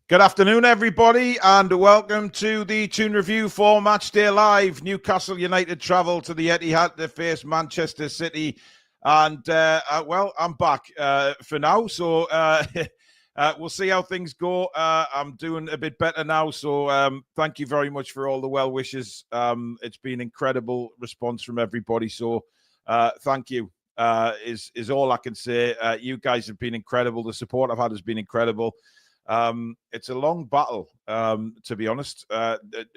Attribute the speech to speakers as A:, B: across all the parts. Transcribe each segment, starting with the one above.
A: Good afternoon, everybody, and welcome to the Toon review for Matchday Live. Newcastle United travel to the Etihad to face Manchester City. And, well, I'm back for now, so we'll see how things go. I'm doing a bit better now, so thank you very much for all the well wishes. It's been incredible response from everybody, so thank you is all I can say. You guys have been incredible. The support I've had has been incredible. It's a long battle, to be honest,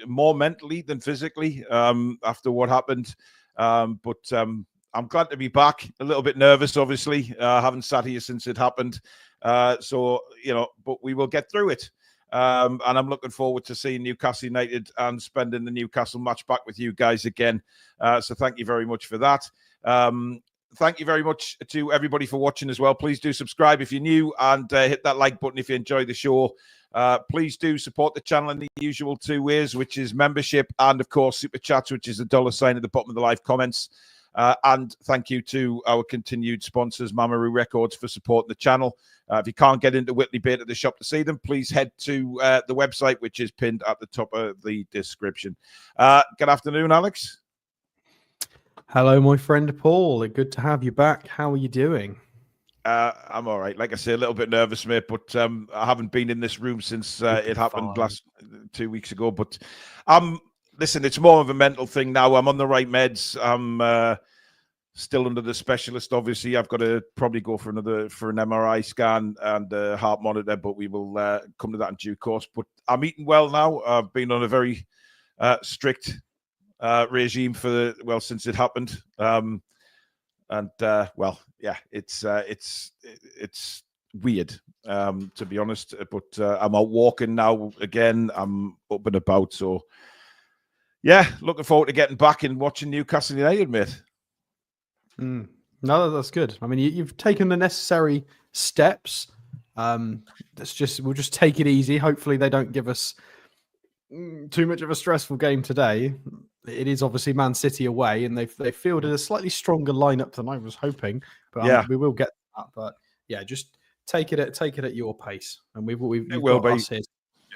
A: more mentally than physically after what happened. But I'm glad to be back. A little bit nervous, obviously. I haven't sat here since it happened. So, you know, but we will get through it. And I'm looking forward to seeing Newcastle United and spending the Newcastle match back with you guys again. So thank you very much for that. Thank you very much to everybody for watching as well. Please do subscribe if you're new and hit that like button if you enjoy the show. Please do support the channel in the usual two ways, which is membership and, of course, super chats, which is the $ at the bottom of the live comments. And thank you to our continued sponsors, Mamaroo Records, for supporting the channel. If you can't get into Whitley Bait at the shop to see them, please head to the website, which is pinned at the top of the description. Good afternoon, Alex.
B: Hello, my friend Paul. Good to have you back. How are you doing?
A: I'm all right. Like I say, a little bit nervous, mate, but I haven't been in this room since it happened last 2 weeks ago. But listen, it's more of a mental thing now. I'm on the right meds. I'm still under the specialist. Obviously, I've got to probably go for an MRI scan and a heart monitor, but we will come to that in due course. But I'm eating well now. I've been on a very strict regime since it happened. Well, yeah, it's weird, to be honest, but I'm out walking now again. I'm up and about, so yeah, looking forward to getting back and watching Newcastle United, mate.
B: No, that's good. I mean, you've taken the necessary steps. We'll just take it easy. Hopefully they don't give us too much of a stressful game today. It is obviously Man City away, and they fielded a slightly stronger lineup than I was hoping. But yeah, we will get that. But yeah, just take it at your pace, and we've got us here.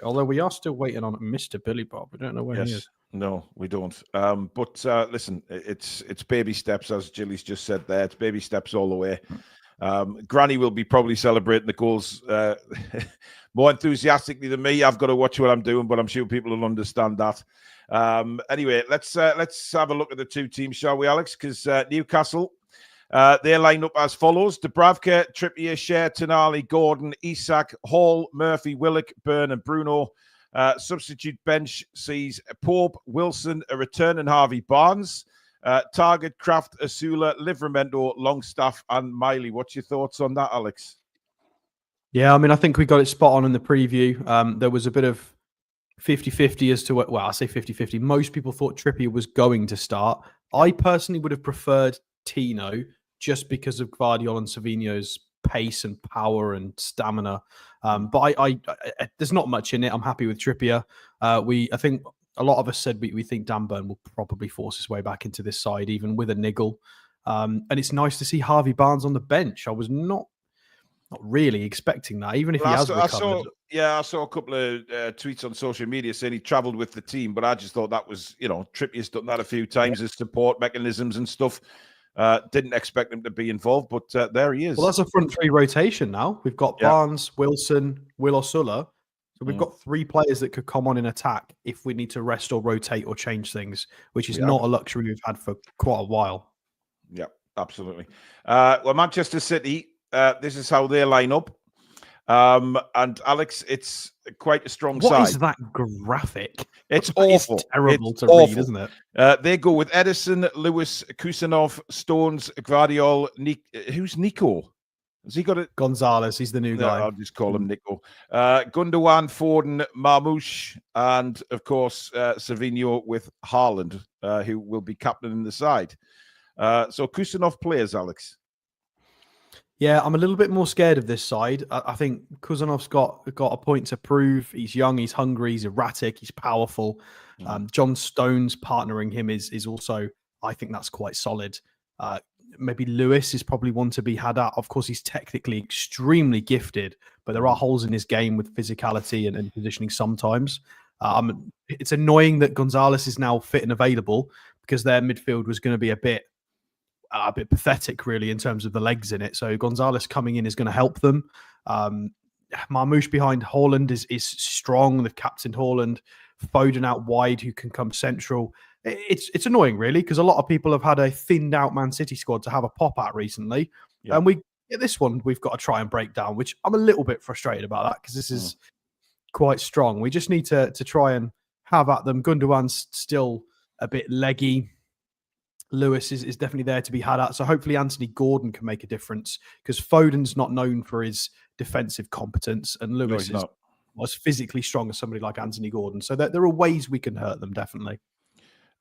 B: Although we are still waiting on Mr. Billy Bob. We don't know where he is.
A: No, we don't. But listen, it's baby steps, as Gilly's just said there. It's baby steps all the way. Granny will be probably celebrating the goals more enthusiastically than me. I've got to watch what I'm doing, but I'm sure people will understand that. Anyway, let's have a look at the two teams, shall we, Alex? Because Newcastle, they line up as follows: Dubravka, Trippier, Cher, Tonali, Gordon, Isak, Hall, Murphy, Willock, Byrne, and Bruno. Substitute bench sees Pope, Wilson, a returning Harvey Barnes, Target, Kraft, Asula, Livramento, Longstaff, and Miley. What's your thoughts on that, Alex?
B: Yeah, I mean, I think we got it spot on in the preview. There was a bit of 50-50 as to what, well, I say 50-50. Most people thought Trippier was going to start. I personally would have preferred Tino just because of Guardiola and Savinho's pace and power and stamina. But I there's not much in it. I'm happy with Trippier. I think a lot of us said we think Dan Burn will probably force his way back into this side, even with a niggle. And it's nice to see Harvey Barnes on the bench. I was not really expecting that, even if he has recovered.
A: I saw a couple of tweets on social media saying he travelled with the team, but I just thought that was, Trippier's done that a few times as support mechanisms and stuff. Didn't expect him to be involved, but there he is.
B: Well, that's a front three rotation now. We've got Barnes, Wilson, Will Osula. So we've got three players that could come on in attack if we need to rest or rotate or change things, which is not a luxury we've had for quite a while.
A: Yeah, absolutely. Well, Manchester City, this is how they line up. And Alex, it's quite a strong side.
B: What is that graphic?
A: It's awful.
B: It's terrible to read, isn't it?
A: They go with Edison, Lewis, Kusanov, Stones, Gvardiol, who's Nico? Has he got it?
B: Gonzalez, he's the new guy.
A: I'll just call him Nico. Gundogan, Foden, Marmouche, and of course Savinho with Haaland, who will be captaining the side. So Kusanov players, Alex.
B: Yeah, I'm a little bit more scared of this side. I think Kuzanov's got a point to prove. He's young, he's hungry, he's erratic, he's powerful. John Stones partnering him is also, I think that's quite solid. maybe Lewis is probably one to be had at. Of course, he's technically extremely gifted, but there are holes in his game with physicality and positioning sometimes. It's annoying that Gonzalez is now fit and available, because their midfield was going to be a bit pathetic, really, in terms of the legs in it. So Gonzalez coming in is going to help them. Marmoush behind Haaland is strong. They've captained Haaland. Foden out wide, who can come central. It's annoying, really, because a lot of people have had a thinned out Man City squad to have a pop at recently. Yeah. And this one we've got to try and break down, which I'm a little bit frustrated about that, because this is quite strong. We just need to try and have at them. Gundogan's still a bit leggy. Lewis is definitely there to be had at. So hopefully Anthony Gordon can make a difference, because Foden's not known for his defensive competence, and Lewis is as physically strong as somebody like Anthony Gordon. So there are ways we can hurt them, definitely.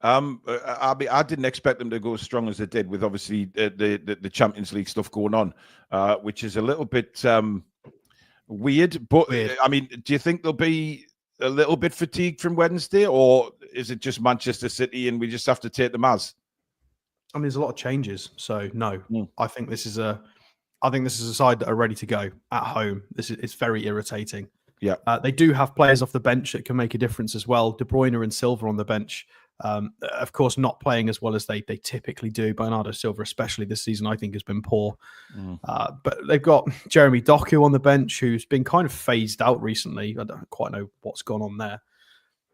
A: I didn't expect them to go as strong as they did, with obviously the Champions League stuff going on, which is a little bit weird. But I mean, do you think they'll be a little bit fatigued from Wednesday, or is it just Manchester City and we just have to take them as?
B: I mean, there's a lot of changes, so no. I think this is a side that are ready to go at home. It's very irritating.
A: Yeah,
B: they do have players off the bench that can make a difference as well. De Bruyne and Silva on the bench, of course, not playing as well as they typically do. Bernardo Silva, especially this season, I think has been poor. But they've got Jeremy Doku on the bench, who's been kind of phased out recently. I don't quite know what's gone on there,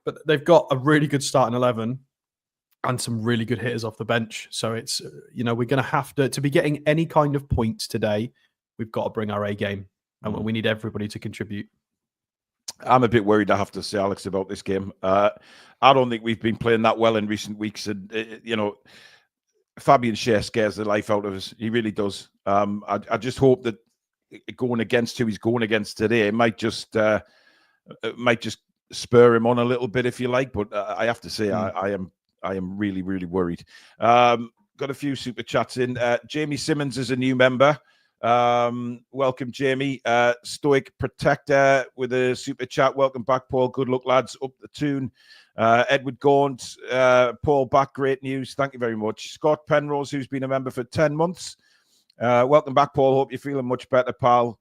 B: but they've got a really good starting 11 and some really good hitters off the bench. So it's, we're going to have to be getting any kind of points today. We've got to bring our A game, and we need everybody to contribute.
A: I'm a bit worried, I have to say, Alex, about this game. I don't think we've been playing that well in recent weeks. And, Fabian Schär scares the life out of us. He really does. I just hope that going against who he's going against today, it might just spur him on a little bit, if you like. But I have to say, I am really, really worried. Got a few super chats in. Jamie Simmons is a new member. Welcome, Jamie. Stoic Protector with a super chat. Welcome back, Paul. Good luck, lads. Up the Toon. Edward Gaunt, Paul back. Great news. Thank you very much. Scott Penrose, who's been a member for 10 months. Welcome back, Paul. Hope you're feeling much better, pal.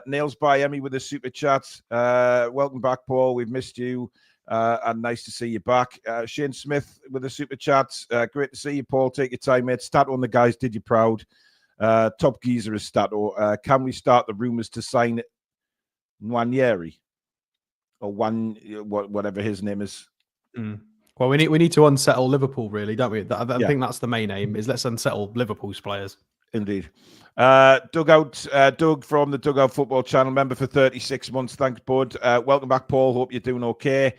A: Nails by Emmy with a super chat. Welcome back, Paul. We've missed you. And nice to see you back. Shane Smith with a super chat. Great to see you, Paul. Take your time, mate. Stato on the guys did you proud. Top geezer is Stato. Can we start the rumours to sign Nwaneri? Or whatever his name is.
B: Well, we need to unsettle Liverpool, really, don't we? I think that's the main aim, is let's unsettle Liverpool's players.
A: Indeed. Doug from the Dugout Football Channel, member for 36 months. Thanks, bud. Welcome back, Paul. Hope you're doing okay.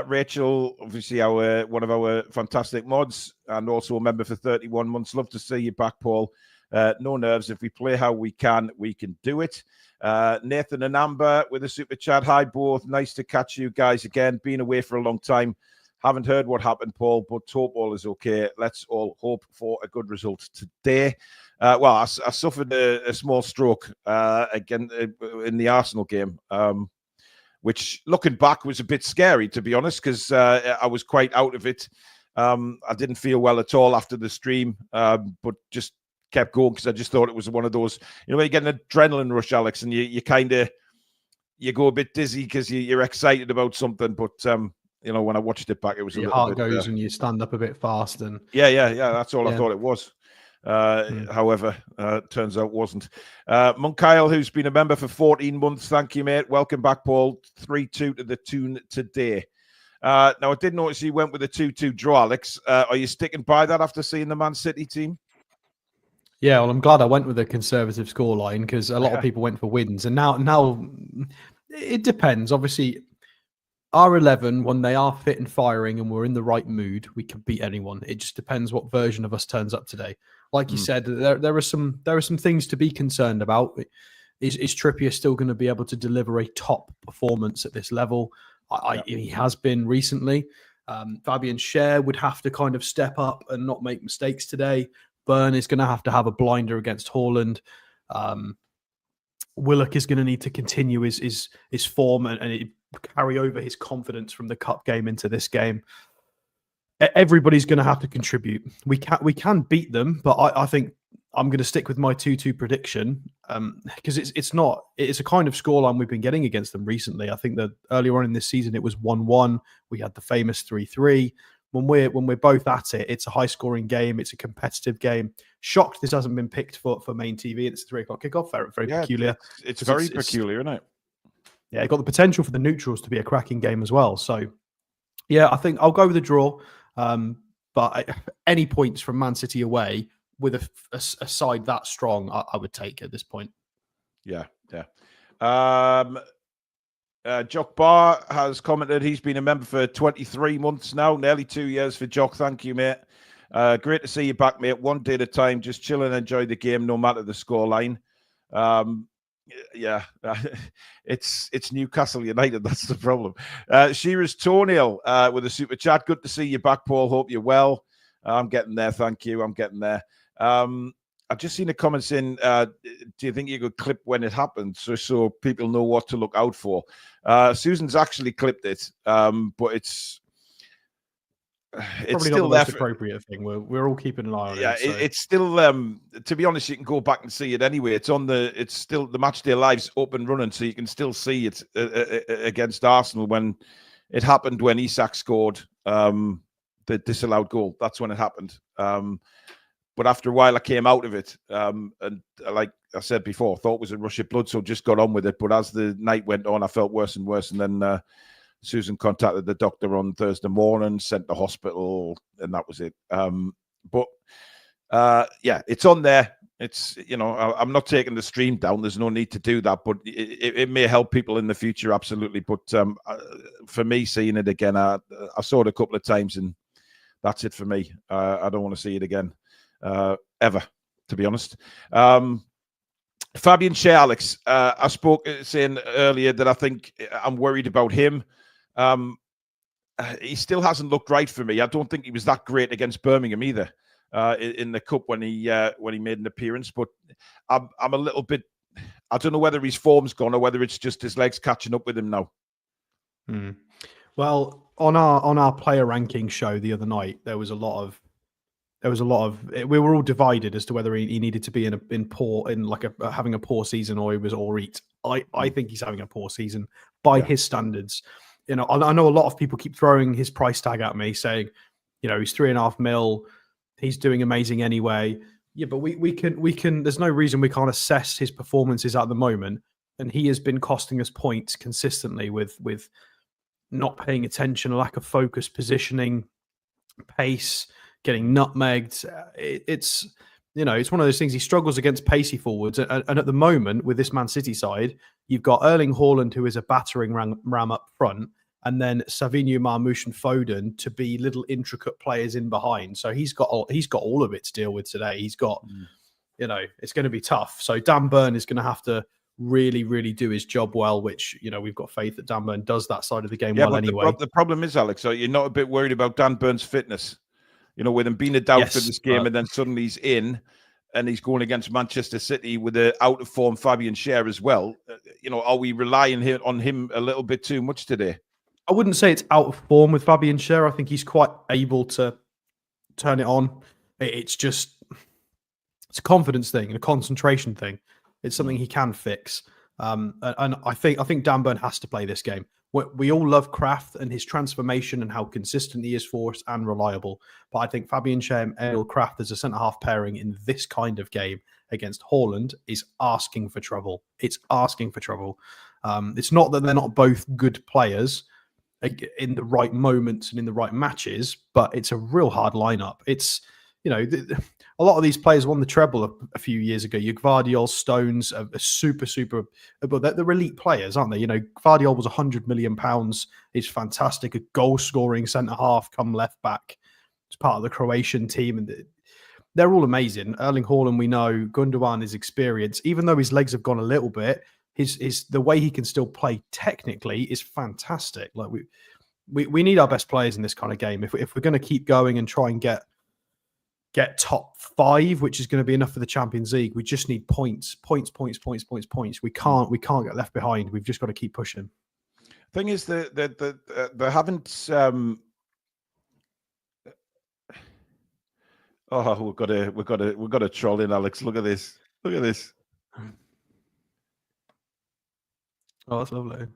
A: Rachel, obviously one of our fantastic mods, and also a member for 31 months. Love to see you back, Paul. No nerves. If we play how we can do it. Nathan and Amber with a super chat. Hi, both. Nice to catch you guys again. Been away for a long time. Haven't heard what happened, Paul, but hope all is okay. Let's all hope for a good result today. I suffered a small stroke again in the Arsenal game, which, looking back, was a bit scary, to be honest, because I was quite out of it. I didn't feel well at all after the stream, but just kept going because I just thought it was one of those, when you get an adrenaline rush, Alex, and you go a bit dizzy because you're excited about something, but when I watched it back, it was
B: your heart goes and you stand up a bit fast, and
A: yeah. That's all I thought it was. However, turns out it wasn't. Monk Kyle, who's been a member for 14 months. Thank you, mate. Welcome back, Paul. 3-2 to the Toon today. Now, I did notice you went with a 2-2 draw, Alex. Are you sticking by that after seeing the Man City team?
B: Yeah, well, I'm glad I went with a conservative scoreline, because a lot of people went for wins, and now it depends. Obviously, our 11, when they are fit and firing and we're in the right mood, we can beat anyone. It just depends what version of us turns up today. Like you said, there are some things to be concerned about. Is Trippier still going to be able to deliver a top performance at this level? He has been recently. Fabian Schär would have to kind of step up and not make mistakes today. Byrne is going to have a blinder against Haaland. Willock is going to need to continue his form and carry over his confidence from the cup game into this game. Everybody's going to have to contribute. We can beat them, but I think I'm going to stick with my 2-2 prediction because it's a kind of scoreline we've been getting against them recently. I think that earlier on in this season it was 1-1. We had the famous 3-3. When we're both at it, it's a high scoring game. It's a competitive game. Shocked this hasn't been picked for main TV. It's 3 o'clock kickoff. Very peculiar.
A: It's very peculiar, isn't it?
B: Yeah, it got the potential for the neutrals to be a cracking game as well. So, yeah, I think I'll go with a draw. But any points from Man City away with a side that strong, I would take at this point.
A: Yeah. Jock Barr has commented he's been a member for 23 months now, nearly 2 years for Jock. Thank you, mate. Great to see you back, mate. One day at a time, just chill and enjoy the game, no matter the scoreline. Yeah, it's Newcastle United. That's the problem. Shearer's Toenail with a super chat. Good to see you back, Paul. Hope you're well. I'm getting there. Thank you. I'm getting there. I've just seen a comment saying, do you think you could clip when it happened so people know what to look out for? Susan's actually clipped it, but it's
B: probably
A: still
B: not the most appropriate thing. We're all keeping an eye on it.
A: Yeah, so. It's still. To be honest, you can go back and see it anyway. It's still the Matchday Live's up and running, so you can still see it against Arsenal when it happened when Isak scored the disallowed goal. That's when it happened. But after a while, I came out of it, and like I said before, thought it was a rush of blood, so just got on with it. But as the night went on, I felt worse and worse, and then Susan contacted the doctor on Thursday morning, sent to hospital, and that was it. Yeah, it's on there. It's, I'm not taking the stream down. There's no need to do that, but it may help people in the future, absolutely. But for me, seeing it again, I saw it a couple of times, and that's it for me. I don't want to see it again. Ever, to be honest. Fabian Shea, Alex, I spoke saying earlier that I think I'm worried about him. He still hasn't looked right for me. I don't think he was that great against Birmingham either in the cup when he made an appearance. But I'm a little bit. I don't know whether his form's gone or whether it's just his legs catching up with him now.
B: Well, on our player ranking show the other night, there was a lot of. We were all divided as to whether he needed to be having a poor season or he was all right. I think he's having a poor season by his standards. I know a lot of people keep throwing his price tag at me, saying, he's 3.5 mil, he's doing amazing anyway. Yeah, but we can. There's no reason we can't assess his performances at the moment, and he has been costing us points consistently with not paying attention, lack of focus, positioning, pace. Getting nutmegged. It's one of those things. He struggles against pacey forwards. And at the moment, with this Man City side, you've got Erling Haaland, who is a battering ram up front, and then Savinho, Marmoush, and Foden to be little intricate players in behind. So he's got all of it to deal with today. He's got, it's going to be tough. So Dan Burn is going to have to really, really do his job well, which, we've got faith that Dan Burn does that side of the game well anyway.
A: The problem is, Alex, so you're not a bit worried about Dan Burn's fitness? With him being a doubt for this game, and then suddenly he's in, and he's going against Manchester City with an out of form Fabian Schär as well. Are we relying on him a little bit too much today?
B: I wouldn't say it's out of form with Fabian Schär. I think he's quite able to turn it on. It's a confidence thing and a concentration thing. It's something he can fix. And I think Dan Burn has to play this game. We all love Kraft and his transformation and how consistent he is for us and reliable. But I think Fabian Schär and Emil Kraft as a centre-half pairing in this kind of game against Haaland is asking for trouble. It's asking for trouble. It's not that they're not both good players in the right moments and in the right matches, but it's a real hard lineup. It's, a lot of these players won the treble a few years ago. Your Gvardiol, Stones are super, but they're elite players, aren't they? Gvardiol was £100 million. He's fantastic, a goal-scoring centre-half, come left back. It's part of the Croatian team, and they're all amazing. Erling Haaland, we know. Gundogan is experienced. Even though his legs have gone a little bit, the way he can still play technically is fantastic. Like we need our best players in this kind of game. If we're going to keep going and try and get top 5, which is going to be enough for the Champions League, we just need points. We can't get left behind. We've just got to keep pushing.
A: Thing is that they haven't Oh, we've got a troll in, Alex. Look at this. Look at this.
B: Oh, that's lovely.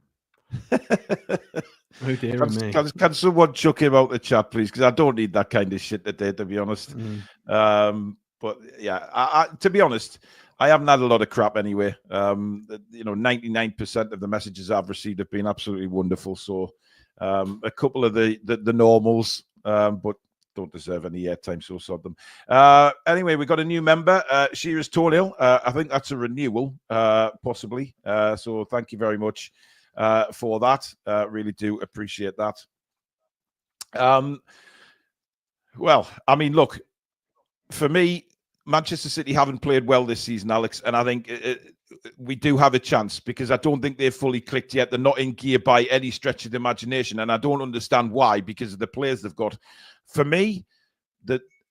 B: Oh dear me.
A: Can someone chuck him out the chat, please? Because I don't need that kind of shit today, to be honest. But yeah, to be honest, I haven't had a lot of crap anyway. 99% of the messages I've received have been absolutely wonderful. So a couple of the normals, but don't deserve any airtime, so sod them. Anyway, we got a new member, Shearer's Toenail. I think that's a renewal, possibly. So thank you very much for that. Really do appreciate that. Well, I mean, look, for me, Manchester City haven't played well this season, Alex, and I think we do have a chance because I don't think they've fully clicked yet. They're not in gear by any stretch of the imagination, and I don't understand why, because of the players they've got. For me,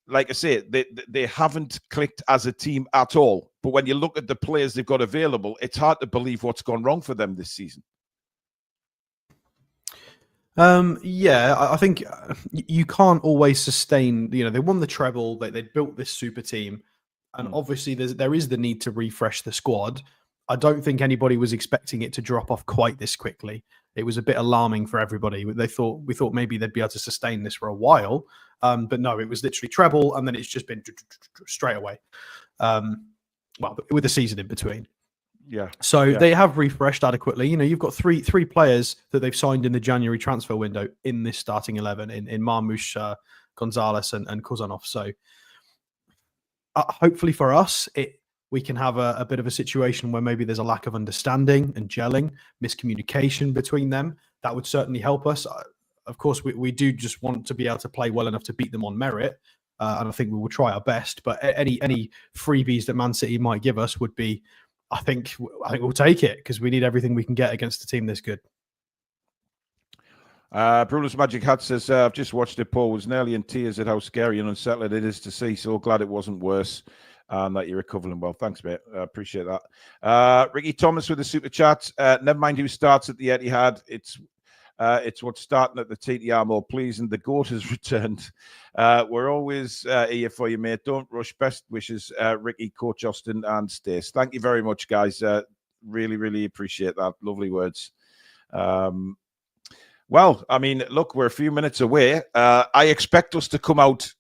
A: like I say, they haven't clicked as a team at all. But when you look at the players they've got available, it's hard to believe what's gone wrong for them this season.
B: Yeah, I think you can't always sustain. They won the treble. They built this super team, and obviously there is the need to refresh the squad. I don't think anybody was expecting it to drop off quite this quickly. It was a bit alarming for everybody. We thought maybe they'd be able to sustain this for a while, but no, it was literally treble, and then it's just been straight away. Well, with the season in between.
A: Yeah.
B: So they have refreshed adequately. You've got three players that they've signed in the January transfer window in this starting 11 in Marmoush, Gonzalez, and Kozanov. So hopefully for us, we can have a bit of a situation where maybe there's a lack of understanding and gelling, miscommunication between them. That would certainly help us. Of course, we do just want to be able to play well enough to beat them on merit. And I think we will try our best. But any freebies that Man City might give us would be, I think we'll take it because we need everything we can get against a team this good.
A: Bruno's Magic Hat says, I've just watched it, Paul. Was nearly in tears at how scary and unsettling it is to see. So glad it wasn't worse and that you're recovering well. Thanks, mate. I appreciate that. Ricky Thomas with the super chat. Never mind who starts at the Etihad. It's what's starting at the TTR more pleasing. The GOAT has returned. We're always here for you, mate. Don't rush. Best wishes, Ricky, Coach Austin, and Stace. Thank you very much, guys. Really, really appreciate that. Lovely words. Well, I mean, look, we're a few minutes away. I expect us to come out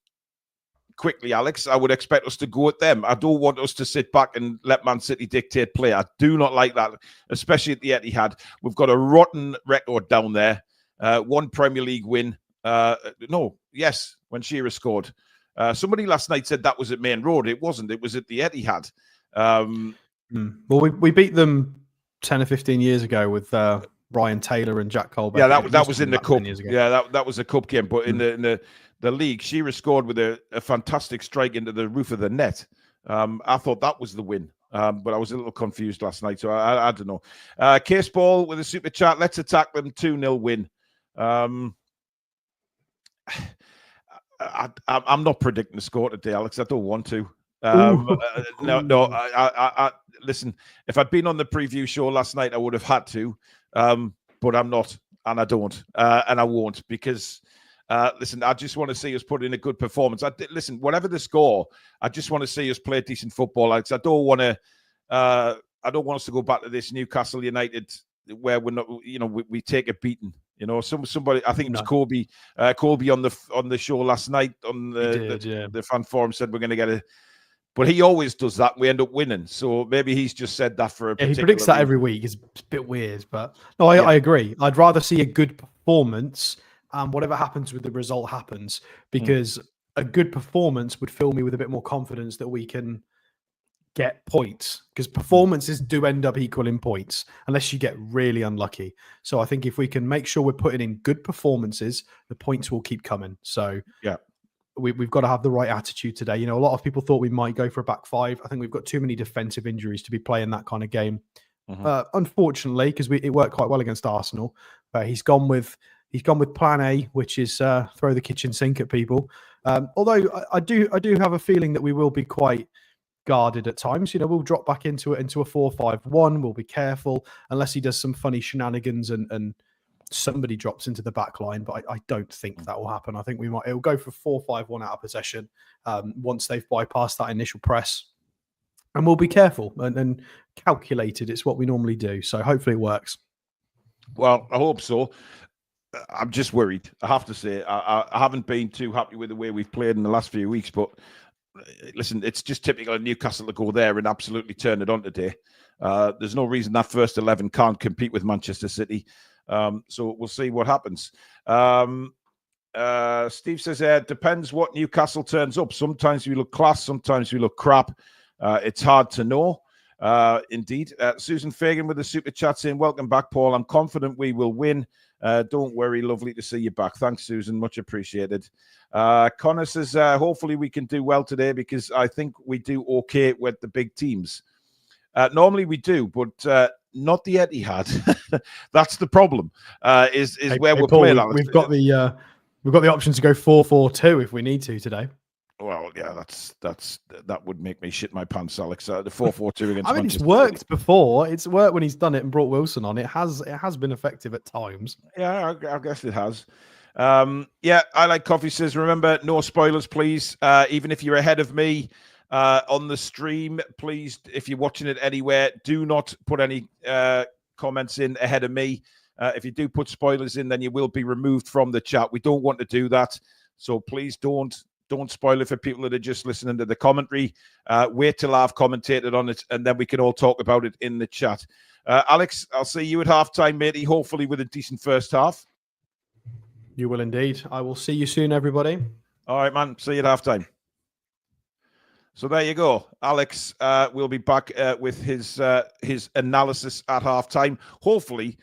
A: quickly, Alex. I would expect us to go at them. I don't want us to sit back and let Man City dictate play. I do not like that, especially at the Etihad. We've got a rotten record down there. One Premier League win. When Shearer scored. Somebody last night said that was at Main Road. It wasn't. It was at the Etihad.
B: Well, we beat them 10 or 15 years ago with Ryan Taylor and Jack Colbeck.
A: Yeah, that was in the cup. Yeah, that was a cup game. But in the league, Shearer scored with a fantastic strike into the roof of the net. I thought that was the win. But I was a little confused last night, so I don't know. Case Ball with a super chat. Let's attack them. 2-0 win. I'm not predicting the score today, Alex. I don't want to. Listen, if I'd been on the preview show last night, I would have had to. But I'm not, and I don't, and I won't, because listen, I just want to see us put in a good performance. Listen, whatever the score, I just want to see us play decent football. Alex, I don't want us to go back to this Newcastle United where we're not, we take a beating. Somebody, I think it was Colby on the show last night on the fan forum said we're going to get a. But he always does that. We end up winning. So maybe he's just said that for a particular
B: he predicts that every week. It's a bit weird, but no, I agree. I'd rather see a good performance and whatever happens with the result happens, because a good performance would fill me with a bit more confidence that we can get points, because performances do end up equaling points unless you get really unlucky. So I think if we can make sure we're putting in good performances, the points will keep coming. So
A: yeah.
B: We've got to have the right attitude today. A lot of people thought we might go for a back five. I think we've got too many defensive injuries to be playing that kind of game. Unfortunately, because it worked quite well against Arsenal. He's gone with plan A, which is throw the kitchen sink at people. Although I do have a feeling that we will be quite guarded at times. We'll drop back into a 4-5-1. We'll be careful unless he does some funny shenanigans and somebody drops into the back line, but I don't think that will happen. I think it'll go for 4-5-1 out of possession once they've bypassed that initial press. And we'll be careful and calculated. It's what we normally do. So hopefully it works.
A: Well, I hope so. I'm just worried. I have to say, I haven't been too happy with the way we've played in the last few weeks. But listen, it's just typical of Newcastle to go there and absolutely turn it on today. There's no reason that first 11 can't compete with Manchester City. So we'll see what happens. Steve says, depends what Newcastle turns up. Sometimes we look class, sometimes we look crap. It's hard to know. Indeed. Susan Fagan with the super chat saying, welcome back, Paul. I'm confident we will win. Don't worry. Lovely to see you back. Thanks, Susan. Much appreciated. Connor says, hopefully we can do well today because I think we do okay with the big teams. Normally we do, but not the Etihad. That's the problem. Is where we're
B: Paul,
A: playing.
B: We've got the option to go 4-4-2 if we need to today.
A: Well, yeah, that would make me shit my pants, Alex. The 4-4-2 against.
B: I mean, it's worked before. It's worked when he's done it and brought Wilson on. It has been effective at times.
A: Yeah, I guess it has. Yeah, I like coffee. Says, remember, no spoilers, please. Even if you're ahead of me on the stream, please, if you're watching it anywhere, do not put any comments in ahead of me. If you do put spoilers in, then you will be removed from the chat. We don't want to do that, so please don't spoil it for people that are just listening to the commentary. Wait till I've commentated on it, and then we can all talk about it in the chat. Alex, I'll see you at halftime, matey, hopefully with a decent first half.
B: You will indeed. I will see you soon, everybody.
A: All right, man. See you at halftime. So there you go. Alex will be back with his analysis at halftime, hopefully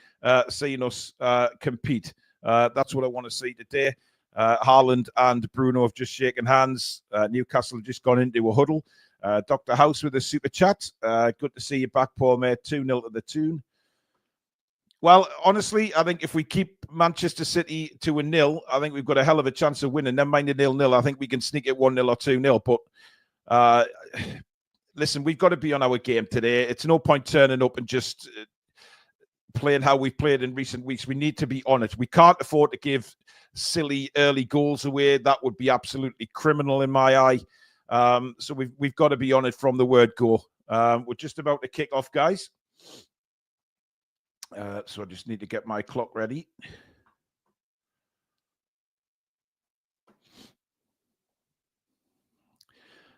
A: seeing us compete. That's what I want to see today. Haaland and Bruno have just shaken hands. Newcastle have just gone into a huddle. Dr. House with a super chat. Good to see you back, Paul, mate. 2-0 to the Toon. Well, honestly, I think if we keep Manchester City to 1-0, I think we've got a hell of a chance of winning. Never mind a 0-0. I think we can sneak it 1-0 or 2-0. But listen, we've got to be on our game today. It's no point turning up and just playing how we've played in recent weeks. We need to be on it. We can't afford to give silly early goals away. That would be absolutely criminal in my eye. So we've got to be on it from the word go. We're just about to kick off, guys. So I just need to get my clock ready.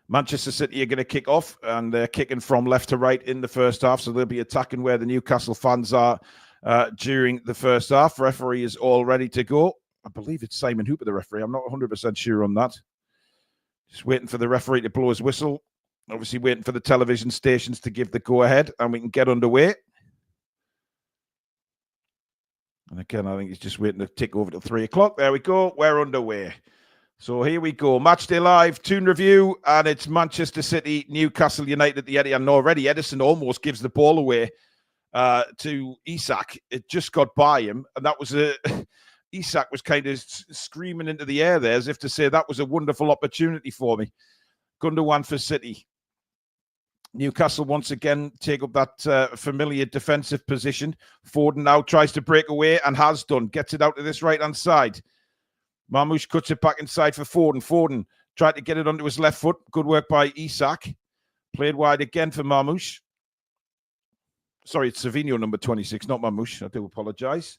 A: Manchester City are going to kick off, and they're kicking from left to right in the first half. So they'll be attacking where the Newcastle fans are during the first half. Referee is all ready to go. I believe it's Simon Hooper, the referee. I'm not 100% sure on that. Just waiting for the referee to blow his whistle. Obviously waiting for the television stations to give the go-ahead, and we can get underway. And again, I think he's just waiting to tick over to 3 o'clock. There we go. We're underway. So here we go. Matchday Live, Toon Review, and it's Manchester City, Newcastle United at the Etihad. And already Edison almost gives the ball away to Isak. It just got by him, and that was Isak was kind of screaming into the air there as if to say that was a wonderful opportunity for me. Gundogan for City. Newcastle once again take up that familiar defensive position. Foden now tries to break away and has done. Gets it out to this right-hand side. Marmoush cuts it back inside for Foden. Foden tried to get it onto his left foot. Good work by Isak. Played wide again for Marmoush. Sorry, it's Savinho, number 26, not Marmoush. I do apologise.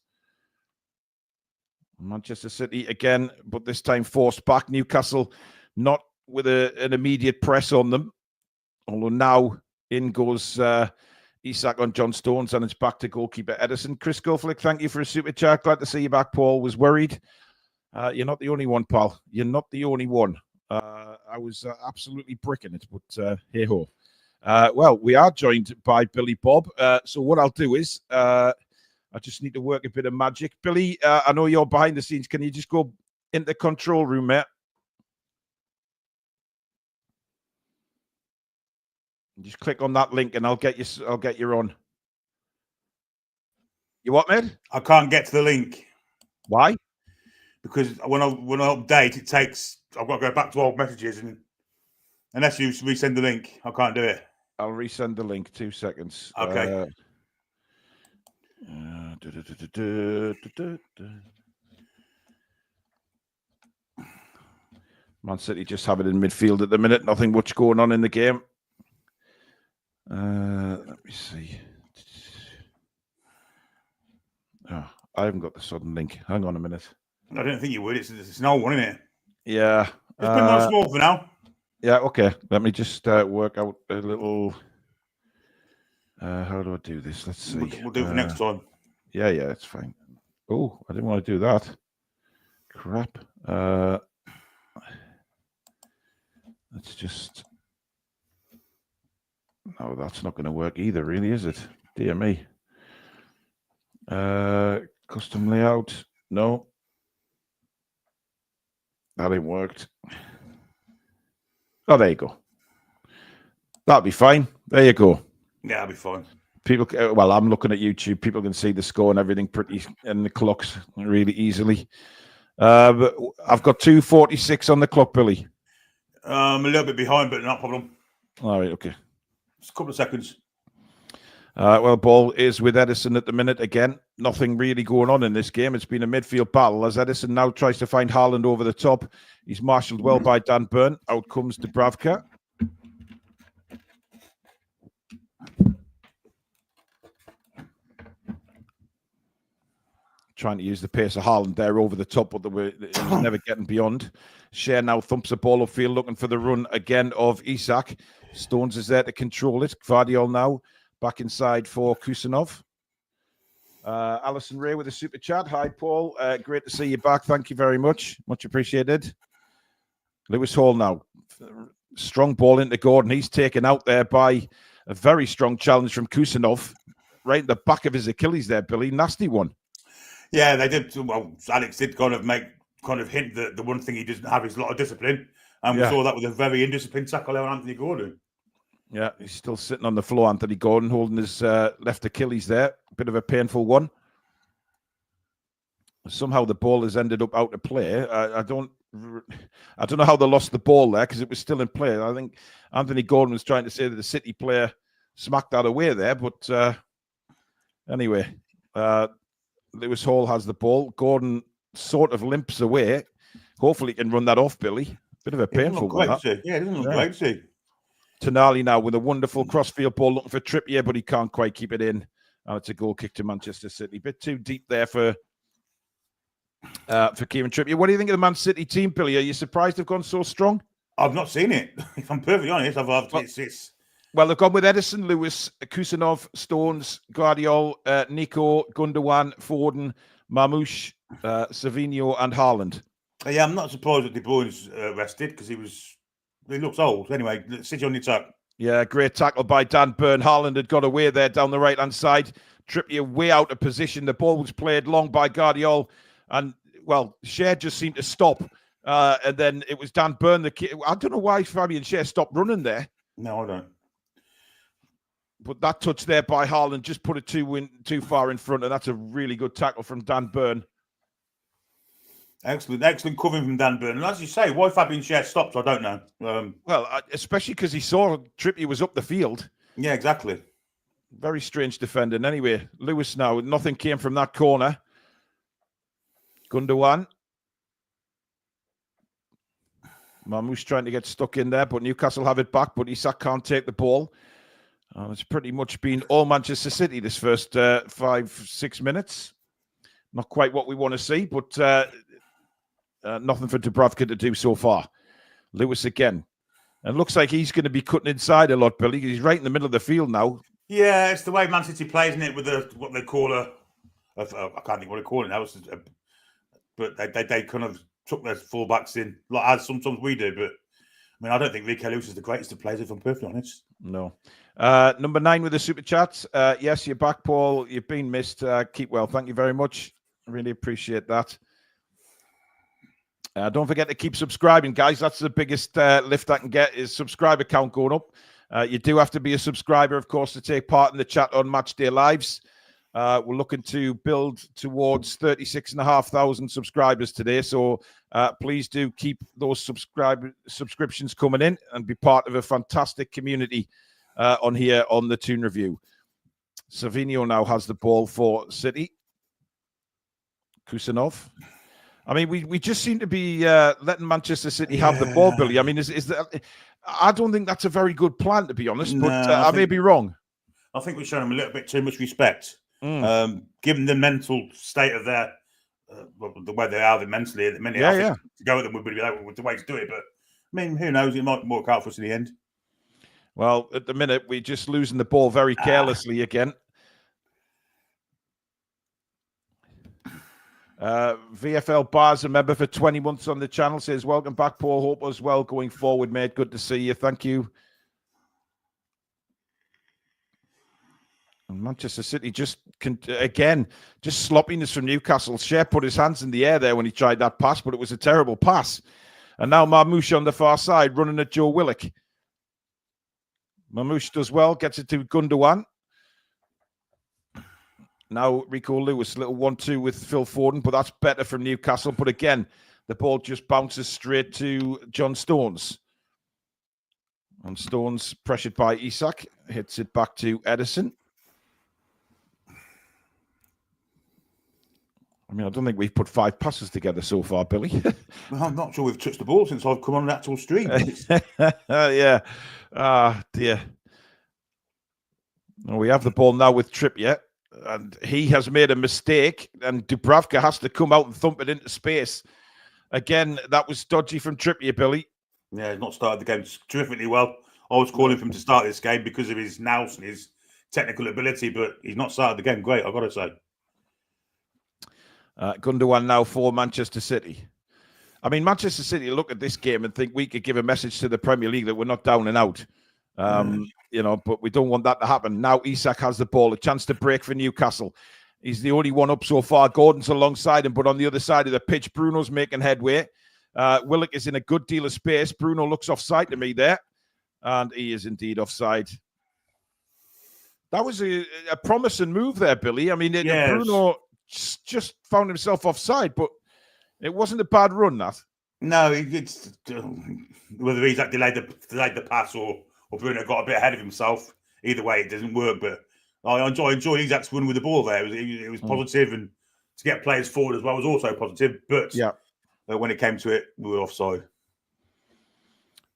A: Manchester City again, but this time forced back. Newcastle not with an immediate press on them. Although now in goes Isak on John Stones, and it's back to goalkeeper Edison. Chris Gulflick, thank you for a super chat. Glad to see you back, Paul. Was worried. You're not the only one, pal. You're not the only one. I was absolutely bricking it, but hey-ho. Well, we are joined by Billy Bob. So what I'll do is I just need to work a bit of magic. Billy, I know you're behind the scenes. Can you just go into the control room, mate? Just click on that link and I'll get you on. You what, mate?
C: I can't get to the link.
A: Why?
C: Because when I update, it takes. I've got to go back to old messages, and unless you resend the link, I can't do it.
A: I'll resend the link. 2 seconds.
C: Okay.
A: Man City just have it in midfield at the minute. Nothing much going on in the game. Let me see. Oh, I haven't got the sudden link. Hang on a minute.
C: I don't think you would. It's an old one, isn't it?
A: Yeah.
C: Just put it on small for now.
A: Yeah, okay. Let me just work out a little. How do I do this? Let's see.
C: We'll do it for next time.
A: Yeah, it's fine. Oh, I didn't want to do that. Crap. Let's just. No, that's not going to work either, really, is it? Dear me. Custom layout. No. That ain't worked. Oh, there you go. That'll be fine. There you go.
C: Yeah, that'll be fine.
A: People, well, I'm looking at YouTube. People can see the score and everything pretty, and the clocks really easily. But I've got 2:46 on the clock, Billy.
C: I'm a little bit behind, but not a problem.
A: All right, okay.
C: Just a couple of seconds.
A: Well, ball is with Edison at the minute again. Nothing really going on in this game. It's been a midfield battle as Edison now tries to find Haaland over the top. He's marshalled well by Dan Burn. Out comes Dubravka. Trying to use the pace of Haaland there over the top, but he's never getting beyond. Cher now thumps the ball upfield, looking for the run again of Isak. Stones is there to control it. Guardiola now back inside for Kusanov. Alison Ray with a super chat. Hi, Paul. Great to see you back. Thank you very much. Much appreciated. Lewis Hall now. Strong ball into Gordon. He's taken out there by a very strong challenge from Kusanov. Right in the back of his Achilles there, Billy. Nasty one.
C: Yeah, they did. Well, Alex did kind of hint that the one thing he doesn't have is a lot of discipline. And we saw that with a very indisciplined tackle on Anthony Gordon.
A: Yeah, he's still sitting on the floor, Anthony Gordon, holding his left Achilles there. Bit of a painful one. Somehow the ball has ended up out of play. I don't know how they lost the ball there because it was still in play. I think Anthony Gordon was trying to say that the City player smacked that away there. But anyway, Lewis Hall has the ball. Gordon sort of limps away. Hopefully he can run that off, Billy. Bit of a painful one.
C: Yeah, it doesn't look great, see.
A: Tonali now with a wonderful crossfield ball looking for Trippier, but he can't quite keep it in. And it's a goal kick to Manchester City. Bit too deep there for Kieran Trippier. What do you think of the Man City team, Billy? Are you surprised they've gone so strong?
C: I've not seen it. If I'm perfectly honest,
A: Well, they've gone with Edison, Lewis, Kusanov, Stones, Guardiola, Nico, Gundogan, Foden, Mamouche, Savinho, and Haaland.
C: Yeah, I'm not surprised that De Bruyne's rested because he looks old. Anyway, City on the attack.
A: Yeah, great tackle by Dan Burn. Haaland had got away there down the right-hand side. Trippier way out of position. The ball was played long by Guardiola. And, well, Cher just seemed to stop. And then it was Dan Burn. I don't know why Fabian Cher stopped running there.
C: No, I don't.
A: But that touch there by Haaland just put it too far in front. And that's a really good tackle from Dan Burn.
C: Excellent covering from Dan Burn. And as you say, why Fabian Cher stopped, I don't know.
A: Well, especially because he saw Trippier was up the field.
C: Yeah, exactly.
A: Very strange defending. Anyway, Lewis now, nothing came from that corner. Gundogan. Mamouche trying to get stuck in there, but Newcastle have it back, but Isak can't take the ball. It's pretty much been all Manchester City this first 5-6 minutes. Not quite what we want to see, but nothing for Dubravka to do so far. Lewis again. And looks like he's going to be cutting inside a lot, Billy. He's right in the middle of the field now.
C: Yeah, it's the way Man City plays, isn't it? With what they call I can't think what they call it now. But they kind of took their fullbacks in, like as sometimes we do. But I mean, I don't think Rico Lewis is the greatest of players, if I'm perfectly honest.
A: No. Number 9 with the super chat. Yes, you're back, Paul. You've been missed. Keep well. Thank you very much. Really appreciate that. Don't forget to keep subscribing, guys. That's the biggest lift I can get is subscriber count going up. You do have to be a subscriber, of course, to take part in the chat on Matchday Lives. We're looking to build towards 36,500 subscribers today. So please do keep those subscriptions coming in and be part of a fantastic community on here on the Toon Review. Savinho now has the ball for City. Kusanov. I mean, we just seem to be letting Manchester City have the ball, Billy. I mean, is that? I don't think that's a very good plan, to be honest.
C: No,
A: but I may be wrong.
C: I think we're showing them a little bit too much respect, given the mental state of their, the way they are mentally at the minute. I think to go at them would be the way to do it. But I mean, who knows? It might work out for us in the end.
A: Well, at the minute, we're just losing the ball very carelessly again. VFL Bars, a member for 20 months on the channel, says, welcome back, Paul. Hope as well going forward, mate. Good to see you. Thank you. And Manchester City just sloppiness from Newcastle. Shea put his hands in the air there when he tried that pass, but it was a terrible pass. And now Marmoush on the far side running at Joe Willock. Marmoush does well, gets it to Gundogan. Now Rico Lewis, little 1-2 with Phil Foden, but that's better from Newcastle. But again, the ball just bounces straight to John Stones. And Stones, pressured by Isak, hits it back to Edison. I mean, I don't think we've put 5 passes together so far, Billy.
C: Well, I'm not sure we've touched the ball since I've come on an actual stream.
A: Yeah. Dear. Well, we have the ball now with Trippier. And he has made a mistake, and Dubravka has to come out and thump it into space. Again, that was dodgy from Trippier, Billy.
C: Yeah, he's not started the game terrifically well. I was calling for him to start this game because of his nous and his technical ability, but he's not started the game great, I've got to say.
A: Gundogan now for Manchester City. I mean, Manchester City look at this game and think we could give a message to the Premier League that we're not down and out. But we don't want that to happen. Now Isak has the ball, a chance to break for Newcastle. He's the only one up so far. Gordon's alongside him, but on the other side of the pitch, Bruno's making headway. Willock is in a good deal of space. Bruno looks offside to me there, and he is indeed offside. That was a promising move there, Billy. I mean, Bruno just found himself offside, but it wasn't a bad run, that.
C: No, it's whether Isak delayed the pass or Bruno got a bit ahead of himself. Either way, it doesn't work. But I enjoyed Isak's run with the ball there. It was positive, and to get players forward as well was also positive. But when it came to it, we were offside.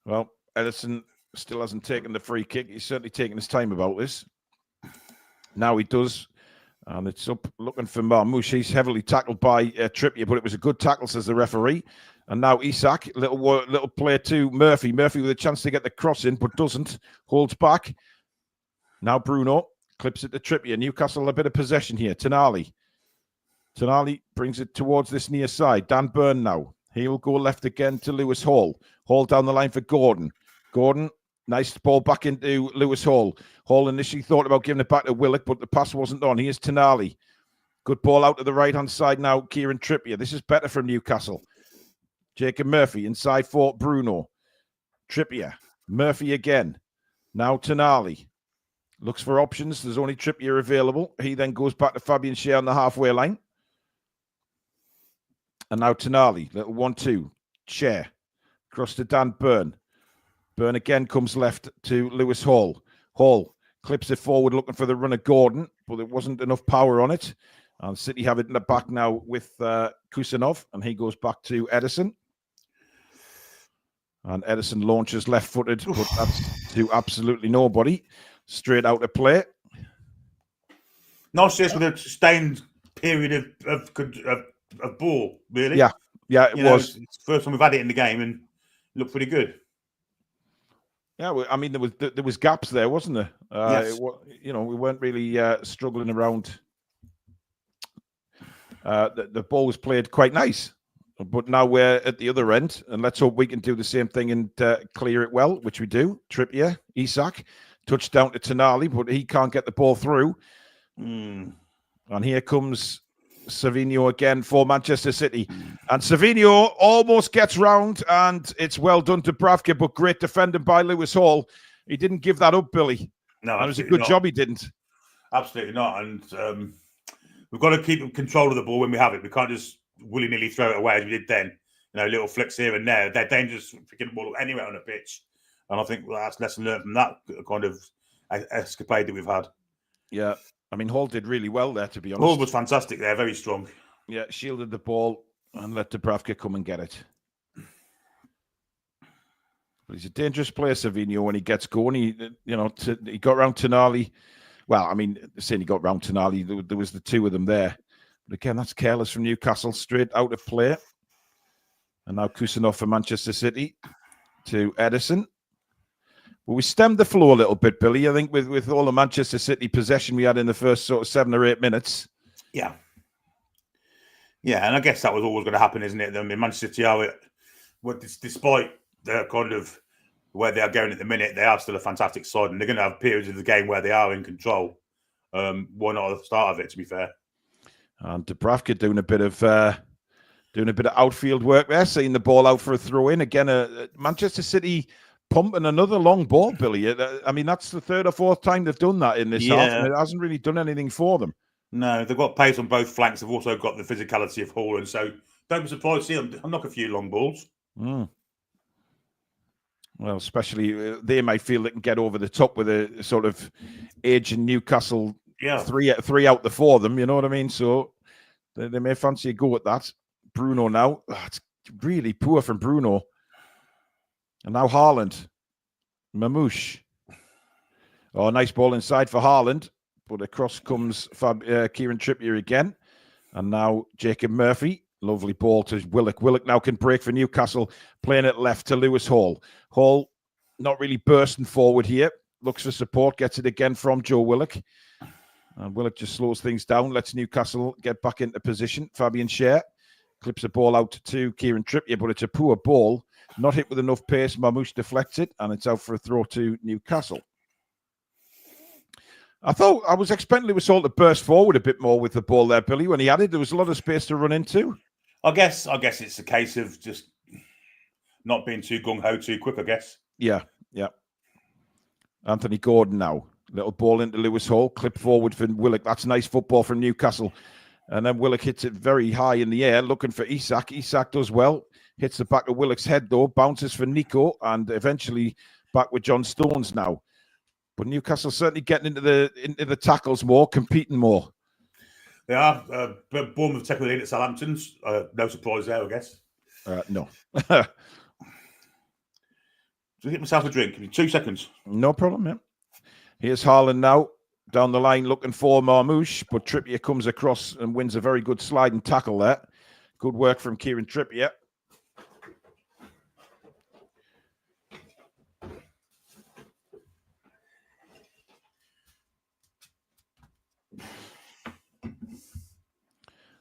A: Well, Edison still hasn't taken the free kick. He's certainly taking his time about this. Now he does. And it's up looking for Marmoush. He's heavily tackled by Trippier, but it was a good tackle, says the referee. And now Isak, little play to Murphy. Murphy with a chance to get the cross in, but doesn't. Holds back. Now Bruno clips it to Trippier. Newcastle a bit of possession here. Tonali brings it towards this near side. Dan Burn now. He'll go left again to Lewis Hall. Hall down the line for Gordon. Gordon, nice ball back into Lewis Hall. Hall initially thought about giving it back to Willock, but the pass wasn't on. Here's Tonali. Good ball out to the right-hand side now. Kieran Trippier. This is better from Newcastle. Jacob Murphy inside for Bruno. Trippier. Murphy again. Now Tonali. Looks for options. There's only Trippier available. He then goes back to Fabian Shea on the halfway line. And now Tonali. Little 1-2. Shea. Cross to Dan Burn. Burn again comes left to Lewis Hall. Hall clips it forward looking for the run of Gordon, but there wasn't enough power on it. And City have it in the back now with Kusanov, and he goes back to Edison. And Edison launches left-footed, but that's to absolutely nobody. Straight out of play.
C: Not just with a sustained period of ball, really.
A: Yeah, it was.
C: It's the first time we've had it in the game, and it looked pretty good.
A: Yeah, I mean, there was gaps there, wasn't there?
C: Yes.
A: We weren't really struggling around. The ball was played quite nice, but now we're at the other end, and let's hope we can do the same thing and clear it well, which we do. Trippier, Isak, touchdown to Tonali, but he can't get the ball through. And here comes Savinho again for Manchester City. And Savinho almost gets round, and it's well done to Dubravka, but great defending by Lewis Hall. He didn't give that up, Billy.
C: No,
A: it was a good job he didn't.
C: Absolutely not. And we've got to keep control of the ball when we have it. We can't just willy-nilly throw it away as we did then. Little flicks here and there. They're dangerous picking the ball anywhere on the pitch. And I think that's lesson learned from that kind of escapade that we've had.
A: Yeah. I mean, Hall did really well there, to be honest.
C: Hall was fantastic there, very strong.
A: Yeah, shielded the ball and let Dubravka come and get it. But he's a dangerous player, Savinho, when he gets going. He got round Tonali. Well, I mean, saying he got round Tonali, there was the two of them there. But again, that's careless from Newcastle, straight out of play. And now Kusanov for Manchester City to Edison. Well, we stemmed the flow a little bit, Billy. I think with all the Manchester City possession we had in the first sort of 7 or 8 minutes.
C: Yeah. Yeah, and I guess that was always going to happen, isn't it? I mean, Manchester City despite the kind of where they are going at the minute, they are still a fantastic side, and they're going to have periods of the game where they are in control. Why not at the start of it, to be fair?
A: And Dubravka doing a bit of outfield work there, seeing the ball out for a throw in. Again, Manchester City pumping another long ball, Billy. I mean, that's the 3rd or 4th time they've done that in this half, and it hasn't really done anything for them.
C: No, they've got pace on both flanks. They've also got the physicality of Haaland. So don't be surprised to see them knock a few long balls.
A: Mm. Well, especially they might feel they can get over the top with a sort of aging Newcastle 3 out the 4 of them. You know what I mean? So they may fancy a go at that. Bruno now. It's really poor from Bruno. And now Haaland. Mamouche. Oh, nice ball inside for Haaland. But across comes Kieran Trippier again. And now Jacob Murphy. Lovely ball to Willock. Willock now can break for Newcastle. Playing it left to Lewis Hall. Hall not really bursting forward here. Looks for support. Gets it again from Joe Willock. And Willock just slows things down. Lets Newcastle get back into position. Fabian Schär clips the ball out to Kieran Trippier. But it's a poor ball. Not hit with enough pace. Mamouche deflects it. And it's out for a throw to Newcastle. I was expecting Lewis Hall to burst forward a bit more with the ball there, Billy. When he had it, there was a lot of space to run into.
C: I guess it's a case of just not being too gung-ho too quick, I guess.
A: Yeah. Anthony Gordon now. Little ball into Lewis Hall. Clip forward for Willock. That's nice football from Newcastle. And then Willock hits it very high in the air, looking for Isak. Isak does well. Hits the back of Willock's head, though. Bounces for Nico. And eventually back with John Stones now. But Newcastle certainly getting into the tackles more, competing more.
C: They are. Bournemouth taking the lead at Southampton. No surprise there, I guess.
A: No.
C: Just get myself a drink. Give me 2 seconds.
A: No problem, yeah. Here's Haaland now. Down the line looking for Marmouche. But Trippier comes across and wins a very good sliding tackle there. Good work from Kieran Trippier.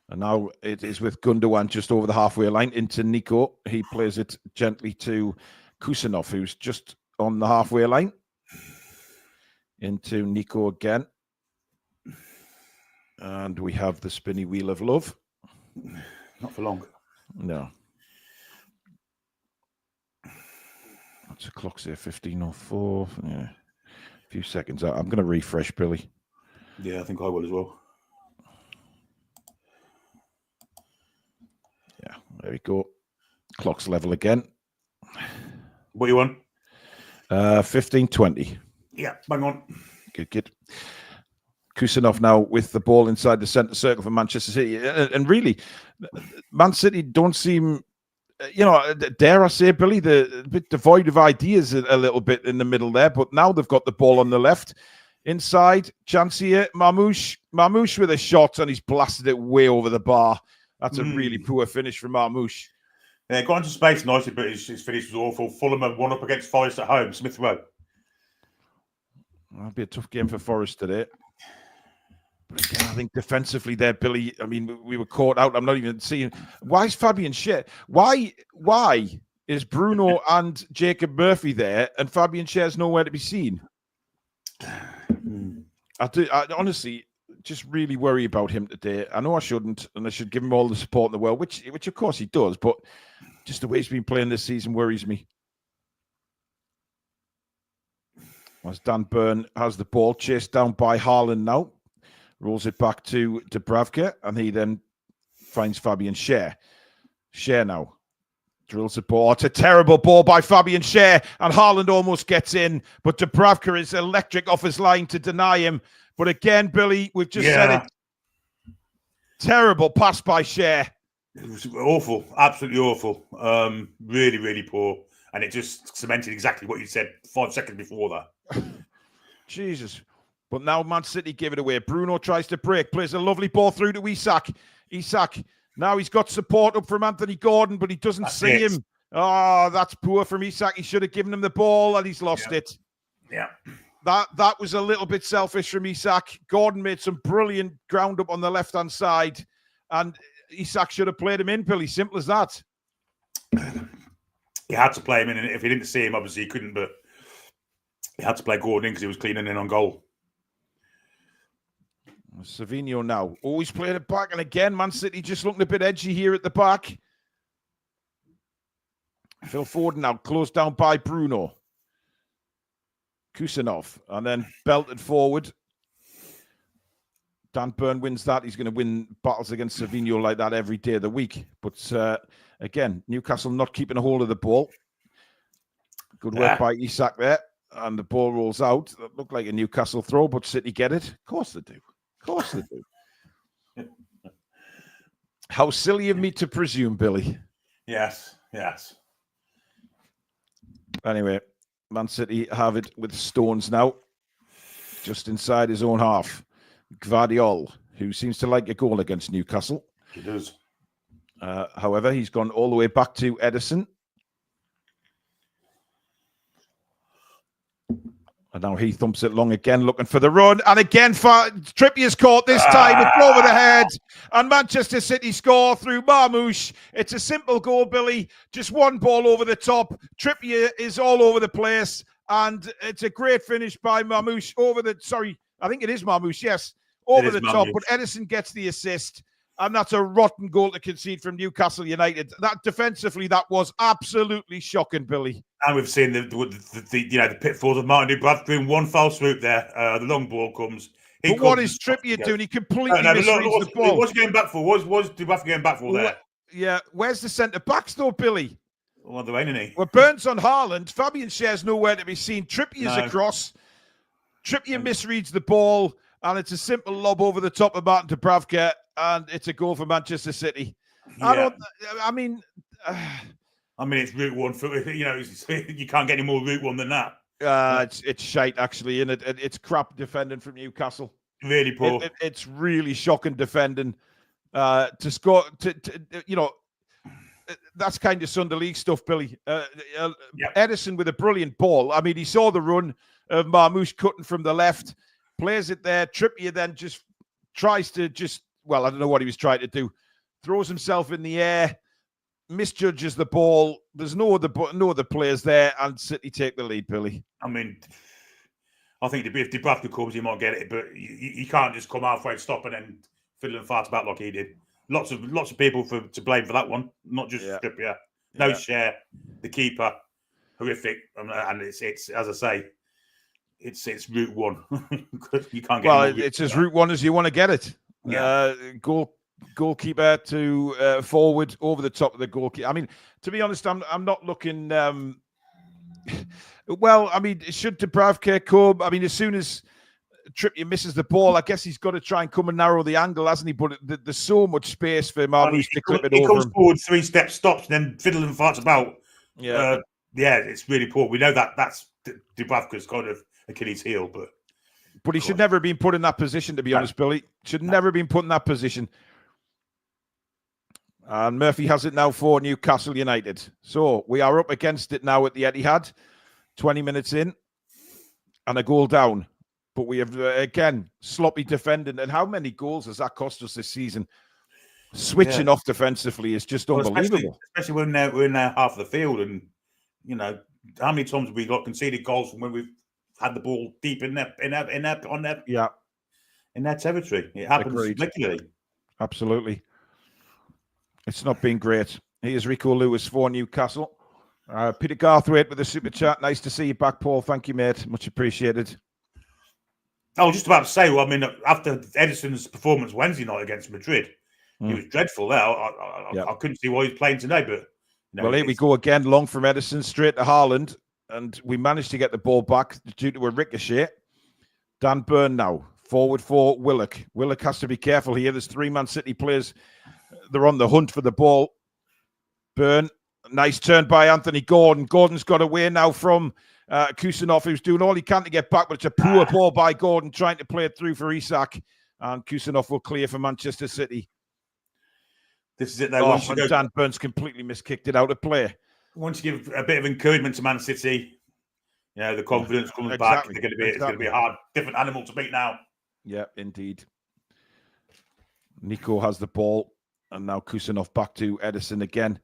A: And now it is with Gundogan just over the halfway line into Nico. He plays it gently to Kusanov, who's just on the halfway line. Into Nico again. And we have the spinny wheel of love.
C: Not for long.
A: No. What's the clock's here? 15:04. Yeah. A few seconds out. I'm going to refresh, Billy.
C: Yeah, I think I will as well.
A: Yeah, there we go. Clock's level again.
C: What you want?
A: 15:20.
C: Yeah, bang on.
A: Good. Kusanov now with the ball inside the centre circle for Manchester City. And really, Man City don't seem, dare I say, Billy, a bit devoid of ideas a little bit in the middle there. But now they've got the ball on the left. Inside, chance here. Marmouche with a shot, and he's blasted it way over the bar. That's a really poor finish from Marmouche.
C: Yeah, got into space nicely, but his finish was awful. Fulham have won up against Forest at home, Smith Rowe.
A: That'll be a tough game for Forest today. But again, I think defensively there, Billy, I mean, we were caught out. I'm not even seeing. Why is Fabian Schär? Why is Bruno and Jacob Murphy there and Fabian Schär's nowhere to be seen? I honestly just really worry about him today. I know I shouldn't, and I should give him all the support in the world, which of course he does, but just the way he's been playing this season worries me. As Dan Burn has the ball, chased down by Haaland now. Rolls it back to Dubravka, and he then finds Fabian Schär. Schär now drills the ball. It's a terrible ball by Fabian Schär, and Haaland almost gets in, but Dubravka is electric off his line to deny him. But again, Billy, we've just said it. Terrible pass by Shea.
C: It was awful, absolutely awful. Really, really poor. And it just cemented exactly what you said 5 seconds before that.
A: Jesus. But now Man City give it away. Bruno tries to break, plays a lovely ball through to Isak. Isak, now he's got support up from Anthony Gordon, but he doesn't see him. Oh, that's poor from Isak. He should have given him the ball, and he's lost it.
C: Yeah.
A: That was a little bit selfish from Isak. Gordon made some brilliant ground up on the left-hand side, and Isak should have played him in, Billy. Simple as that.
C: He had to play him in, and if he didn't see him, obviously he couldn't, but he had to play Gordon in because he was cleaning in on goal.
A: Savinho now. Always playing it back, and again, Man City just looking a bit edgy here at the back. Phil Foden now closed down by Bruno. Kusanov, and then belted forward. Dan Burn wins that. He's going to win battles against Savinho like that every day of the week. But again, Newcastle not keeping a hold of the ball. Good work by Isak there. And the ball rolls out. That looked like a Newcastle throw, but City get it. Of course they do. Of course they do. How silly of me to presume, Billy.
C: Yes, yes.
A: Anyway, Man City have it with Stones now. Just inside his own half. Guardiola, who seems to like a goal against Newcastle.
C: He does.
A: However, he's gone all the way back to Edison. And now he thumps it long again, looking for the run. And again, Trippier's caught this time. It's over the head. And Manchester City score through Marmoush. It's a simple goal, Billy. Just one ball over the top. Trippier is all over the place. And it's a great finish by Marmoush I think it is Marmoush, yes. Over the top. But Edison gets the assist. And that's a rotten goal to concede from Newcastle United. That defensively, that was absolutely shocking, Billy.
C: And we've seen the pitfalls of Martin Bradford in one foul swoop there. The long ball comes.
A: But what is Trippier doing? He completely misreads the ball.
C: What's he going back for? What's Dubravka going back for there?
A: Yeah, where's the centre backs though, Billy?
C: Well, there ain't any.
A: Well, Burns on Haaland. Fabian Schär's nowhere to be seen. Trippier's across. Trippier misreads the ball, and it's a simple lob over the top of Martin Dubravka, and it's a goal for Manchester City.
C: Yeah.
A: I mean,
C: it's route one. You can't get any more route one than that.
A: It's shite, actually, and it's crap defending from Newcastle.
C: Really poor.
A: It's really shocking defending. To score, that's kind of Sunday League stuff, Billy. Edison with a brilliant ball. I mean, he saw the run of Marmoush cutting from the left, plays it there. Trippier then just tries to I don't know what he was trying to do. Throws himself in the air, misjudges the ball. There's no other players there, and City take the lead, Billy.
C: I mean, I think if Dubravka comes, he might get it, but you can't just come halfway and stop and then fiddle and fart about like he did. Lots of people to blame for that one, not just Trippier. No Schär, the keeper, horrific, and it's as I say, it's route one. You can't get. Well,
A: it's as route one as you want to get it. Yeah. Goalkeeper to forward over the top of the goalkeeper. I mean, to be honest, I'm not looking. Well, I mean, should Dubravka come? I mean, as soon as Trippier misses the ball, I guess he's got to try and come and narrow the angle, hasn't he? But there's so much space for Marmoush to clip it over.
C: He comes forward 3 steps, stops, and then fiddle and farts about. Yeah, it's really poor. We know that's Dubravka's kind of Achilles heel, but
A: he should never have been put in that position, to be honest, Billy. Should never have been put in that position. And Murphy has it now for Newcastle United. So we are up against it now at the Etihad. 20 minutes in and a goal down. But we have, again, sloppy defending. And how many goals has that cost us this season? Switching off defensively is just unbelievable.
C: Especially when we're in half of the field. And, how many times have we got conceded goals from when we've had the ball deep in their territory? It happens regularly.
A: Absolutely. It's not been great. Here's Rico Lewis for Newcastle. Peter Garthwaite with a super chat. Nice to see you back, Paul. Thank you, mate. Much appreciated.
C: I was just about to say, after Edison's performance Wednesday night against Madrid, he was dreadful there. I couldn't see why he was playing today, but...
A: here we go again, long from Edison, straight to Haaland, and we managed to get the ball back due to a ricochet. Dan Burn now Forward for Willock. Willock has to be careful here. There's 3 Man City players. They're on the hunt for the ball. Burn. Nice turn by Anthony Gordon. Gordon's got away now from Kusanov, who's doing all he can to get back, but it's a poor ball by Gordon trying to play it through for Isak. And Kusanov will clear for Manchester City.
C: This is it, though.
A: Dan Burns completely miskicked it out of play.
C: Once you give a bit of encouragement to Man City, the confidence comes back. It's going to be a hard, different animal to beat now.
A: Yeah, indeed. Nico has the ball, and now Kusanov back to Edison again.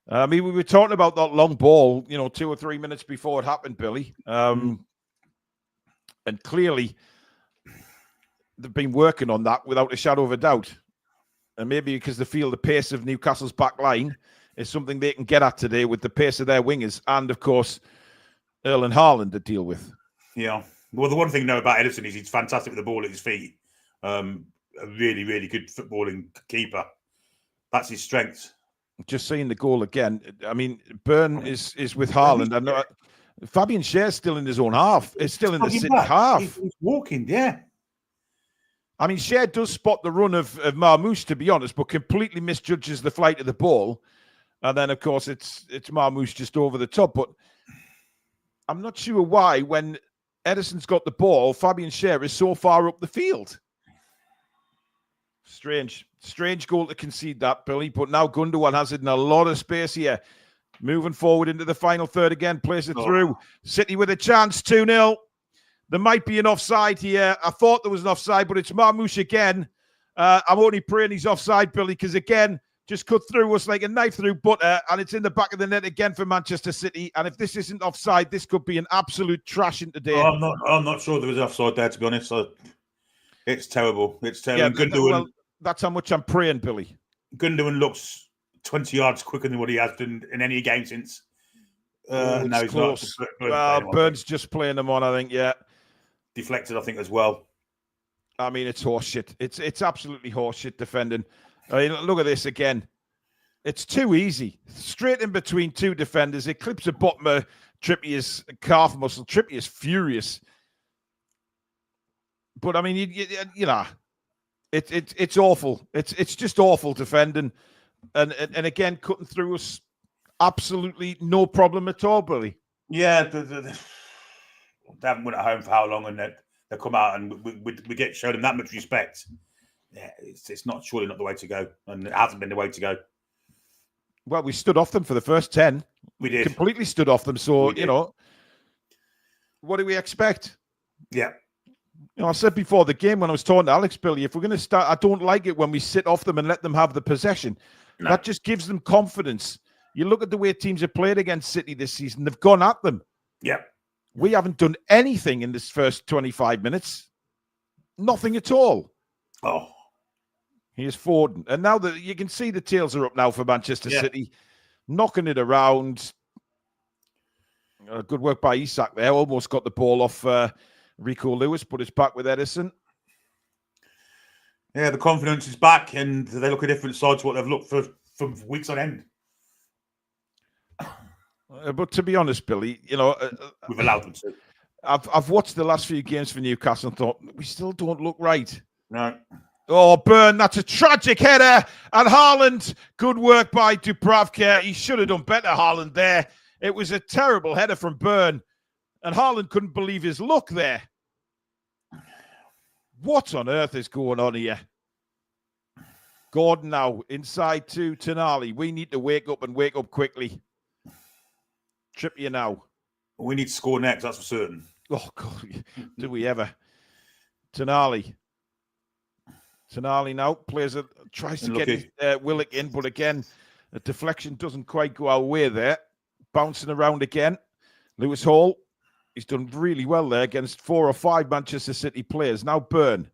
A: I mean, we were talking about that long ball, 2 or 3 minutes before it happened, Billy. And clearly, they've been working on that without a shadow of a doubt. And maybe because they feel the pace of Newcastle's back line is something they can get at today with the pace of their wingers and, of course, Erling Haaland to deal with.
C: Yeah. Well, the one thing to know about Edison is he's fantastic with the ball at his feet. A really, really good footballing keeper. That's his strength.
A: Just seeing the goal again. I mean, Byrne is with Haaland. I know Fabian Schär's still in his own half. It's still in the City half.
C: He's walking, yeah.
A: I mean, Schär does spot the run of Marmoush, to be honest, but completely misjudges the flight of the ball. And then, of course, it's Marmoush just over the top. But I'm not sure why, when Edison's got the ball, Fabian Schär is so far up the field. Strange goal to concede that, Billy. But now Gundogan has it in a lot of space here. Moving forward into the final third again, plays it through. City with a chance, 2-0. There might be an offside here. I thought there was an offside, but it's Marmoush again. I'm only praying he's offside, Billy, because again, just cut through us like a knife through butter, and it's in the back of the net again for Manchester City. And if this isn't offside, this could be an absolute trashing today.
C: I'm not sure there was offside there, to be honest. It's terrible. It's terrible.
A: Yeah, well, that's how much I'm praying, Billy.
C: Gundogan looks 20 yards quicker than what he has done in any game since.
A: No, he's close. Well, Burns just playing them on, I think, yeah.
C: Deflected, I think, as well.
A: I mean, it's horseshit. It's absolutely horseshit defending. I mean, look at this again. It's too easy. Straight in between two defenders. It clips the bottom of Trippier's calf muscle. Trippier's furious. But, I mean, it's awful. It's just awful defending. And again, cutting through us, absolutely no problem at all, Billy.
C: Yeah, they haven't won at home for how long, and they come out and we get showed them that much respect. Yeah, it's not surely not the way to go, and it hasn't been the way to go.
A: Well, we stood off them for the first 10.
C: We did.
A: Completely stood off them. So, what do we expect?
C: Yeah.
A: I said before the game when I was talking to Alex, Billy, if we're going to start, I don't like it when we sit off them and let them have the possession. No. That just gives them confidence. You look at the way teams have played against City this season. They've gone at them.
C: Yeah.
A: We haven't done anything in this first 25 minutes. Nothing at all.
C: Oh.
A: Here's Foden. And now that you can see the tails are up now for Manchester City. Knocking it around. Good work by Isak there. Almost got the ball off Rico Lewis, but it's back with Edison.
C: Yeah, the confidence is back, and they look a different side to what they've looked for weeks on end.
A: But to be honest, Billy,
C: we've allowed them to.
A: I've watched the last few games for Newcastle and thought we still don't look right.
C: No.
A: Oh, Burn, that's a tragic header. And Haaland, good work by Dubravka. He should have done better, Haaland, there. It was a terrible header from Burn. And Haaland couldn't believe his luck there. What on earth is going on here? Gordon now inside to Tonali. We need to wake up and wake up quickly. Trippier now.
C: We need to score next, that's for certain.
A: Oh, God. Do we ever? Tonali now tries to get Willock in, but again, the deflection doesn't quite go our way there. Bouncing around again. Lewis Hall. He's done really well there against 4 or 5 Manchester City players. Now Burn.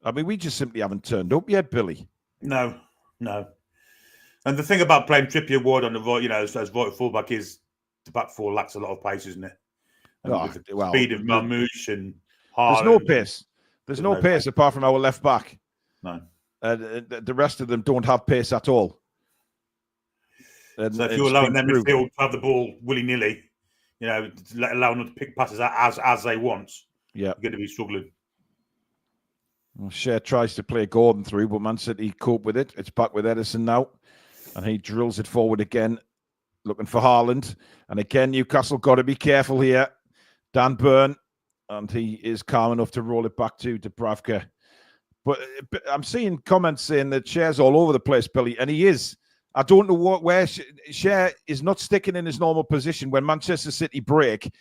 A: I mean, we just simply haven't turned up yet, Billy.
C: No. And the thing about playing Trippier wide on the right, as right fullback is the back four lacks a lot of pace, isn't it? And with the speed of Marmoush and Haaland.
A: There's no pace. There's no pace apart from our left back.
C: No.
A: The rest of them don't have pace at all.
C: So if you're allowing them midfield to have the ball willy-nilly, allowing them to pick passes as they want,
A: Yeah.
C: You're going to be struggling.
A: Well, Shea tries to play Gordon through, but Man City cope with it. It's back with Edison now, and he drills it forward again, looking for Haaland. And again, Newcastle got to be careful here. Dan Burn, and he is calm enough to roll it back to Dubravka. But I'm seeing comments saying that Shea's all over the place, Billy, and he is. I don't know where Shea is not sticking in his normal position when Manchester City break.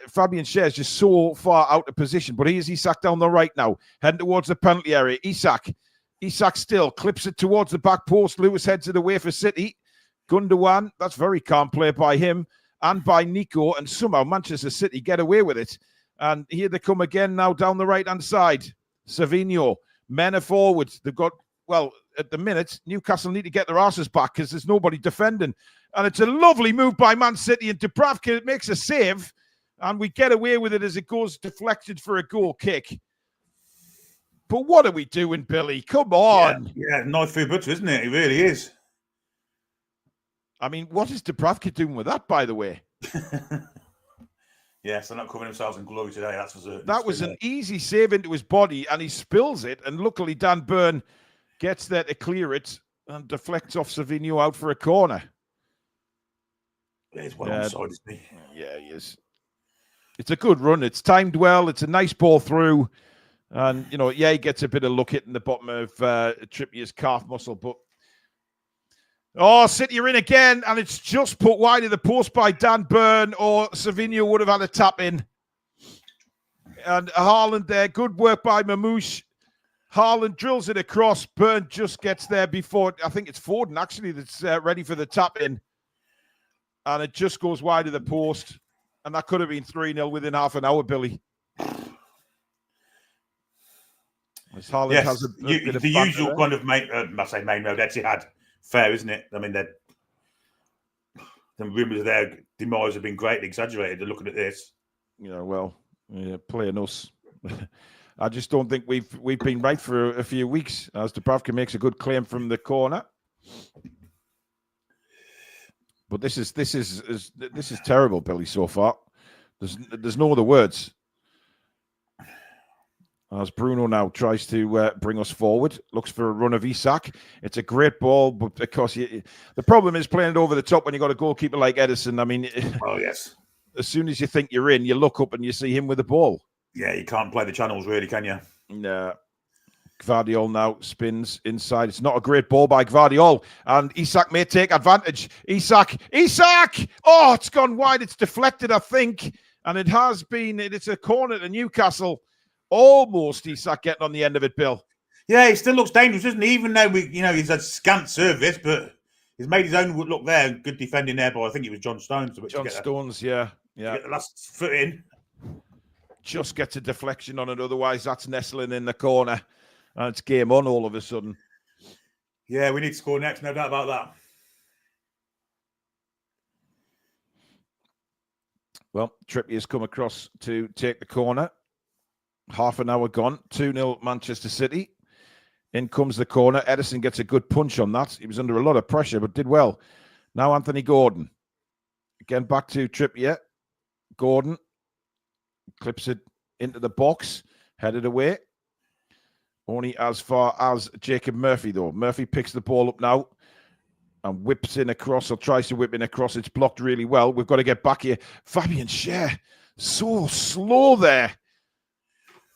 A: Fabian Schär is just so far out of position, but here's Isak down the right now, heading towards the penalty area. Isak still clips it towards the back post. Lewis heads it away for City. Gundogan, that's very calm play by him and by Nico, and somehow Manchester City get away with it. And here they come again now down the right-hand side. Savinho, men are forward. They've got, well, at the minute, Newcastle need to get their asses back because there's nobody defending. And it's a lovely move by Man City, and Dubravka makes a save. And we get away with it as it goes deflected for a goal kick. But what are we doing, Billy? Come on.
C: Yeah, knife through butter, isn't it? It really is.
A: I mean, what is Dubravka doing with that, by the way?
C: Yes, they're not covering themselves in glory today, that's for certain.
A: That was an easy save into his body, and he spills it. And luckily, Dan Burn gets there to clear it and deflects off Savinho out for a corner.
C: He's well onside, isn't he?
A: Yeah, he is. It's a good run. It's timed well. It's a nice ball through. And, you know, yeah, he gets a bit of luck hitting the bottom of Trippier's calf muscle. But, oh, City are in again. And it's just put wide of the post by Dan Burn, or Savinho would have had a tap in. And Haaland there. Good work by Mamouche. Haaland drills it across. Burn just gets there before, I think it's Foden, actually, that's ready for the tap in. And it just goes wide of the post. And that could have been 3-0 within half an hour, Billy. As Haaland has a bit of
C: the usual kind of main road Etihad fair, isn't it? I mean, the rumours of their demise have been greatly exaggerated. Looking at this,
A: playing us. I just don't think we've been right for a few weeks. As Dubravka makes a good claim from the corner. But this is terrible, Billy. So far, there's no other words. As Bruno now tries to bring us forward, looks for a run of Isak. It's a great ball, but because the problem is playing it over the top when you got a goalkeeper like Edison. I mean,
C: oh yes.
A: As soon as you think you're in, you look up and you see him with the ball.
C: Yeah, you can't play the channels, really, can you?
A: No. Gvardiol now spins inside. It's not a great ball by Gvardiol. And Isak may take advantage. Isak! Oh, it's gone wide. It's deflected, I think. And it has been. It's a corner to Newcastle. Almost Isak getting on the end of it, Bill.
C: Yeah, he still looks dangerous, doesn't he? Even though he's had scant service, but he's made his own look there. Good defending there, but I think it was John Stones.
A: John Stones, yeah.
C: Get the last foot in.
A: Just gets a deflection on it. Otherwise, that's nestling in the corner. And it's game on all of a sudden.
C: Yeah, we need to score next, no doubt about that.
A: Well, Trippier's come across to take the corner. Half an hour gone. 2-0 Manchester City. In comes the corner. Edison gets a good punch on that. He was under a lot of pressure, but did well. Now Anthony Gordon. Again, back to Trippier. Gordon clips it into the box. Headed away. Only as far as Jacob Murphy, though. Murphy picks the ball up now and whips in across, or tries to whip in across. It's blocked really well. We've got to get back here. Fabian Schär, so slow there.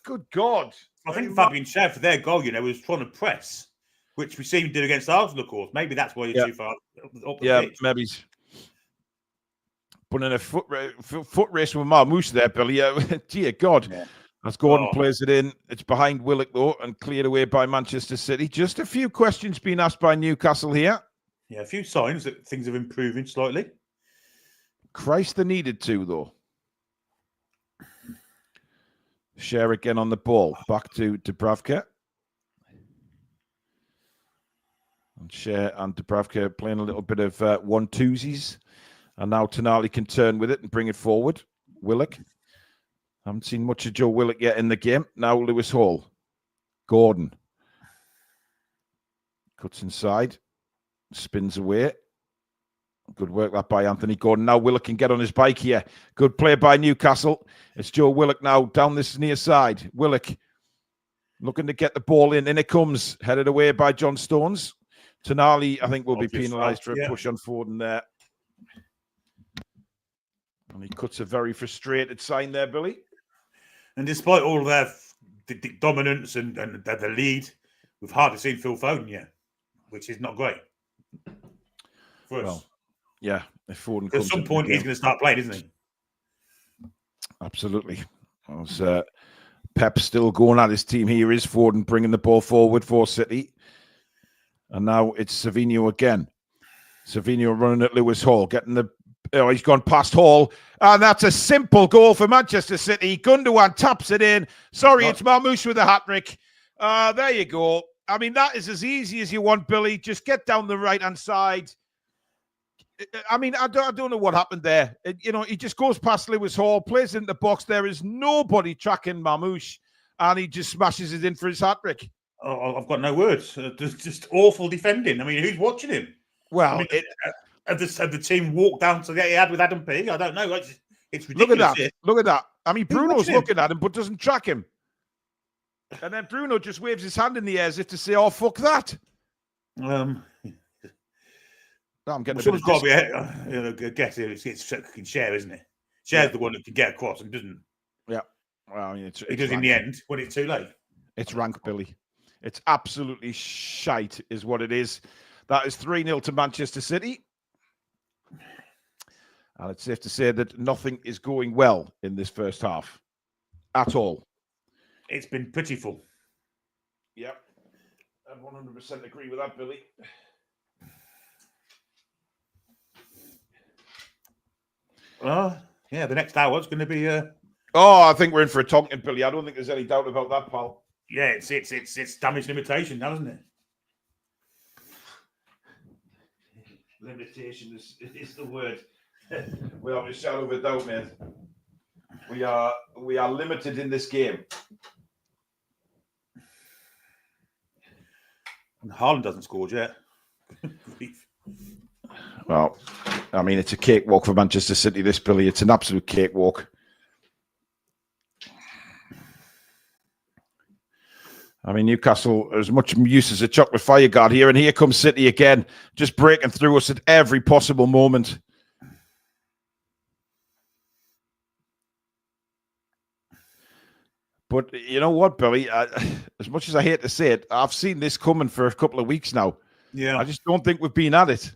A: Good God.
C: I think Fabian Schär, for their goal, was trying to press, which we seem to do against Arsenal, of course. Maybe that's why you're too far up the pitch.
A: Maybe. But in a foot race with Marmouche there, Billy. Dear God. Yeah. As Gordon plays it in, it's behind Willock, though, and cleared away by Manchester City. Just a few questions being asked by Newcastle here.
C: Yeah, a few signs that things are improving slightly.
A: Christ, they needed to, though. Schär again on the ball. Back to Dubravka. And Schär and Dubravka playing a little bit of one-twosies. And now Tonali can turn with it and bring it forward. Willock. Haven't seen much of Joe Willock yet in the game. Now Lewis Hall. Gordon. Cuts inside. Spins away. Good work that by Anthony Gordon. Now Willock can get on his bike here. Good play by Newcastle. It's Joe Willock now down this near side. Willock looking to get the ball in. And it comes. Headed away by John Stones. Tonali, I think, will be penalised for a push on Foden there. And he cuts a very frustrated sign there, Billy.
C: And despite all their dominance and the lead, we've hardly seen Phil Foden yet, which is not great for us.
A: Well, yeah, if Foden
C: At
A: comes
C: some point, he's going to start playing, isn't he?
A: Absolutely. As Pep's still going at his team. Here is Foden bringing the ball forward for City. And now it's Savinho again. Savinho running at Lewis Hall, getting the... Oh, he's gone past Hall. And that's a simple goal for Manchester City. Gundogan taps it in. Sorry, it's Marmoush with a hat-trick. There you go. I mean, that is as easy as you want, Billy. Just get down the right-hand side. I mean, I don't know what happened there. He just goes past Lewis Hall, plays in the box. There is nobody tracking Marmoush, and he just smashes it in for his hat-trick.
C: Oh, I've got no words. Just awful defending. I mean, who's watching him?
A: Well,
C: I mean, have the team walked down to the Etihad with Adam P? I don't know. It's ridiculous.
A: Look at that. Look at that. I mean, Bruno's looking at him, but doesn't track him. And then Bruno just waves his hand in the air as if to say, "Oh, fuck that." I'm getting
C: someone's got to be a guess here. It's fucking Share, isn't it? Share's the one that can get across and doesn't.
A: Yeah. Well, I mean,
C: he does in the end when it's too late.
A: It's rank, Billy. It's absolutely shite, is what it is. That is 3-0 to Manchester City. And it's safe to say that nothing is going well in this first half at all.
C: It's been pitiful.
A: Yep. I 100% agree with that, Billy.
C: Yeah, the next hour is going to be.
A: Oh, I think we're in for a tonking, Billy. I don't think there's any doubt about that, pal.
C: Yeah, it's damage limitation now, isn't it?
A: Limitation is the word. Without a shadow of a doubt, mate. We are limited in this game.
C: And Haaland hasn't scored yet.
A: Well, I mean, it's a cakewalk for Manchester City, this, Billy. It's an absolute cakewalk. I mean, Newcastle are as much use as a chocolate fire guard here, and here comes City again, just breaking through us at every possible moment. But you know what, Billy? As much as I hate to say it, I've seen this coming for a couple of weeks now.
C: Yeah.
A: I just don't think we've been at it.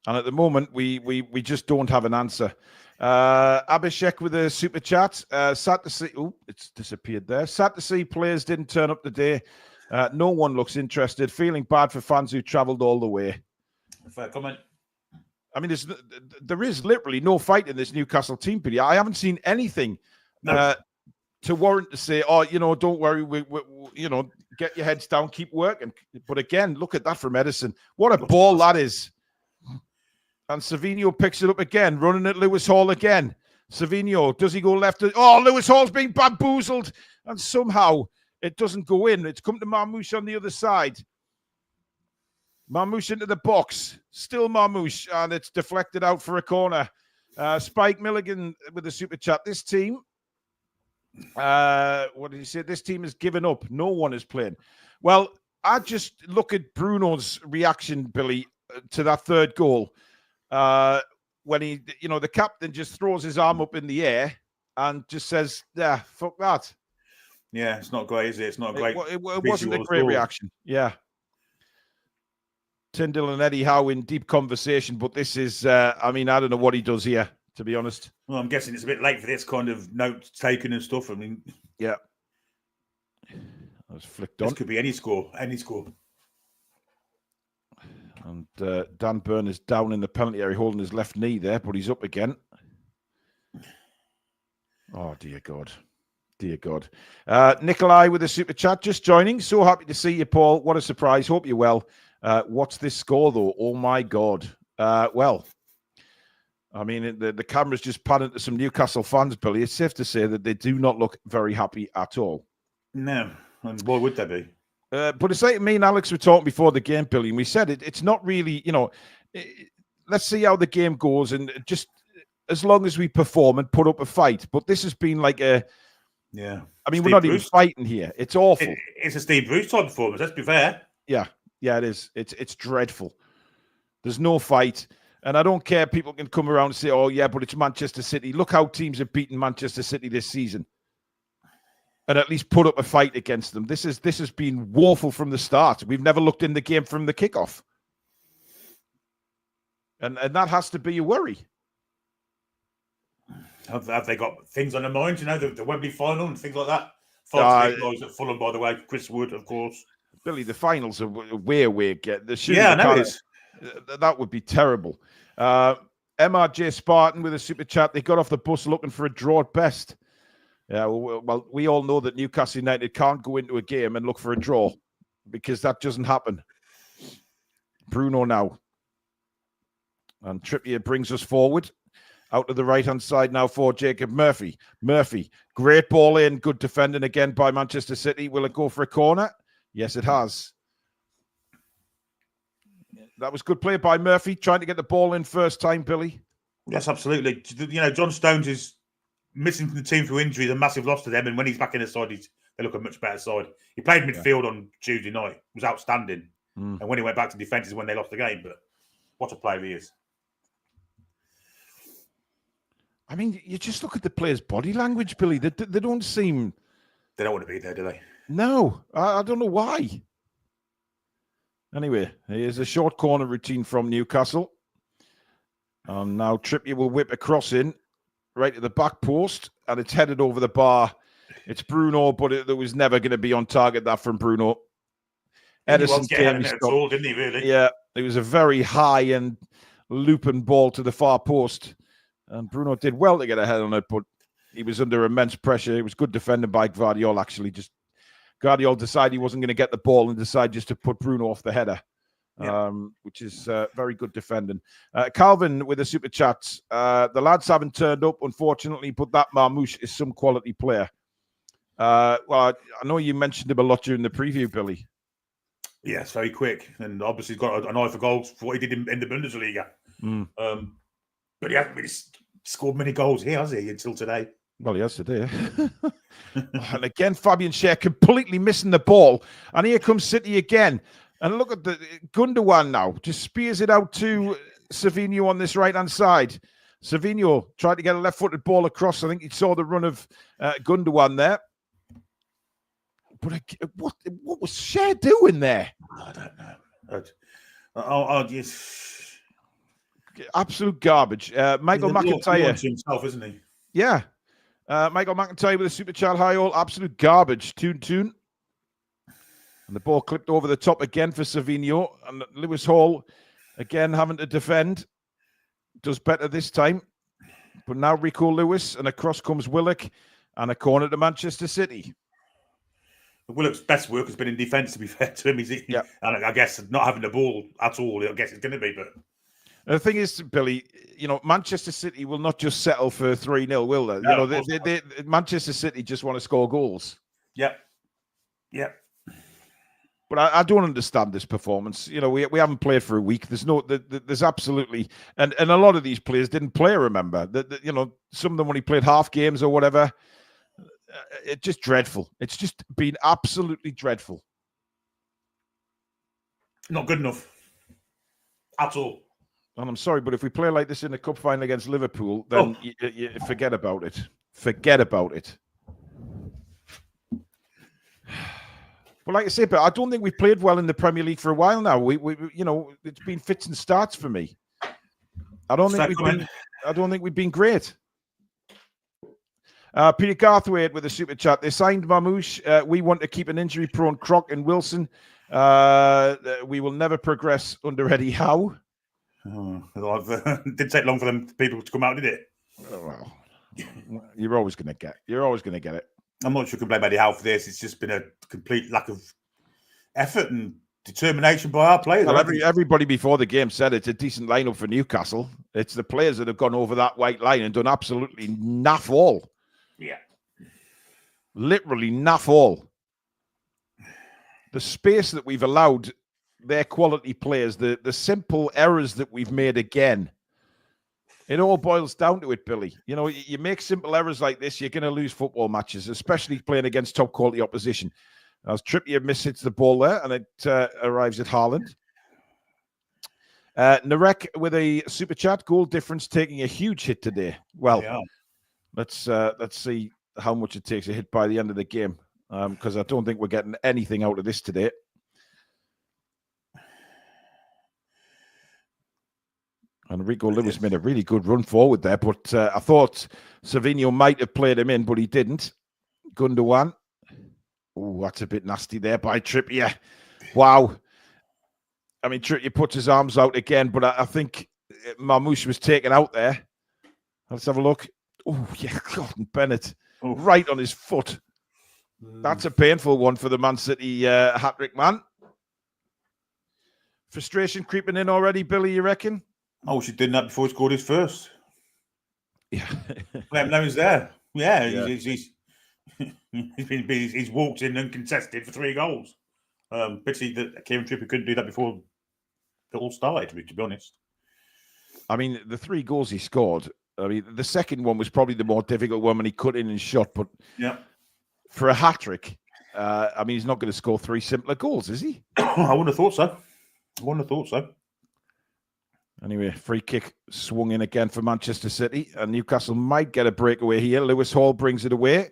A: And at the moment, we just don't have an answer. Abhishek with a super chat. Sad to see... Oh, it's disappeared there. Sad to see players didn't turn up today. No one looks interested. Feeling bad for fans who travelled all the way.
C: Fair comment.
A: I mean, there is literally no fight in this Newcastle team, Billy. I haven't seen anything to warrant to say, "Oh, don't worry, we get your heads down, keep working." But again, look at that from Edison. What a ball that is! And Savinho picks it up again, running at Lewis Hall again. Savinho, does he go left? Oh, Lewis Hall's being bamboozled, and somehow it doesn't go in. It's come to Marmoush on the other side. Marmoush into the box. Still Marmoush, and it's deflected out for a corner. Spike Milligan with the super chat. This team, what did he say? This team has given up. No one is playing. Well, I just look at Bruno's reaction, Billy, to that third goal. When he, the captain just throws his arm up in the air and just says, "Yeah, fuck that."
C: Yeah, it's not great, is it? It's not great.
A: It wasn't a great reaction. Yeah. Tyndall and Eddie Howe in deep conversation, but this is, I don't know what he does here, to be honest.
C: Well, I'm guessing it's a bit late for this kind of note taken and stuff. I mean,
A: yeah. I was flicked on.
C: This could be any score,
A: And Dan Byrne is down in the penalty area, holding his left knee there, but he's up again. Oh, dear God. Dear God. Nikolai with a super chat, just joining. So happy to see you, Paul. What a surprise. Hope you're well. What's this score, though? Oh, my God. Well, I mean, the camera's just panning to some Newcastle fans, Billy. It's safe to say that they do not look very happy at all.
C: No. And why would they be?
A: But it's like me and Alex were talking before the game, Billy, and we said it's not really, let's see how the game goes, and just as long as we perform and put up a fight. But this has been like I mean,
C: Steve
A: we're not
C: Bruce.
A: even fighting here. It's awful.
C: It's a Steve Bruce type performance. Let's be fair.
A: Yeah, it is. It's dreadful. There's no fight. And I don't care. People can come around and say, oh, yeah, but it's Manchester City. Look how teams have beaten Manchester City this season. And at least put up a fight against them. This has been woeful from the start. We've never looked in the game from the kickoff. And that has to be a worry.
C: Have they got things on their mind? The Wembley final and things like that? 5 guys at Fulham, by the way. Chris Wood, of course.
A: Billy, the finals are way
C: I know it is.
A: That would be terrible. MRJ Spartan with a super chat. They got off the bus looking for a draw at best. Yeah, well, we all know that Newcastle United can't go into a game and look for a draw because that doesn't happen. Bruno now. And Trippier brings us forward. Out to the right-hand side now for Jacob Murphy. Murphy, great ball in. Good defending again by Manchester City. Will it go for a corner? Yes, it has. That was good play by Murphy, trying to get the ball in first time, Billy.
C: Yes, absolutely. John Stones is missing from the team through injury. A massive loss to them. And when he's back in the side, they look a much better side. He played midfield on Tuesday night. It was outstanding. And when he went back to defence is when they lost the game. But what a player he is.
A: I mean, you just look at the players' body language, Billy. They don't seem...
C: They don't want to be there, do they?
A: No. I don't know why. Anyway, here's a short corner routine from Newcastle. And now Trippier will whip a cross in right to the back post, and it's headed over the bar. It's Bruno, but it was never going to be on target, that from Bruno. Edison came.
C: Didn't he, really?
A: Yeah, it was a very high and looping ball to the far post. And Bruno did well to get ahead on it, but he was under immense pressure. It was good defending by Guardiola, actually. Guardiola decided he wasn't going to get the ball and decided just to put Bruno off the header, which is very good defending. Calvin with a super chat. The lads haven't turned up, unfortunately, but that Marmouche is some quality player. Well, I know you mentioned him a lot during the preview, Billy.
C: Yes, very quick. And obviously he's got an eye for goals for what he did in the Bundesliga. But he hasn't really scored many goals here, has he, until today?
A: Well, he has today. And again, Fabian Schär completely missing the ball. And here comes City again. And look at the Gundogan now. Just spears it out to Savinho on this right-hand side. Savinho tried to get a left-footed ball across. I think he saw the run of Gundogan there. But what was Schär doing there?
C: I don't know. Yes.
A: Absolute garbage. Michael McIntyre.
C: Himself, isn't he?
A: Yeah. Michael McIntyre with a super chat high all. Absolute garbage. Toon. And the ball clipped over the top again for Savinho. And Lewis Hall, again, having to defend. Does better this time. But now Rico Lewis. And across comes Willock. And a corner to Manchester City.
C: Willock's best work has been in defence, to be fair to him. And I guess not having the ball at all, I guess it's going to be. But
A: the thing is, Billy, Manchester City will not just settle for 3-0, will they? No, Manchester City just want to score goals.
C: Yep.
A: But I don't understand this performance. We haven't played for a week. There's absolutely, and a lot of these players didn't play. Remember some of them only played half games or whatever. It's just dreadful. It's just been absolutely dreadful.
C: Not good enough at all.
A: And I'm sorry, but if we play like this in the cup final against Liverpool, then you forget about it. Forget about it. But like I say, but I don't think we've played well in the Premier League for a while now. We it's been fits and starts for me. I don't think we've been great. Peter Garthwaite with a super chat. They signed Marmouche. We want to keep an injury-prone Croc and Wilson. We will never progress under Eddie Howe.
C: Didn't take long for them people to come out, did it?
A: Well, you're always going to get it.
C: I'm not sure you can blame Eddie Howe for this. It's just been a complete lack of effort and determination by our players.
A: Well, everybody before the game said it's a decent lineup for Newcastle. It's the players that have gone over that white line and done absolutely naff all.
C: Yeah.
A: Literally naff all. the space that we've allowed their quality players, the simple errors that we've made again. It all boils down to it, Billy. You know, you make simple errors like this, you're going to lose football matches, especially playing against top quality opposition. As Trippier mishits the ball there, and it arrives at Haaland. Narek with a super chat, goal difference taking a huge hit today. Well,
C: Yeah.
A: let's see how much it takes a hit by the end of the game, because I don't think we're getting anything out of this today. And Rico Lewis made a really good run forward there, but I thought Savinho might have played him in, but he didn't. Gundogan. Oh, that's a bit nasty there by Trippier. Wow. I mean, Trippier puts his arms out again, but I think Marmoush was taken out there. Let's have a look. Oh, yeah, Gordon Bennett.
C: Oof.
A: Right on his foot. That's a painful one for the Man City hat-trick man. Frustration creeping in already, Billy, you reckon?
C: I wish he'd done that before he scored his first.
A: Yeah.
C: Now he's there. Yeah,
A: Yeah.
C: He's walked in uncontested for 3 goals. Pity that Kieran Trippier couldn't do that before it all started, to be honest.
A: I mean, the 3 goals he scored, I mean, the second one was probably the more difficult one when he cut in and shot, but
C: yeah,
A: for a hat-trick, I mean, he's not going to score 3 simpler goals, is he?
C: I wouldn't have thought so.
A: Anyway, free kick swung in again for Manchester City, and Newcastle might get a breakaway here. Lewis Hall brings it away.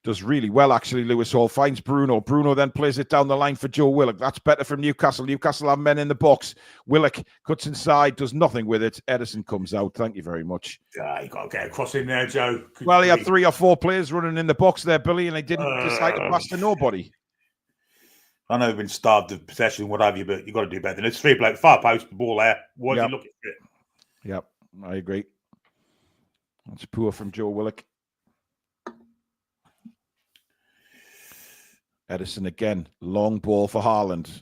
A: Does really well, actually. Lewis Hall finds Bruno. Bruno then plays it down the line for Joe Willock. That's better from Newcastle. Newcastle have men in the box. Willock cuts inside, does nothing with it. Edison comes out. Thank you very much.
C: You got to get across in there, Joe.
A: Well, he had 3 or 4 players running in the box there, Billy, and they didn't decide to pass to nobody.
C: I know we've been starved of possession, what have you, but you've got to do better. There's 3 blokes, far post, the ball there. Why is he looking for it?
A: Yep, I agree. That's poor from Joe Willock. Edison again. Long ball for Haaland.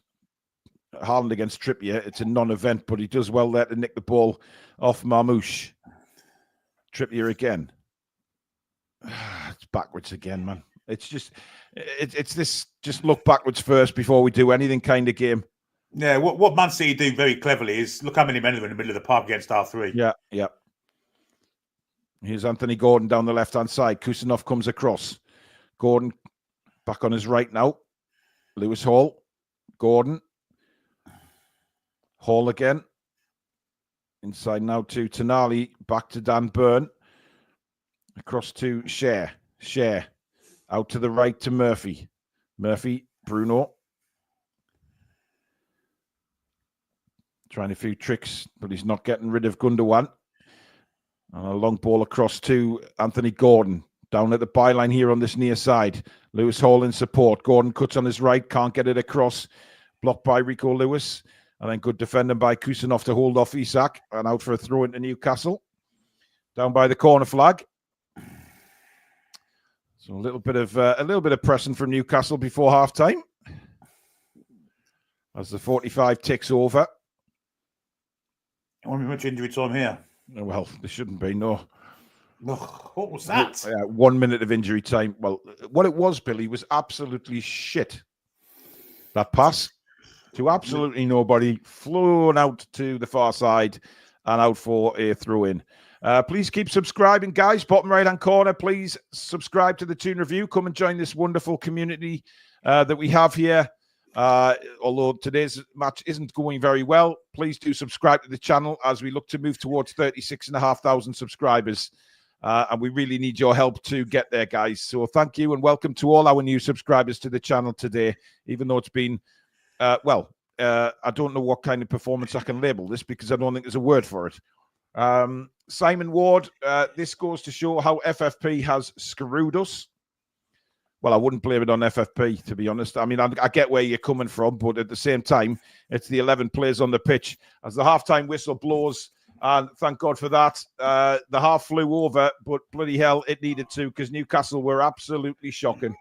A: Haaland against Trippier. It's a non-event, but he does well there to nick the ball off Marmoush. Trippier again. It's backwards again, man. It's just, it's this just look backwards first before we do anything kind of game.
C: Yeah, what Man City do very cleverly is look how many men are in the middle of the park against R3.
A: Yeah. Here's Anthony Gordon down the left-hand side. Kusanov comes across. Gordon back on his right now. Lewis Hall. Gordon. Hall again. Inside now to Tonali. Back to Dan Burn. Across to Cher. Out to the right to Murphy. Bruno. Trying a few tricks, but he's not getting rid of Gundogan. And a long ball across to Anthony Gordon. Down at the byline here on this near side. Lewis Hall in support. Gordon cuts on his right. Can't get it across. Blocked by Rico Lewis. And then good defending by Kusanov to hold off Isak. And out for a throw into Newcastle. Down by the corner flag. So a little bit of pressing from Newcastle before half time. As the 45 ticks over.
C: Won't be much injury time here.
A: Well, there shouldn't be, no.
C: What was that?
A: 1 minute of injury time. Well, what it was, Billy, was absolutely shit. That pass to absolutely nobody, flown out to the far side and out for a throw-in. Please keep subscribing, guys. Bottom right-hand corner, please subscribe to the Toon Review. Come and join this wonderful community that we have here. Although today's match isn't going very well, please do subscribe to the channel as we look to move towards 36,500 subscribers. And we really need your help to get there, guys. So thank you and welcome to all our new subscribers to the channel today, even though it's been, I don't know what kind of performance I can label this because I don't think there's a word for it. Simon Ward, this goes to show how FFP has screwed us. Well, I wouldn't blame it on FFP, to be honest. I mean, I get where you're coming from, but at the same time, it's the 11 players on the pitch. As the halftime whistle blows, and thank God for that, the half flew over, but bloody hell, it needed to because Newcastle were absolutely shocking.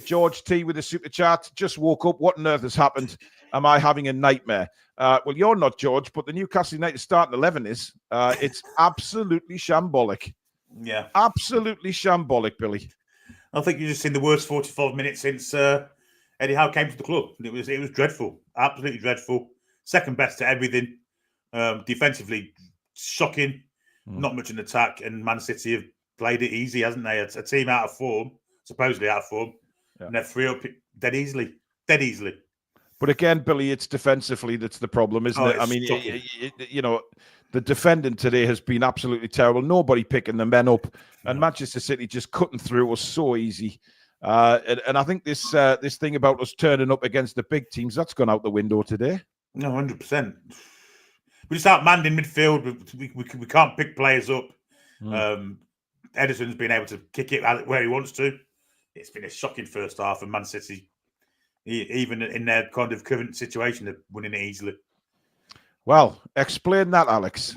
A: George T with a super chat, just woke up. What on earth has happened? Am I having a nightmare? Well, you're not, George, but the Newcastle United starting 11 is. It's absolutely shambolic.
C: Yeah.
A: Absolutely shambolic, Billy.
C: I think you've just seen the worst 45 minutes since Eddie Howe came to the club. It was dreadful, absolutely dreadful. Second best to everything. Defensively, shocking. Not much in attack, and Man City have played it easy, hasn't they? A team out of form, supposedly out of form, and they're 3 up dead easily.
A: But again, Billy, it's defensively that's the problem, isn't it? I mean, the defending today has been absolutely terrible. Nobody picking the men up, and Manchester City just cutting through was so easy. And I think this thing about us turning up against the big teams, that's gone out the window today.
C: No, 100%. We just outmanned in midfield. We can't pick players up. Edison's been able to kick it where he wants to. It's been a shocking first half, and Man City, even in their kind of current situation, they're winning it easily.
A: Well, explain that, Alex.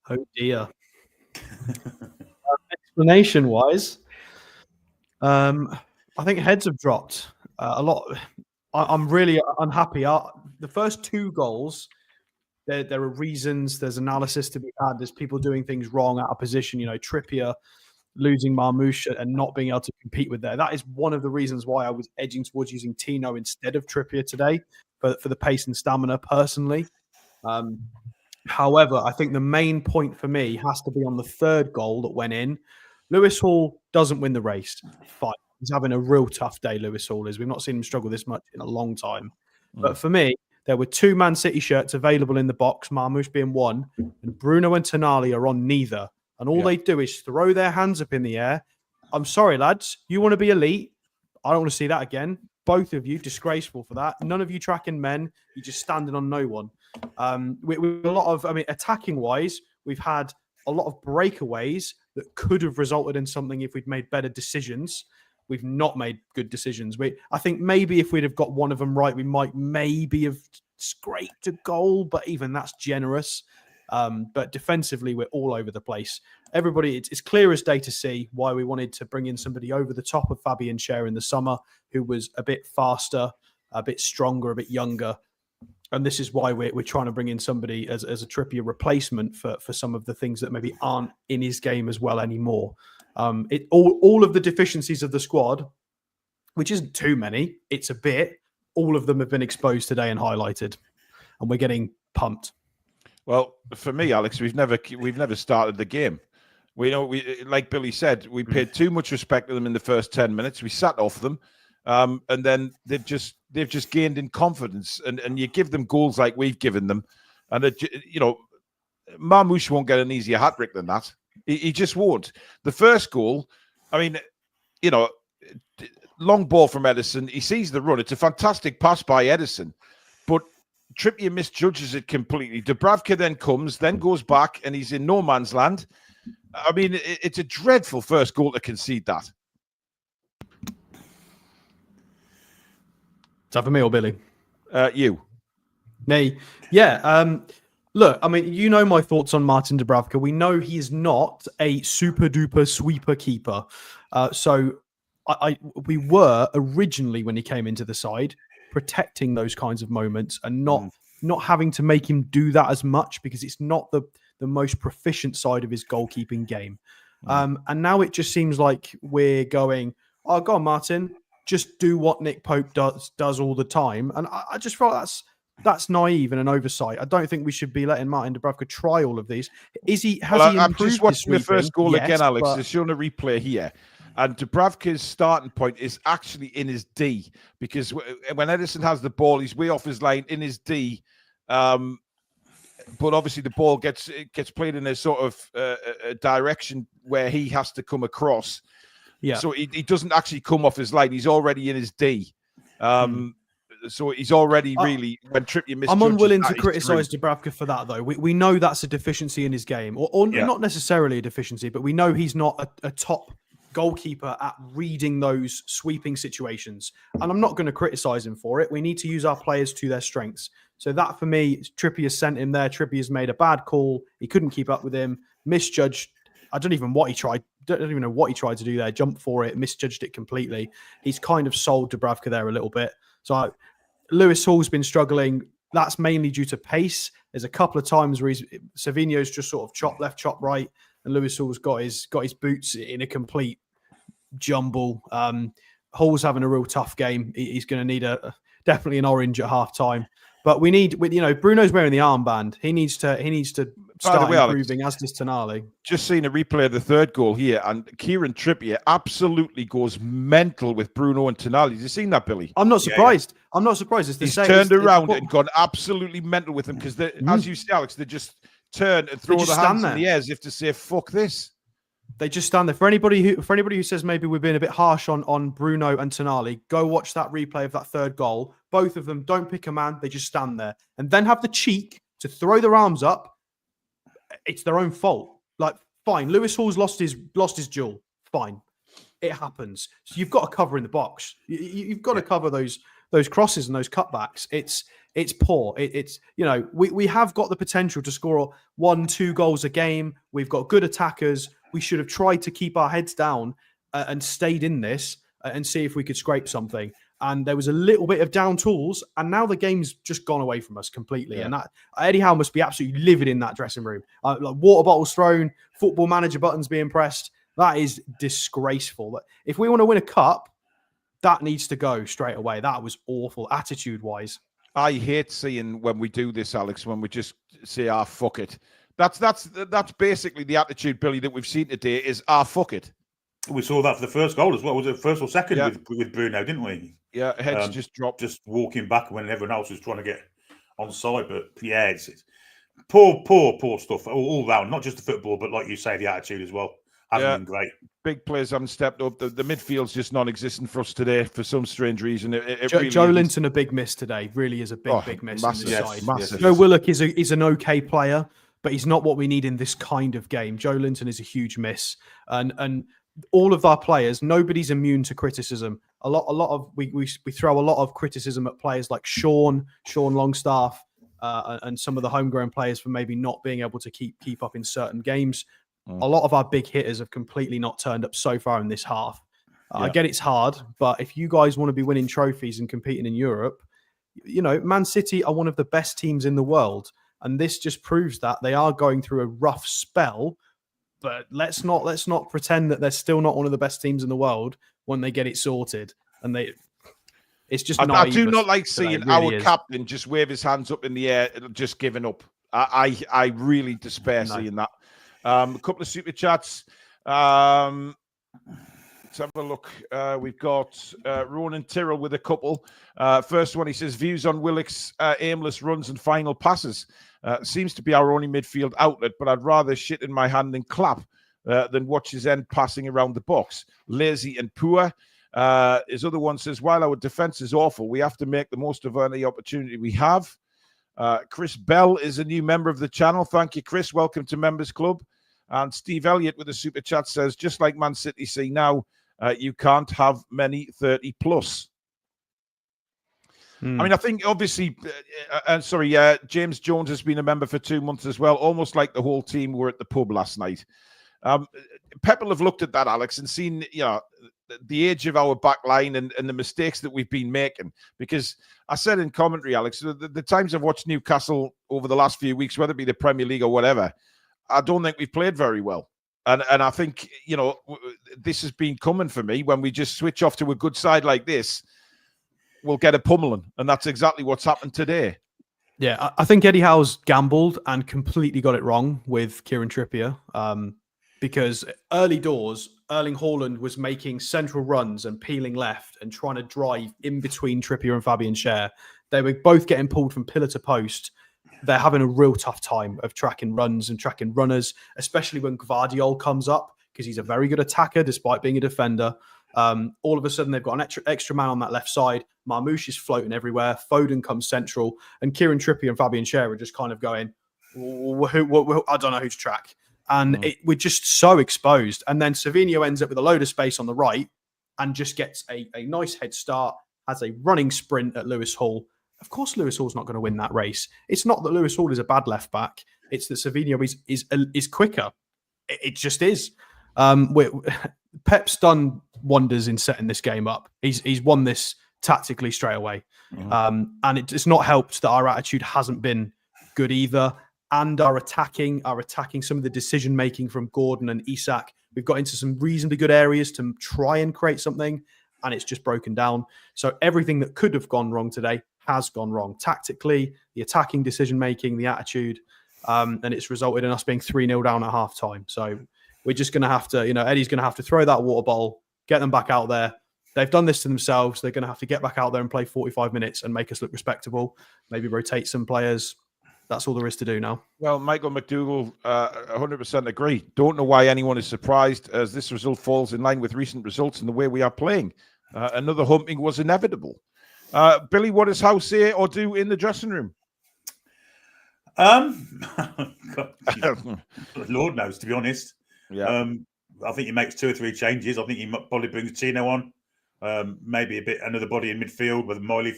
B: Oh dear. Explanation-wise, I think heads have dropped a lot. I'm really unhappy. The first 2 goals, there are reasons. There's analysis to be had. There's people doing things wrong out of position. Trippier losing Marmoush and not being able to compete with there. That is one of the reasons why I was edging towards using Tino instead of Trippier today for the pace and stamina personally. However, I think the main point for me has to be on the 3rd goal that went in. Lewis Hall doesn't win the race. Fine. He's having a real tough day, Lewis Hall is. We've not seen him struggle this much in a long time. But for me, there were 2 Man City shirts available in the box, Marmoush being one, and Bruno and Tonali are on neither. And all they do is throw their hands up in the air. I'm sorry, lads. You want to be elite? I don't want to see that again. Both of you, disgraceful for that. None of you tracking men. You're just standing on no one. With a lot of, attacking-wise, we've had a lot of breakaways that could have resulted in something if we'd made better decisions. We've not made good decisions. I think maybe if we'd have got one of them right, we might maybe have scraped a goal, but even that's generous. But defensively, we're all over the place. Everybody, it's clear as day to see why we wanted to bring in somebody over the top of Fabian Schär in the summer, who was a bit faster, a bit stronger, a bit younger. And this is why we're trying to bring in somebody as a Trippier replacement for some of the things that maybe aren't in his game as well anymore. All of the deficiencies of the squad, which isn't too many, it's a bit, all of them have been exposed today and highlighted. And we're getting pumped.
A: Well, for me, Alex, we've never started the game. We like Billy said, we paid too much respect to them in the first 10 minutes. We sat off them, and then they've just gained in confidence. And you give them goals like we've given them, and Marmoush won't get an easier hat trick than that. He just won't. The first goal, long ball from Edison. He sees the run. It's a fantastic pass by Edison, but Trippier misjudges it completely. Dubravka then comes, then goes back, and he's in no man's land. I mean, it's a dreadful first goal to concede that.
B: Is that for me or Billy?
A: You.
B: Me. Yeah. Look, I mean, you know my thoughts on Martin Dubravka. We know he is not a super-duper sweeper keeper. So we were originally, when he came into the side, protecting those kinds of moments and not having to make him do that as much because it's not the most proficient side of his goalkeeping game. And now it just seems like we're going, oh, go on, Martin, just do what Nick Pope does all the time. And I just feel that's naive and an oversight. I don't think we should be letting Martin Dubravka try all of these. Has he improved?
A: I'm just watching the first goal again, Alex.
B: But...
A: They're showing a replay here. And Dubravka's starting point is actually in his D, because when Edison has the ball, he's way off his line in his D. But obviously the ball gets played in a sort of a direction where he has to come across. Yeah. So he doesn't actually come off his line. He's already in his D. So he's already really, when Trippier misjudges.
B: I'm unwilling to criticise Dubravka for that, though. We know that's a deficiency in his game. Or not necessarily a deficiency, but we know he's not a top goalkeeper at reading those sweeping situations. And I'm not going to criticise him for it. We need to use our players to their strengths. So that, for me, Trippier sent him there. Trippier's made a bad call. He couldn't keep up with him. Misjudged. I don't even know what he tried to do there. Jumped for it. Misjudged it completely. He's kind of sold Dubravka there a little bit. So Lewis Hall's been struggling. That's mainly due to pace. There's a couple of times where Savinho's just sort of chop left, chop right, and Lewis Hall's got his boots in a complete jumble. Hall's having a real tough game. He's going to need definitely an orange at half time. But Bruno's wearing the armband. He needs to start improving, Alex, as does Tonali.
A: Just seen a replay of the third goal here, and Kieran Trippier absolutely goes mental with Bruno and Tonali. Have you seen that, Billy?
B: I'm not surprised. Yeah. I'm not surprised.
A: He's turned around and gone absolutely mental with them because, as you see, Alex, they just turn and throw their hands in the air as if to say, "Fuck this."
B: They just stand there. For anybody who says maybe we've been a bit harsh on Bruno and Tonali, go watch that replay of that third goal. Both of them don't pick a man. They just stand there and then have the cheek to throw their arms up. It's their own fault. Like, fine. Lewis Hall's lost his duel. Fine. It happens. So you've got to cover in the box. You've got to cover those crosses and those cutbacks. It's poor. We have got the potential to score 1-2 goals a game. We've got good attackers. We should have tried to keep our heads down and stayed in this and see if we could scrape something. And there was a little bit of down tools, and now the game's just gone away from us completely. Yeah. And Eddie Howe must be absolutely livid in that dressing room. Like water bottles thrown, football manager buttons being pressed. That is disgraceful. If we want to win a cup, that needs to go straight away. That was awful, attitude-wise.
A: I hate seeing when we do this, Alex, when we just say, fuck it. That's basically the attitude, Billy, that we've seen today is, fuck it.
C: We saw that for the first goal as well. Was it first or second with Bruno, didn't we?
A: Yeah, heads just dropped.
C: Just walking back when everyone else was trying to get on side. But yeah, it's poor stuff all round. Not just the football, but like you say, the attitude as well. Hasn't been great.
A: Big players haven't stepped up. The midfield's just non-existent for us today for some strange reason.
B: Joe Linton, a big miss today. Really is a big miss.
A: Massive,
B: in this side.
A: Massive.
B: Joe Willock is an okay player, but he's not what we need in this kind of game. Joe Linton is a huge miss, and all of our players, nobody's immune to criticism. We throw a lot of criticism at players like Sean Longstaff, and some of the homegrown players for maybe not being able to keep up in certain games. A lot of our big hitters have completely not turned up so far in this half. I get it's hard, but if you guys want to be winning trophies and competing in Europe, Man City are one of the best teams in the world, and this just proves that they are going through a rough spell. But let's not pretend that they're still not one of the best teams in the world when they get it sorted. And it's just
A: I do not like seeing really our captain just wave his hands up in the air, just giving up. I really despair seeing that. A couple of super chats. Let's have a look. We've got Ronan Tyrrell with a couple. First one, he says, views on Willock's aimless runs and final passes. Seems to be our only midfield outlet, but I'd rather shit in my hand and clap than watch his end passing around the box. Lazy and poor. His other one says, while our defence is awful, we have to make the most of any opportunity we have. Chris Bell is a new member of the channel. Thank you, Chris. Welcome to Members Club. And Steve Elliott with a super chat says, just like Man City say now, you can't have many 30 plus. I mean, I think obviously, James Jones has been a member for 2 months as well, almost like the whole team were at the pub last night. Pep will have looked at that, Alex, and seen, the age of our back line and the mistakes that we've been making. Because I said in commentary, Alex, the times I've watched Newcastle over the last few weeks, whether it be the Premier League or whatever, I don't think we've played very well. And I think, this has been coming for me. When we just switch off to a good side like this, we'll get a pummeling. And that's exactly what's happened today.
B: Yeah, I think Eddie Howe's gambled and completely got it wrong with Kieran Trippier. Because early doors, Erling Haaland was making central runs and peeling left and trying to drive in between Trippier and Fabian Schär. They were both getting pulled from pillar to post. They're having a real tough time of tracking runs and tracking runners, especially when Guardiola comes up, because he's a very good attacker despite being a defender. All of a sudden, they've got an extra man on that left side. Marmoush is floating everywhere. Foden comes central. And Kieran Trippier and Fabian Schär are just kind of going, I don't know who to track. And we're just so exposed. And then Savinho ends up with a load of space on the right and just gets a nice head start, has a running sprint at Lewis Hall. Of course, Lewis Hall's not going to win that race. It's not that Lewis Hall is a bad left back. It's that Savinho is quicker. It just is. Pep's done wonders in setting this game up. He's won this tactically straight away. And it's not helped that our attitude hasn't been good either. And our attacking some of the decision making from Gordon and Isak. We've got into some reasonably good areas to try and create something, and it's just broken down. So everything that could have gone wrong today has gone wrong. Tactically, the attacking decision-making, the attitude, and it's resulted in us being 3-0 down at half-time. So we're just going to have to, Eddie's going to have to throw that water bottle, get them back out there. They've done this to themselves. They're going to have to get back out there and play 45 minutes and make us look respectable, maybe rotate some players. That's all there is to do now.
A: Well, Michael McDougall, 100% agree. Don't know why anyone is surprised, as this result falls in line with recent results and the way we are playing. Another humping was inevitable. Billy, what does House say or do in the dressing room?
C: God, Lord knows, to be honest.
A: Yeah.
C: I think he makes 2 or 3 changes. I think he probably brings Tino on, maybe another body in midfield with Miley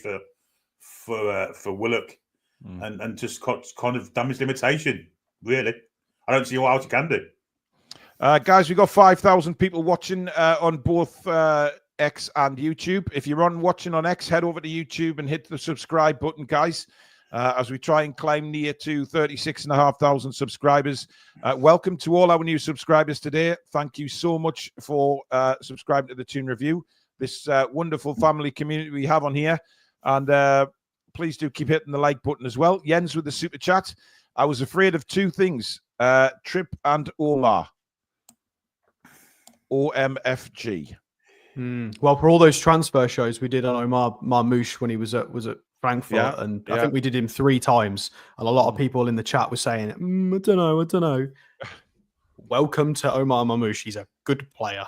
C: for Willock, and just kind of damage limitation. Really, I don't see what else you can do.
A: Guys, we've got 5,000 people watching on both X and YouTube. If you're watching on X, head over to YouTube and hit the subscribe button, guys. As we try and climb near to 36,500 subscribers. Welcome to all our new subscribers today. Thank you so much for subscribing to the Toon Review, this wonderful family community we have on here. And please do keep hitting the like button as well. Jens with the super chat. I was afraid of 2 things, Trip and Omar. OMFG.
B: Well, for all those transfer shows we did on Omar Marmoush when he was at Frankfurt, and I think we did him 3 times, and a lot of people in the chat were saying, I don't know. Welcome to Omar Marmoush. He's a good player.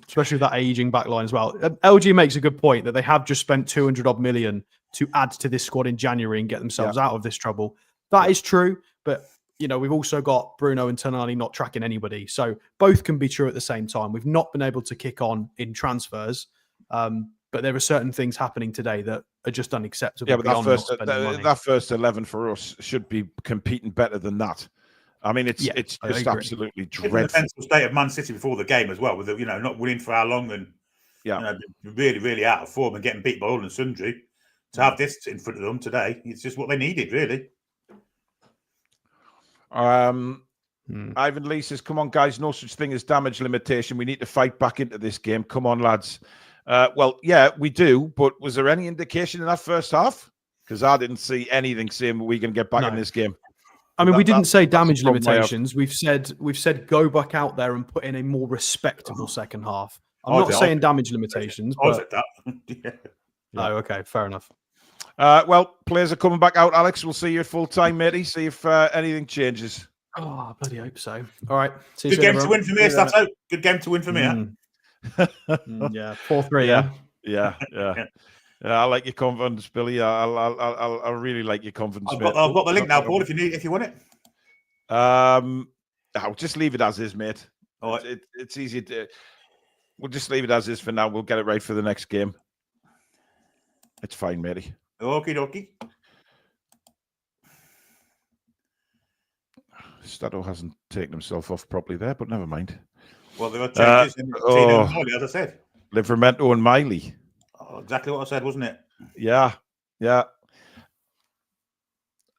B: Especially with that aging back line as well. LG makes a good point that they have just spent 200 odd million to add to this squad in January and get themselves out of this trouble. That is true, but we've also got Bruno and Tonali not tracking anybody. So both can be true at the same time. We've not been able to kick on in transfers, but there are certain things happening today that are just unacceptable.
A: Yeah, but that first 11 for us should be competing better than that. I mean, it's just absolutely dreadful.
C: The defensive state of Man City before the game as well, with not winning for how long and really, really out of form and getting beat by all and sundry. To have this in front of them today, it's just what they needed, really.
A: Ivan Lee says, come on, guys, no such thing as damage limitation. We need to fight back into this game. Come on, lads. Well, yeah, we do, but was there any indication in that first half? Because I didn't see anything saying we can get back in this game.
B: I mean, we didn't say damage limitations. We've said go back out there and put in a more respectable second half. I'm not saying damage limitations. But... Oh, okay, fair enough.
A: Well, players are coming back out, Alex. We'll see you at full time, matey. See if anything changes.
B: Oh, I bloody hope so. All right. See
C: Good game to win for me, Stato. Good game to win for me.
B: Yeah, 4-3.
A: Yeah. I like your confidence, Billy. I really like your confidence.
C: I've got the link now, Paul. If you want it,
A: I'll just leave it as is, mate.
C: All right.
A: It's easy to. We'll just leave it as is for now. We'll get it right for the next game. It's fine, matey.
C: Okie dokie.
A: Stato hasn't taken himself off properly there, but never mind.
C: Well, there were changes in Tino and Miley, as I said.
A: Livramento and Miley.
C: Oh, exactly what I said, wasn't it?
A: Yeah.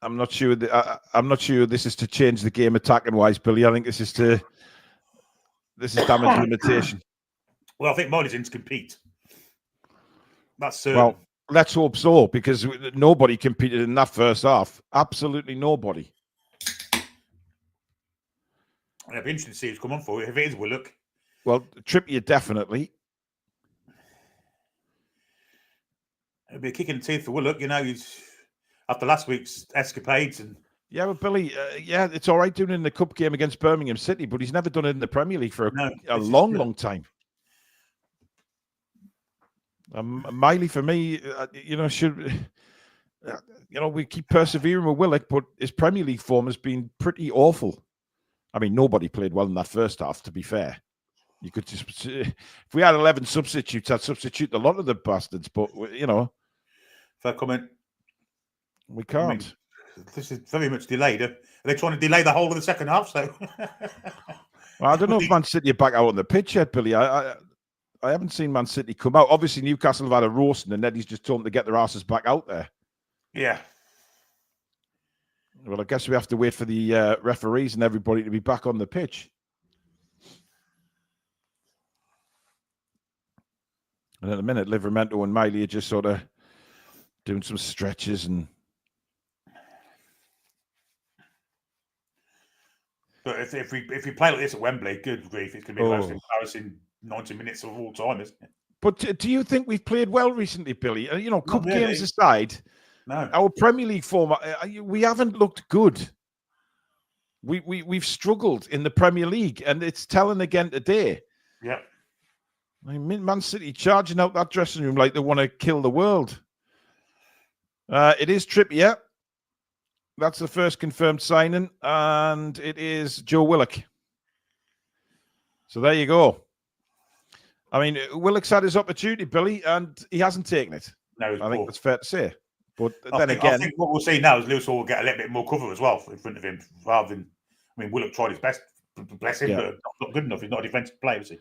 A: I'm not sure. I'm not sure this is to change the game attacking wise, Billy. I think this is damage limitation.
C: Well, I think Miley's in to compete. That's
A: well. Let's hope so, because nobody competed in that first half. Absolutely nobody.
C: It'll be interesting to see who's come on for it. If it is Willock.
A: Well, Trippier definitely.
C: It'll be a kick in the teeth for Willock. He's after last week's escapades. And
A: yeah, but Billy, it's all right doing it in the cup game against Birmingham City, but he's never done it in the Premier League for a long time. Miley, for me, we keep persevering with Willock, but his Premier League form has been pretty awful. I mean, nobody played well in that first half, to be fair. You could just, if we had 11 substitutes, I'd substitute a lot of the bastards, but,
C: Fair comment.
A: We can't. I
C: mean, this is very much delayed. Are they trying to delay the whole of the second half? So,
A: well, I don't know if Man City are back out on the pitch yet, Billy. I haven't seen Man City come out. Obviously, Newcastle have had a roasting, and Eddie's just told them to get their asses back out there.
C: Yeah.
A: Well, I guess we have to wait for the referees and everybody to be back on the pitch. And at the minute, Livramento and Miley are just sort of doing some stretches and.
C: But if we play like this at Wembley, good grief, it's going to be the most embarrassing 90 minutes of all time, isn't it?
A: But do you think we've played well recently, Billy? Cup
C: really.
A: games aside,
C: no.
A: Our Premier League form, we haven't looked good. We've struggled in the Premier League, and it's telling again today.
C: Yeah.
A: I mean, Man City charging out that dressing room like they want to kill the world. It is Trippier. That's the first confirmed signing, and it is Joe Willock. So there you go. I mean, Willock's had his opportunity, Billy, and he hasn't taken it.
C: No,
A: I think that's fair to say. But
C: I think what we'll see now is Lewis will get a little bit more cover as well in front of him, rather than. I mean, Willock tried his best, bless him, but not good enough. He's not a defensive player, is he?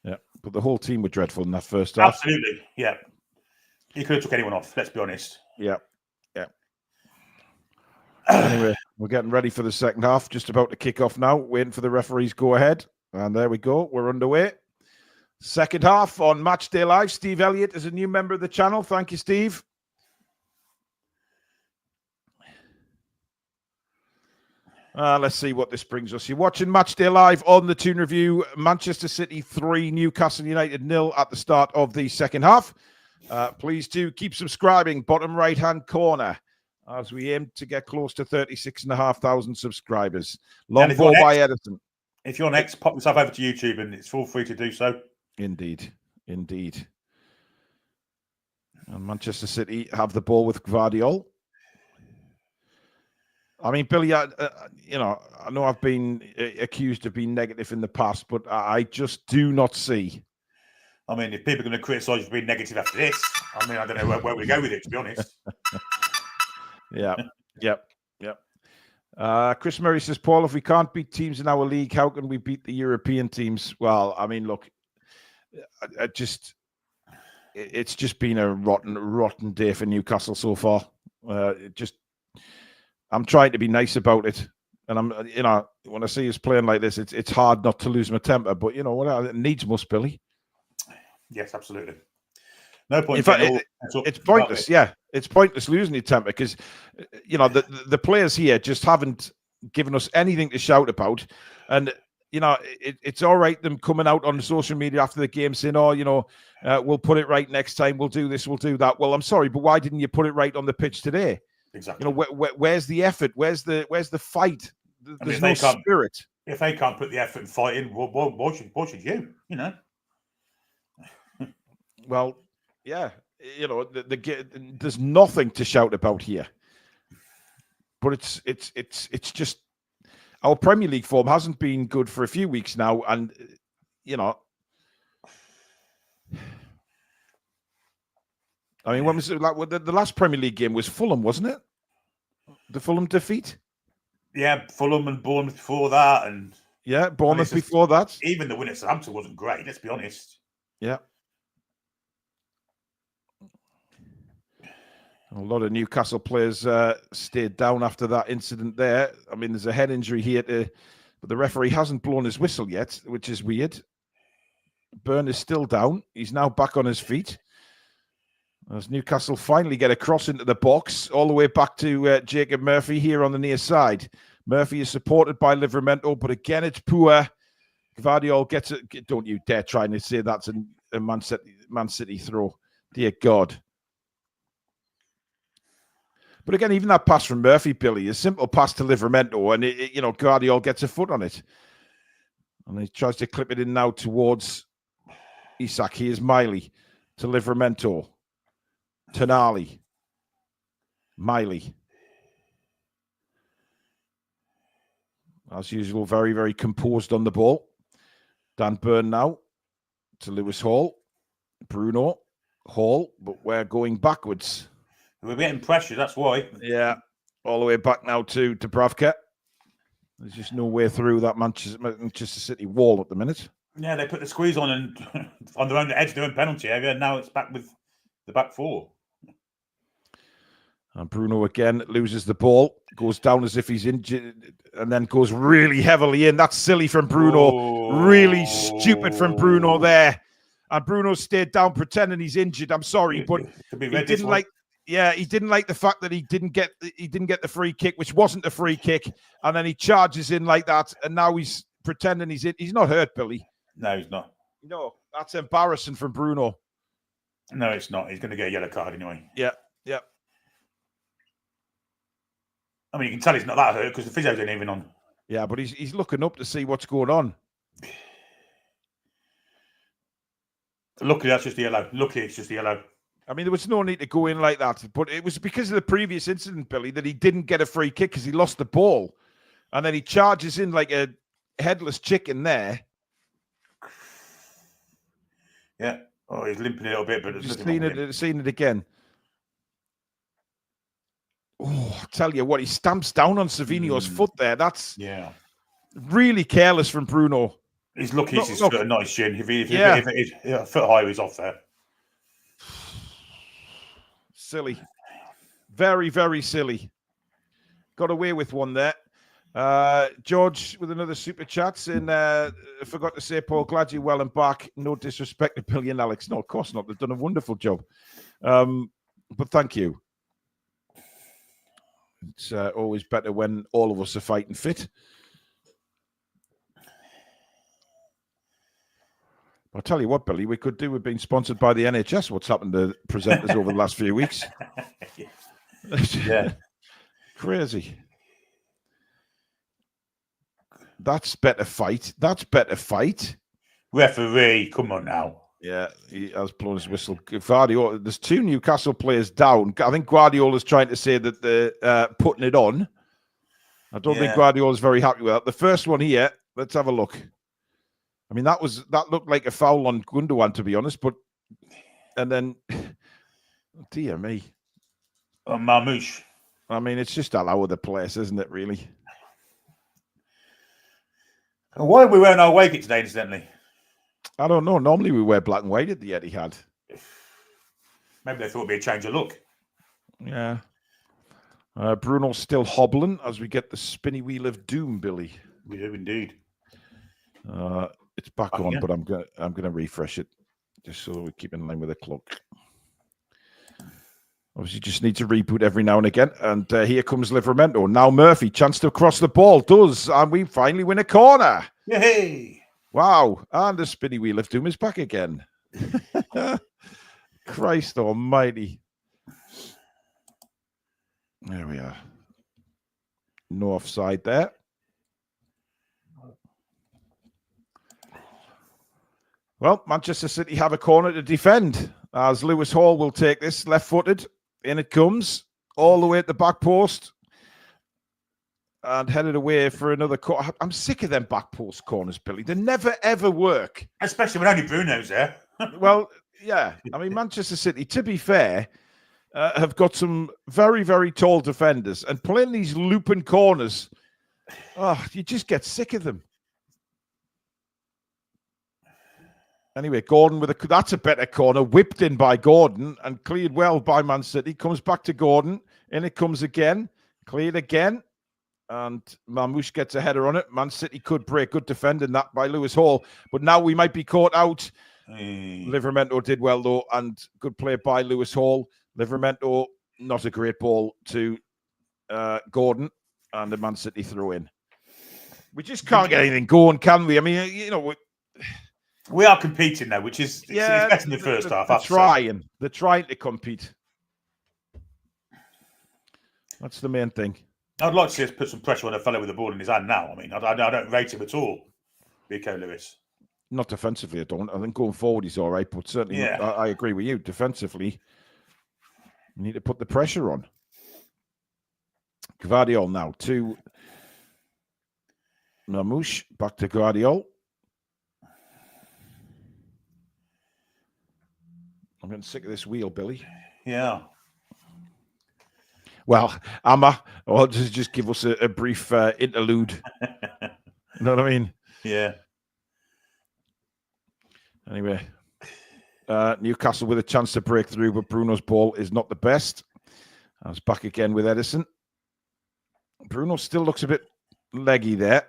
A: Yeah, but the whole team were dreadful in that first half.
C: Absolutely, yeah. He could have took anyone off. Let's be honest.
A: Yeah. Anyway, we're getting ready for the second half. Just about to kick off now. Waiting for the referees go ahead. And there we go. We're underway. Second half on Matchday Live. Steve Elliott is a new member of the channel. Thank you, Steve. Let's see what this brings us. You're watching Matchday Live on the Toon Review. Manchester City 3, Newcastle United 0 at the start of the second half. Please do keep subscribing. Bottom right-hand corner. As we aim to get close to 36,500 subscribers. Long ball by Edison.
C: If you're next, pop yourself over to YouTube and it's feel free to do so.
A: Indeed. And Manchester City have the ball with Guardiola. I mean, Billy, I know I've been accused of being negative in the past, but I just do not see.
C: I mean, if people are going to criticise you for being negative after this, I mean, I don't know where we go with it, to be honest.
A: Yep. Chris Murray says, Paul, if we can't beat teams in our league, how can we beat the European teams? Well, I mean, look, it's just been a rotten day for Newcastle so far. I'm trying to be nice about it. And when I see us playing like this, it's hard not to lose my temper. But you know what? It needs must, Billy.
C: Yes, absolutely. No point.
A: In fact, it's pointless. Yeah, it's pointless losing your temper because, the players here just haven't given us anything to shout about. And, it's all right them coming out on social media after the game saying, we'll put it right next time. We'll do this. We'll do that. Well, I'm sorry, but why didn't you put it right on the pitch today?
C: Exactly.
A: Where's the effort? Where's the fight? There's no spirit.
C: If they can't put the effort and fight in, why should you?
A: Well, yeah, there's nothing to shout about here. But it's just our Premier League form hasn't been good for a few weeks now, and I mean, when was it, like the last Premier League game was Fulham, wasn't it? The Fulham defeat.
C: Yeah, Fulham and Bournemouth before that, and
A: Bournemouth before that.
C: Even the win at Southampton wasn't great. Let's be honest.
A: Yeah. A lot of Newcastle players stayed down after that incident there. I mean, there's a head injury here, but the referee hasn't blown his whistle yet, which is weird. Byrne is still down. He's now back on his feet. As Newcastle finally get a cross into the box, all the way back to Jacob Murphy here on the near side. Murphy is supported by Livramento, but again, it's poor. Guardiola gets it. Don't you dare try and say that's a Man City throw. Dear God. But again, even that pass from Murphy, Billy, a simple pass to Livramento, and Guardiola gets a foot on it, and he tries to clip it in now towards Isak. Here's Miley to Livramento, Tonali, Miley. As usual, very, very composed on the ball. Dan Burn now to Lewis Hall, Bruno Hall, but we're going backwards.
C: We're getting pressure, that's why.
A: Yeah, all the way back now to Dubravka. There's just no way through that Manchester City wall at the minute.
C: Yeah, they put the squeeze on and on their own edge, doing penalty area, and now it's back with the back four.
A: And Bruno again loses the ball, goes down as if he's injured, and then goes really heavily in. That's silly from Bruno. Really stupid from Bruno there. and Bruno stayed down pretending he's injured. I'm sorry, but he didn't like. Yeah, he didn't like the fact that he didn't get the free kick, which wasn't a free kick, and then he charges in like that, and now he's pretending he's in. He's not hurt, Billy.
C: No, he's not.
A: No, that's embarrassing from Bruno.
C: No, it's not. He's going to get a yellow card anyway.
A: Yeah.
C: I mean, you can tell he's not that hurt because the physio's ain't even on.
A: Yeah, but he's looking up to see what's going on.
C: Luckily, that's just a yellow. Luckily, it's just a yellow.
A: I mean, there was no need to go in like that, but it was because of the previous incident, Billy, that he didn't get a free kick because he lost the ball. And then he charges in like a headless chicken there.
C: Yeah. Oh, he's limping a little bit, but
A: just seen it again. Oh, I tell you what, he stamps down on Savinho's foot there. That's really careless from Bruno.
C: He's lucky he's got a nice chin. If a foot high, he's off there.
A: Silly. Very, very silly. Got away with one there. George with another super chat saying, forgot to say, Paul, glad you're well and back. No disrespect to Billy and Alex. No, of course not. They've done a wonderful job. But thank you. It's always better when all of us are fighting fit. I'll tell you what, Billy, we could do with being sponsored by the NHS. What's happened to presenters over the last few weeks?
C: Yeah.
A: Crazy. That's better fight.
C: Referee, come on now.
A: Yeah, he has blown his whistle. Guardiola, there's 2 Newcastle players down. I think Guardiola's trying to say that they're putting it on. I don't think Guardiola's very happy with that. The first one here, let's have a look. I mean, that looked like a foul on Gundogan, to be honest. And then, dear me.
C: Marmouche.
A: I mean, it's just all over the place, isn't it, really?
C: Why are we wearing our away kit today, incidentally?
A: I don't know. Normally we wear black and white at the Etihad.
C: Maybe they thought it'd be a change of look.
A: Yeah. Bruno's still hobbling as we get the spinny wheel of doom, Billy.
C: We do indeed.
A: It's back on, but I'm gonna refresh it just so we keep in line with the clock. Obviously, just need to reboot every now and again. And here comes Livramento. Now Murphy, chance to cross the ball. Does. And we finally win a corner.
C: Yay!
A: Wow. And the spinny wheel of doom is back again. Christ almighty. There we are. No offside there. Well, Manchester City have a corner to defend as Lewis Hall will take this left-footed. In it comes all the way at the back post and headed away for another corner. I'm sick of them back post corners, Billy. They never, ever work.
C: Especially when only Bruno's there.
A: Well, yeah. I mean, Manchester City, to be fair, have got some very, very tall defenders. And playing these looping corners, you just get sick of them. Anyway, Gordon that's a better corner, whipped in by Gordon and cleared well by Man City. Comes back to Gordon, in it comes again, cleared again, and Marmouche gets a header on it. Man City could break, good defending that by Lewis Hall, but now we might be caught out. Livramento did well though, and good play by Lewis Hall. Livramento, not a great ball to Gordon, and the Man City throw in. We just can't get anything going, can we? I mean, you know.
C: We are competing now, which is it's better in the first half.
A: They're trying to compete. That's the main thing.
C: I'd like to see us put some pressure on a fellow with the ball in his hand now. I mean, I don't rate him at all, Rico Lewis.
A: Not defensively, I don't. I think going forward he's all right, but certainly I agree with you. Defensively, you need to put the pressure on. Guardiola now to Marmouche, back to Guardiola. I'm getting sick of this wheel, Billy.
C: Yeah.
A: Well, I'll just give us a brief interlude. You know what I mean?
C: Yeah.
A: Anyway, Newcastle with a chance to break through, but Bruno's ball is not the best. I was back again with Edison. Bruno still looks a bit leggy there.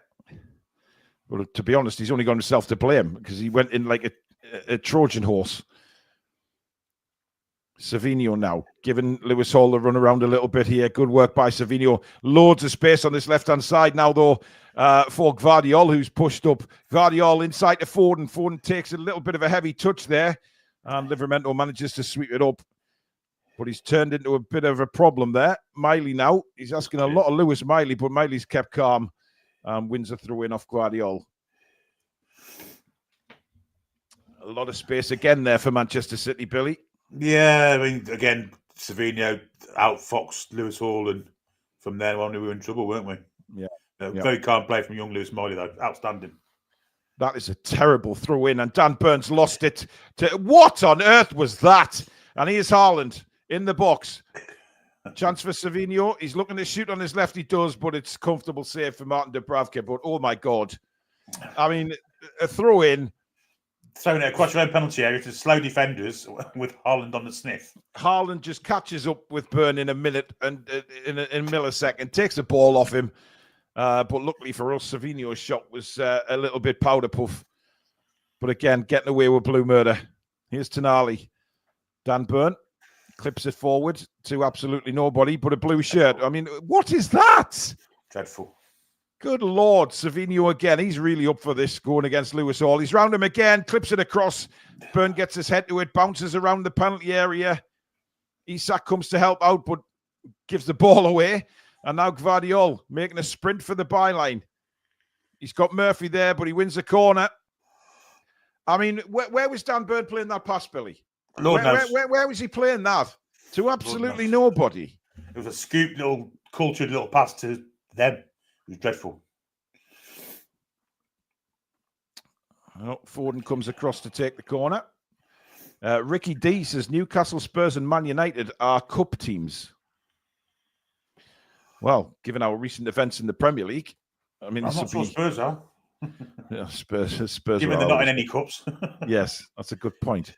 A: But to be honest, he's only got himself to blame because he went in like a Trojan horse. Savinho now giving Lewis Hall the run around a little bit here. Good work by Savinho. Loads of space on this left-hand side now, though, for Guardiola, who's pushed up. Guardiola inside to Foden. Foden takes a little bit of a heavy touch there, and Livramento manages to sweep it up. But he's turned into a bit of a problem there. Miley now. He's asking a lot of Lewis Miley, but Miley's kept calm and wins a throw-in off Guardiola. A lot of space again there for Manchester City, Billy.
C: Yeah, I mean, again, Savinho outfoxed Lewis Hall, and from there on, we were in trouble, weren't we?
A: Yeah.
C: Very calm play from young Lewis Miley, though. Outstanding.
A: That is a terrible throw-in, and Dan Burns lost it. What on earth was that? And here's Haaland in the box. Chance for Savinho. He's looking to shoot on his left. He does, but it's comfortable save for Martin Dubravka. But, oh, my God. I mean, a throw-in.
C: Throwing it across your own penalty area to slow defenders with Haaland on the sniff.
A: Haaland just catches up with Burn in a minute and in a millisecond, takes the ball off him. But luckily for us, Savinho's shot was a little bit powder puff. But again, getting away with blue murder. Here's Tonali. Dan Burn clips it forward to absolutely nobody but a blue shirt. I mean, what is that?
C: Dreadful.
A: Good Lord, Savinho again. He's really up for this, going against Lewis Hall. He's round him again, clips it across. Burn gets his head to it, bounces around the penalty area. Isak comes to help out, but gives the ball away. And now Guardiola making a sprint for the byline. He's got Murphy there, but he wins the corner. I mean, where was Dan Burn playing that pass, Billy? Where was he playing that? To absolutely nobody.
C: It was a scoop, little cultured little pass to them. It was dreadful.
A: Oh, Foden comes across to take the corner. Ricky D says Newcastle, Spurs and Man United are cup teams. Well, given our recent events in the Premier League, I mean,
C: I'm not sure Spurs are.
A: Yeah, Spurs
C: given they're not in any cups.
A: Yes, that's a good point.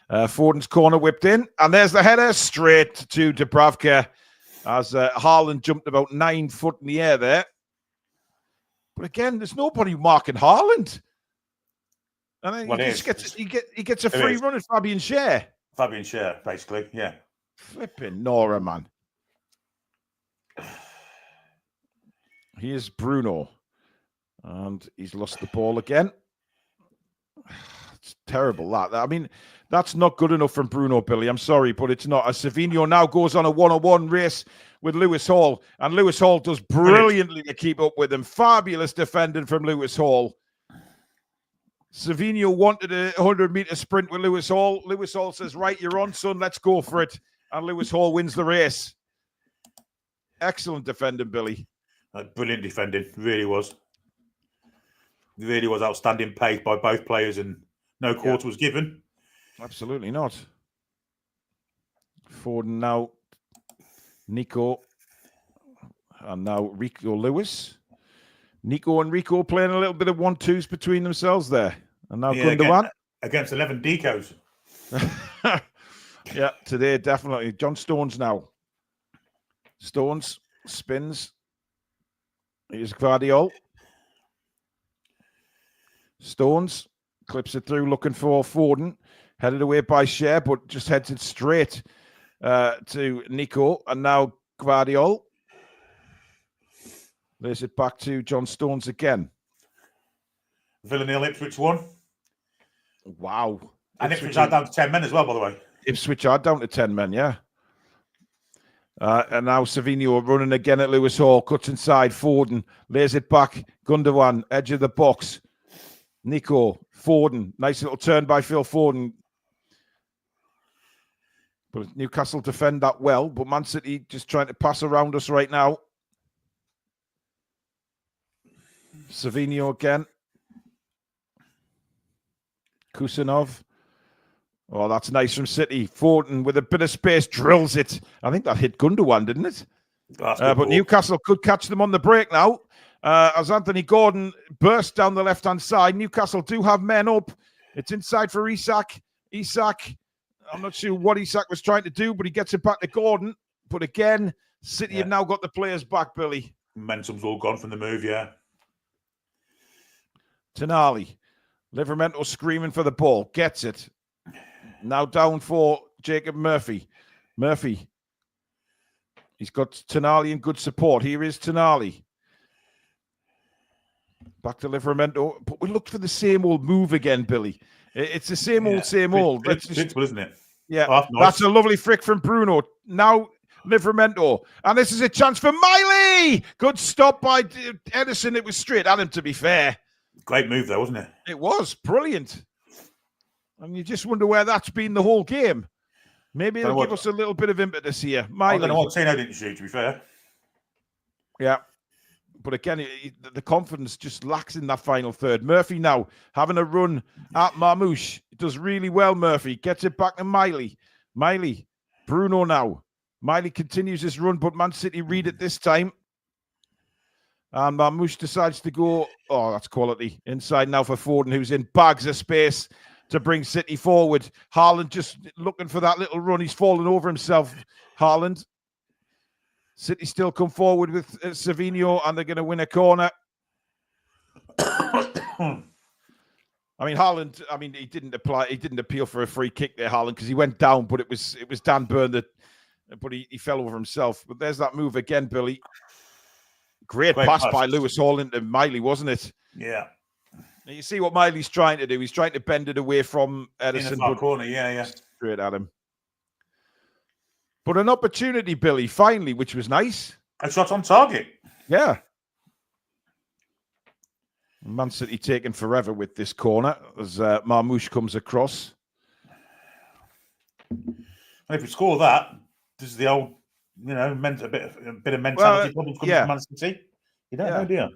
A: Foden's corner whipped in, and there's the header straight to Dubravka as Haaland jumped about 9 foot in the air there. But again, there's nobody marking Haaland. And then he gets a free run at Fabian Schär.
C: Fabian Schär, basically, yeah.
A: Flipping Nora, man. Here's Bruno. And he's lost the ball again. It's terrible, that. I mean, that's not good enough from Bruno, Billy. I'm sorry, but it's not. As Savinho now goes on a one-on-one race with Lewis Hall, and Lewis Hall does brilliantly to keep up with him. Fabulous defending from Lewis Hall. Savinho wanted a 100-meter sprint with Lewis Hall. Lewis Hall says, right, you're on, son, let's go for it. And Lewis Hall wins the race. Excellent defending, Billy.
C: Brilliant defending, really was. Really was outstanding pace by both players, and no quarter was given.
A: Absolutely not. Foden now, Nico, and now Rico Lewis. Nico and Rico playing a little bit of 1-2s between themselves there. And now Gundogan.
C: Against 11 decos.
A: Yeah, today definitely. John Stones now. Stones spins. Here's Guardiola. Stones clips it through, looking for Foden. Headed away by Schär, but just heads it straight to Nico. And now Guardiola. Lays it back to John Stones again.
C: Villa 0, Ipswich 1.
A: Wow.
C: And Ipswich are down to 10 men as well, by the way.
A: Ipswich are down to 10 men, yeah. And now Savinho running again at Lewis Hall. Cuts inside. Foden lays it back. Gundogan, edge of the box. Nico, Foden. Nice little turn by Phil Foden. But Newcastle defend that well. But Man City just trying to pass around us right now. Savinho again. Kusanov. Oh, that's nice from City. Foden with a bit of space drills it. I think that hit Gundogan, didn't it? But Newcastle could catch them on the break now. As Anthony Gordon burst down the left-hand side. Newcastle do have men up. It's inside for Isak. Isak, I'm not sure what Isak was trying to do, but he gets it back to Gordon. But again, City have now got the players back, Billy.
C: Momentum's all gone from the move, yeah.
A: Tonali Livramento screaming for the ball. Gets it. Now down for Jacob Murphy. Murphy. He's got Tonali in good support. Here is Tonali. Back to Livramento. But we looked for the same old move again, Billy. It's the same old, same old.
C: Predictable, isn't it?
A: Yeah.
C: Oh, nice.
A: That's a lovely flick from Bruno. Now Livramento. And this is a chance for Miley. Good stop by Edison. It was straight at him, to be fair.
C: Great move, though, wasn't it?
A: It was brilliant. And you just wonder where that's been the whole game. Maybe it'll give us a little bit of impetus here. Miley.
C: I don't know what Tino didn't shoot, to be fair.
A: Yeah. But again, the confidence just lacks in that final third. Murphy now having a run at Marmouche. Does really well, Murphy. Gets it back to Miley. Miley. Bruno now. Miley continues his run, but Man City read it this time. And Marmouche decides to go, oh, that's quality. Inside now for Foden, who's in bags of space to bring City forward. Haaland just looking for that little run. He's fallen over himself, Haaland. City still come forward with Savinho, and they're going to win a corner. I mean, Haaland, he didn't appeal for a free kick there, Haaland, because he went down, but it was Dan Burn but he fell over himself. But there's that move again, Billy. Great pass by Lewis Hall into Miley, wasn't it?
C: Yeah.
A: You see what Miley's trying to do. He's trying to bend it away from Edison.
C: In the far corner, yeah.
A: Straight at him. But an opportunity, Billy, finally, which was nice.
C: A shot on target.
A: Yeah. Man City taking forever with this corner as Marmouche comes across.
C: And if we score that, this is the old, a bit of mentality problems coming from Man City. You don't know, do you?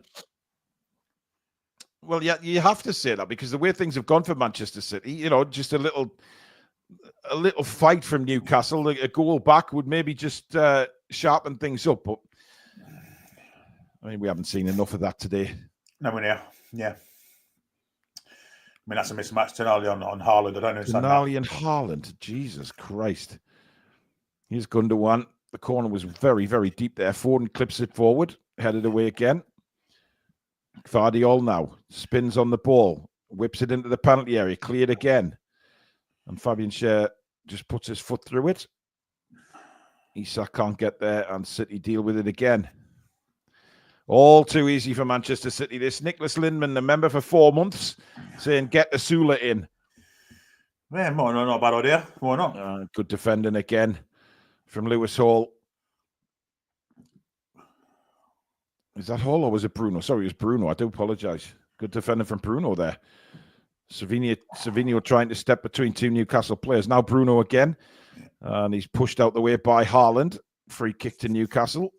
A: Well, yeah, you have to say that because the way things have gone for Manchester City, just a little fight from Newcastle, a goal back would maybe just sharpen things up. But we haven't seen enough of that today.
C: No, yeah. That's a mismatch. Tonali on Haaland. I don't understand
A: Tonali and Haaland. Jesus Christ. Here's Gundogan. The corner was very, very deep there. Foden clips it forward, headed away again. Guardiola now spins on the ball, whips it into the penalty area, cleared again. And Fabian Schär just puts his foot through it. Isak can't get there, and City deal with it again. All too easy for Manchester City. This Nicholas Lindman, the member for 4 months, saying, get the Sula in.
C: Yeah, not a bad idea. Why not?
A: Good defending again from Lewis Hall. Is that Hall or was it Bruno? Sorry, it was Bruno. I do apologise. Good defending from Bruno there. Savinho trying to step between two Newcastle players. Now Bruno again. And he's pushed out the way by Haaland. Free kick to Newcastle.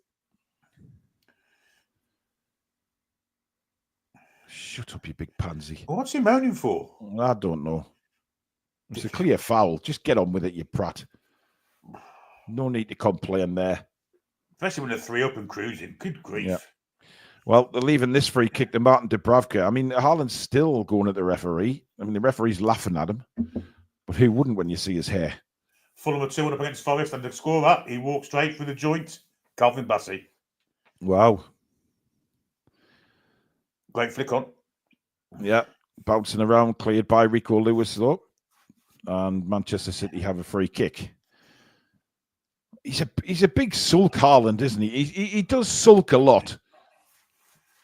A: Shut up, you big pansy.
C: What's he moaning for?
A: I don't know. It's a clear foul. Just get on with it, you prat. No need to complain there.
C: Especially when they're 3 up and cruising. Good grief.
A: Yeah. Well, they're leaving this free kick to Martin Dubravka. Haaland's still going at the referee. The referee's laughing at him. But who wouldn't when you see his hair?
C: Fulham are 2-1 up against Forest, and to score that, he walked straight through the joint. Calvin Bassey.
A: Wow.
C: Great flick on.
A: Yeah. Bouncing around, cleared by Rico Lewis, though. And Manchester City have a free kick. He's a big sulk, Haaland, isn't he? He does sulk a lot.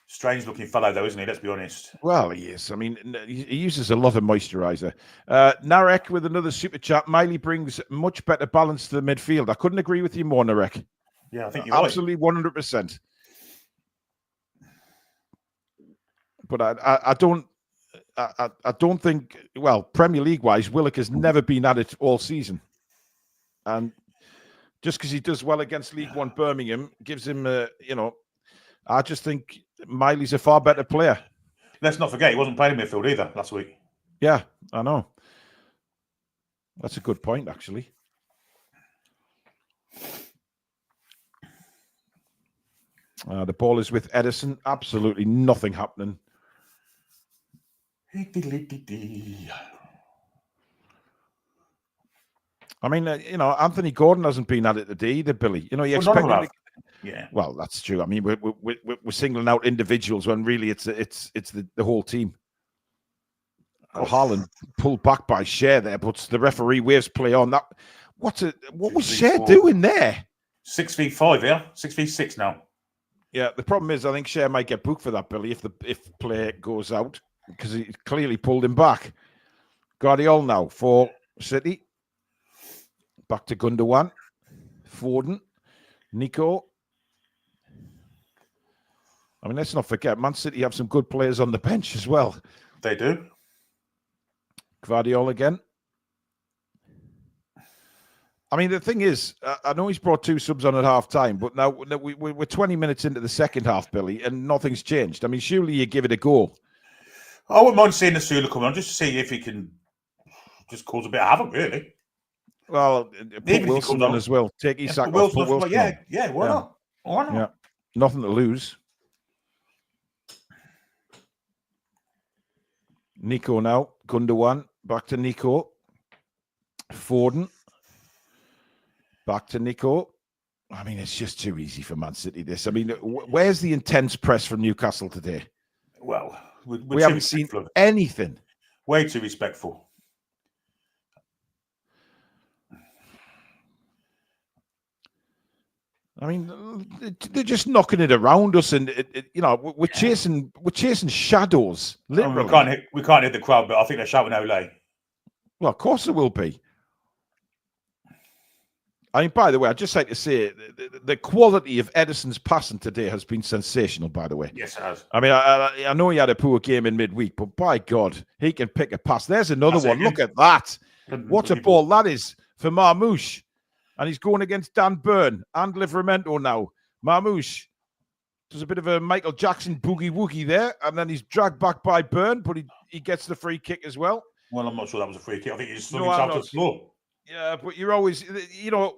C: Strange looking fellow, though, isn't he? Let's be honest.
A: Well, he is. He uses a lot of moisturiser. Narek with another super chat. Miley brings much better balance to the midfield. I couldn't agree with you more, Narek.
C: Yeah, I think you're
A: absolutely
C: right.
A: 100%. But I don't think. Well, Premier League wise, Willock has never been at it all season, and just because he does well against League One Birmingham gives him I just think Miley's a far better player.
C: Let's not forget he wasn't playing in midfield either last week.
A: Yeah, I know. That's a good point, actually. The ball is with Edison. Absolutely nothing happening. Anthony Gordon hasn't been at it today either, Billy. You expect him to...
C: Yeah.
A: Well, that's true. We're singling out individuals when really it's the whole team. Haaland pulled back by Shea there, but the referee waves play on. That what was Shea doing there?
C: 6v5, yeah? 6v6 now.
A: Yeah, the problem is I think Shea might get booked for that, Billy, if play goes out, because he clearly pulled him back. Guardiola now for City. Back to Gundogan. Foden. Nico. I mean, let's not forget, Man City have some good players on the bench as well.
C: They do.
A: Guardiola again. I mean, the thing is, I know he's brought 2 subs on at half time, but now we're 20 minutes into the second half, Billy, and nothing's changed. I mean, surely you give it a go.
C: I wouldn't mind seeing the Sula come on just to see if he can just cause a bit of havoc, really.
A: Well, put Wilson on as well. Take Isak off, put Wilson on.
C: Yeah, why not? Why not?
A: Yeah, nothing to lose. Nico now. Gundogan. Back to Nico. Foden. Back to Nico. I mean, it's just too easy for Man City, this. I mean, where's the intense press from Newcastle today?
C: Well,
A: we haven't seen anything.
C: Way too respectful.
A: I mean, they're just knocking it around us, and we're chasing shadows. Literally,
C: we can't hit the crowd, but I think they're shouting Ole.
A: Well, of course there will be. I mean, by the way, I'd just like to say the quality of Edison's passing today has been sensational, by the way.
C: Yes, it has.
A: I mean, I know he had a poor game in midweek, but by God, he can pick a pass. There's another one. Look at that. What a ball that is for Marmoush. And he's going against Dan Burn and Livramento now. Marmoush does a bit of a Michael Jackson boogie-woogie there, and then he's dragged back by Burn, but he gets the free kick as well.
C: Well, I'm not sure that was a free kick. I think he just slung himself to the floor.
A: Yeah, but you're always,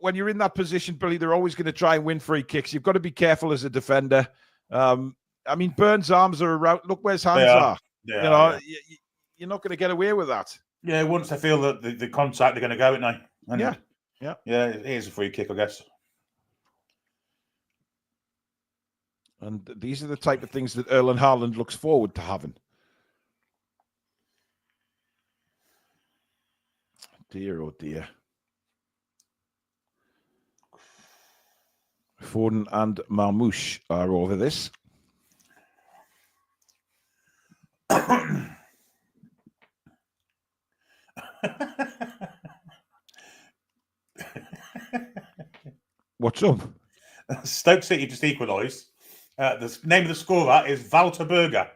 A: when you're in that position, Billy, they're always going to try and win free kicks. You've got to be careful as a defender. I mean, Burn's arms are around. Look where his hands are. You're not going to get away with that.
C: Yeah, once they feel that the contact, they're going to go, aren't they? And
A: yeah.
C: It is a free kick, I guess.
A: And these are the type of things that Erling Haaland looks forward to having. Dear, oh dear. Foden and Marmoush are over this. What's up?
C: Stoke City just equalised. The name of the scorer is Walter Berger.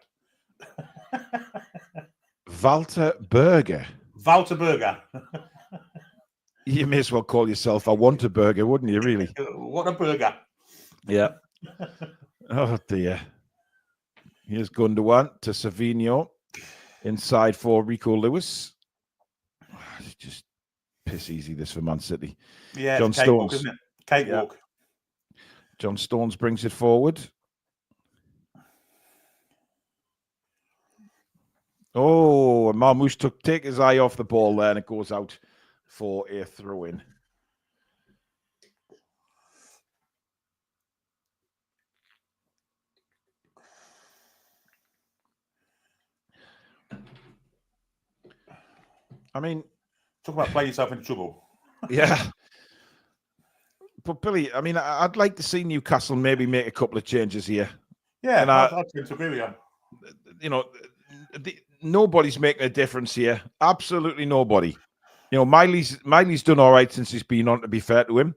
A: Walter Berger.
C: Walter Berger.
A: You may as well call yourself a Want a Burger, wouldn't you, really?
C: What a burger.
A: Yeah. Oh, dear. Here's Gundogan to Savinho. Inside for Rico Lewis. It's just piss easy, this for Man City.
C: Yeah,
A: John Stones.
C: Isn't it? Cakewalk.
A: Yeah. John Stones brings it forward. Oh, Marmoush take his eye off the ball there, and it goes out for a throw-in. I mean,
C: talk about playing yourself into trouble.
A: Yeah. But Billy, I mean, I'd like to see Newcastle maybe make a couple of changes here.
C: Yeah, and I tend to agree with
A: you. Nobody's making a difference here. Absolutely nobody. Miley's done all right since he's been on, to be fair to him.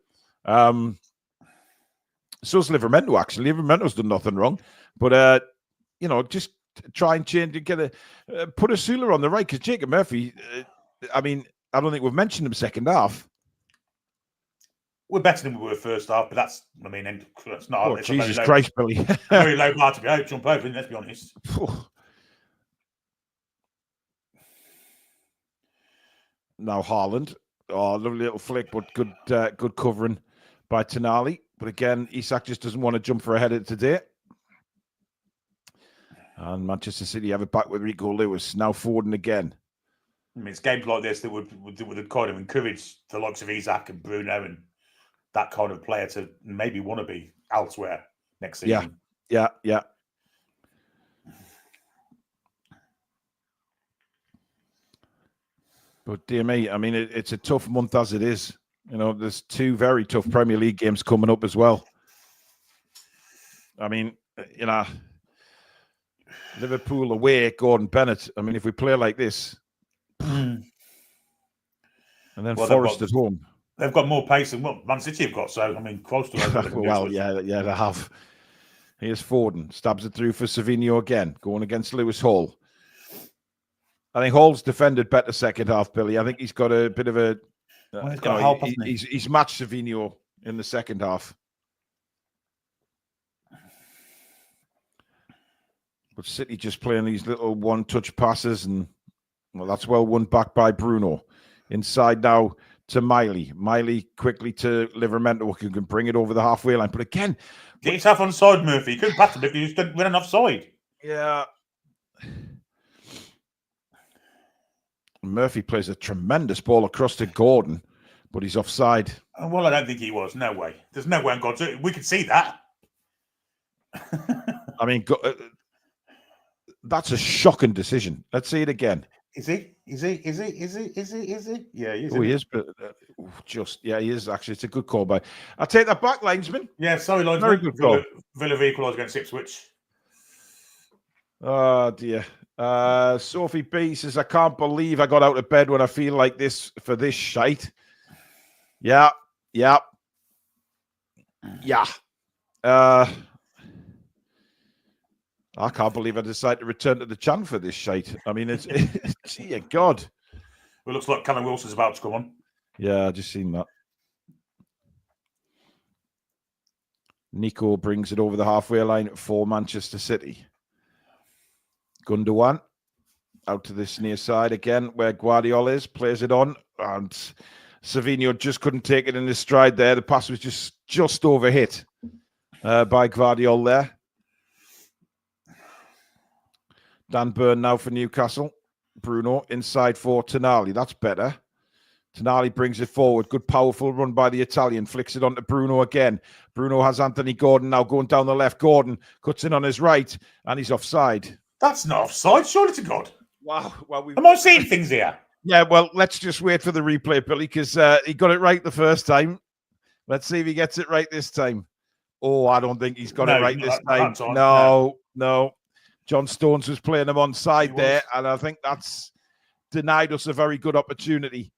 A: So's Livramento, actually. Livramento's done nothing wrong. But, just try and change, put a Sula on the right, because Jacob Murphy, I don't think we've mentioned him second half.
C: We're better than we were first half, but that's not.
A: Oh, Jesus Christ, Billy.
C: Very low bar to be out, jump over, let's be honest.
A: Now Haaland. Oh, lovely little flick, but good covering by Tonali. But again, Isak just doesn't want to jump for a header today. And Manchester City have it back with Rico Lewis. Now Foden again.
C: I mean, it's games like this that would kind of encourage the likes of Isak and Bruno and that kind of player to maybe want to be elsewhere next season.
A: Yeah. But dear me, I mean, it's a tough month as it is. You know, there's 2 very tough Premier League games coming up as well. I mean, you know, Liverpool away at Gordon Bennett. I mean, if we play like this, and then Forest at home.
C: They've got more pace than what Man City have got. So, I mean, close to that.
A: Well, yeah, they have. Here's Foden. Stabs it through for Savinho again, going against Lewis Hall. I think Hall's defended better second half, Billy. I think he's got a bit of a... he's matched Savinho in the second half. But City just playing these little one-touch passes, and, well, that's well won back by Bruno. Inside now to Miley. Miley quickly to Livramento, who can bring it over the halfway line. But again...
C: Get yourself on side, Murphy. You couldn't pass it if you just didn't win enough side.
A: Yeah. Murphy plays a tremendous ball across to Gordon, but he's offside.
C: Well, I don't think he was. No way. There's no way on God's earth. We could see that.
A: I mean, that's a shocking decision. Let's see it again.
C: Is he? Is he? Yeah, he is.
A: Oh, he is. But he is actually. It's a good call by. I'll take that back, linesman.
C: Yeah, sorry, linesman.
A: Very good call.
C: Villa equalised against Ipswich.
A: Oh dear. Sophie B says, I can't believe I got out of bed when I feel like this for this shite. Yeah. I can't believe I decided to return to the channel for this shite. I mean, it's dear God.
C: It looks like Callum Wilson's about to come on.
A: Yeah, I just seen that. Nico brings it over the halfway line for Manchester City. Gundogan out to this near side again, where Guardiola is, plays it on, and Savinho just couldn't take it in his stride there. The pass was just overhit by Guardiola there. Dan Burn now for Newcastle. Bruno inside for Tonali. That's better. Tonali brings it forward. Good, powerful run by the Italian. Flicks it on to Bruno again. Bruno has Anthony Gordon now going down the left. Gordon cuts in on his right, and he's offside.
C: That's not offside, surely to God.
A: Wow. Well,
C: am I seeing things here?
A: Yeah, well, let's just wait for the replay, Billy, because he got it right the first time. Let's see if he gets it right this time. Oh, I don't think he's got it right this time. No. John Stones was playing him on side there, and I think that's denied us a very good opportunity.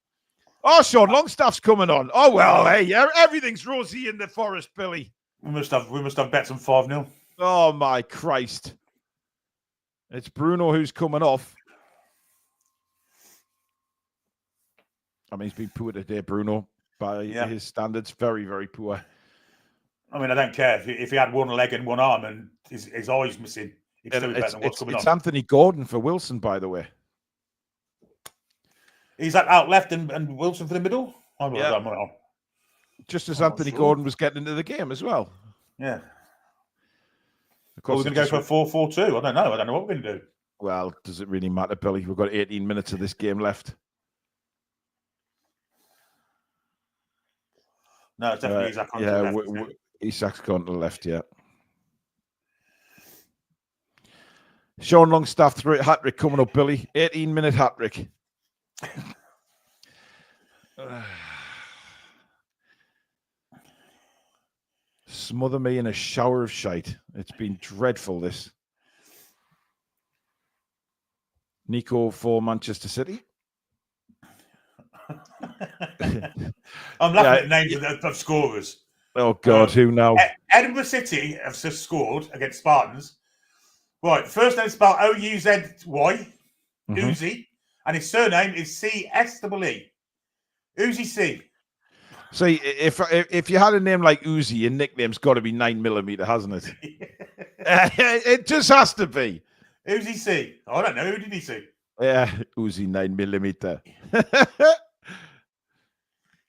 A: Oh, Sean Longstaff's coming on. Oh, well, hey, everything's rosy in the Forest, Billy.
C: We must have bet some 5-0.
A: Oh, my Christ. It's Bruno who's coming off. I mean, he's been poor today, Bruno, by his standards. Very, very poor.
C: I mean, I don't care if he had one leg and one arm and his eyes missing. It's
A: Anthony Gordon for Wilson, by the way.
C: He's out left and Wilson for the middle?
A: Just as Anthony Gordon was getting into the game as well.
C: Yeah. Of course, we're going to go for a 4-4-2. I don't know what we're going to do.
A: Well, does it really matter, Billy? We've got 18 minutes of this game left.
C: No, it's definitely Isak on the left.
A: Isak's gone to the left, yeah. Sean Longstaff threw it, hat-trick coming up, Billy. 18-minute hat-trick. Smother me in a shower of shite. It's been dreadful, this. Nico for Manchester City.
C: I'm laughing at names of scorers.
A: Oh, God, who now?
C: Edinburgh City have just scored against Spartans. Right, first name spelled O-U-Z-Y, Uzi, and his surname is C-S-E-E. Uzi C.
A: See, if you had a name like Uzi, your nickname's got to be 9mm, hasn't it? It just has to be.
C: Uzi C. I don't know. Who did he see?
A: Yeah, Uzi 9mm.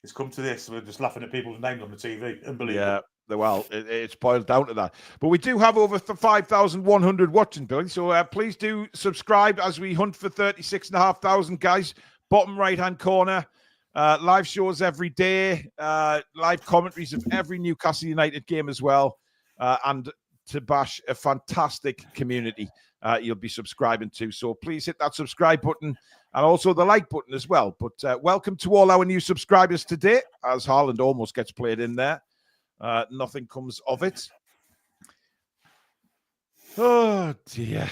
C: It's come to this. We're just laughing at people's names on the TV. Unbelievable.
A: Yeah. Well, it's boiled down to that. But we do have over 5,100 watching, Billy. So please do subscribe as we hunt for 36,500 guys. Bottom right-hand corner. Live shows every day. Live commentaries of every Newcastle United game as well. And to bash a fantastic community you'll be subscribing to. So please hit that subscribe button and also the like button as well. But welcome to all our new subscribers today, as Haaland almost gets played in there. Nothing comes of it. Oh, dear.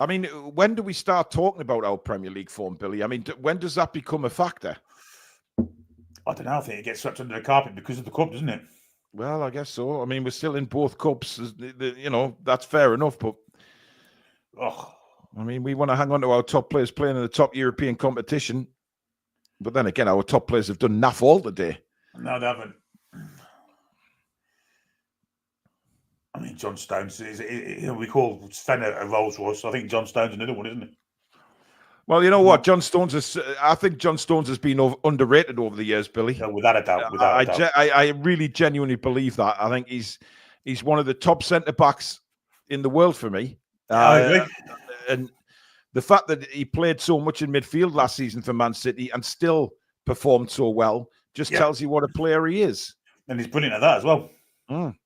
A: I mean, when do we start talking about our Premier League form, Billy? I mean, when does that become a factor?
C: I don't know. I think it gets swept under the carpet because of the cup, doesn't it?
A: Well, I guess so. I mean, we're still in both cups. You know, that's fair enough. But, I mean, we want to hang on to our top players playing in the top European competition. But then again, our top players have done naff all the day.
C: No, they haven't. I mean, John Stones, we call Sven a Rolls Royce. I think John Stones another one, isn't he?
A: Well, you know what? I think John Stones has been underrated over the years, Billy.
C: No, without a doubt.
A: I really genuinely believe that. I think he's one of the top centre-backs in the world for me.
C: I agree.
A: And the fact that he played so much in midfield last season for Man City and still performed so well just tells you what a player he is.
C: And he's brilliant at that as well.
A: Mm.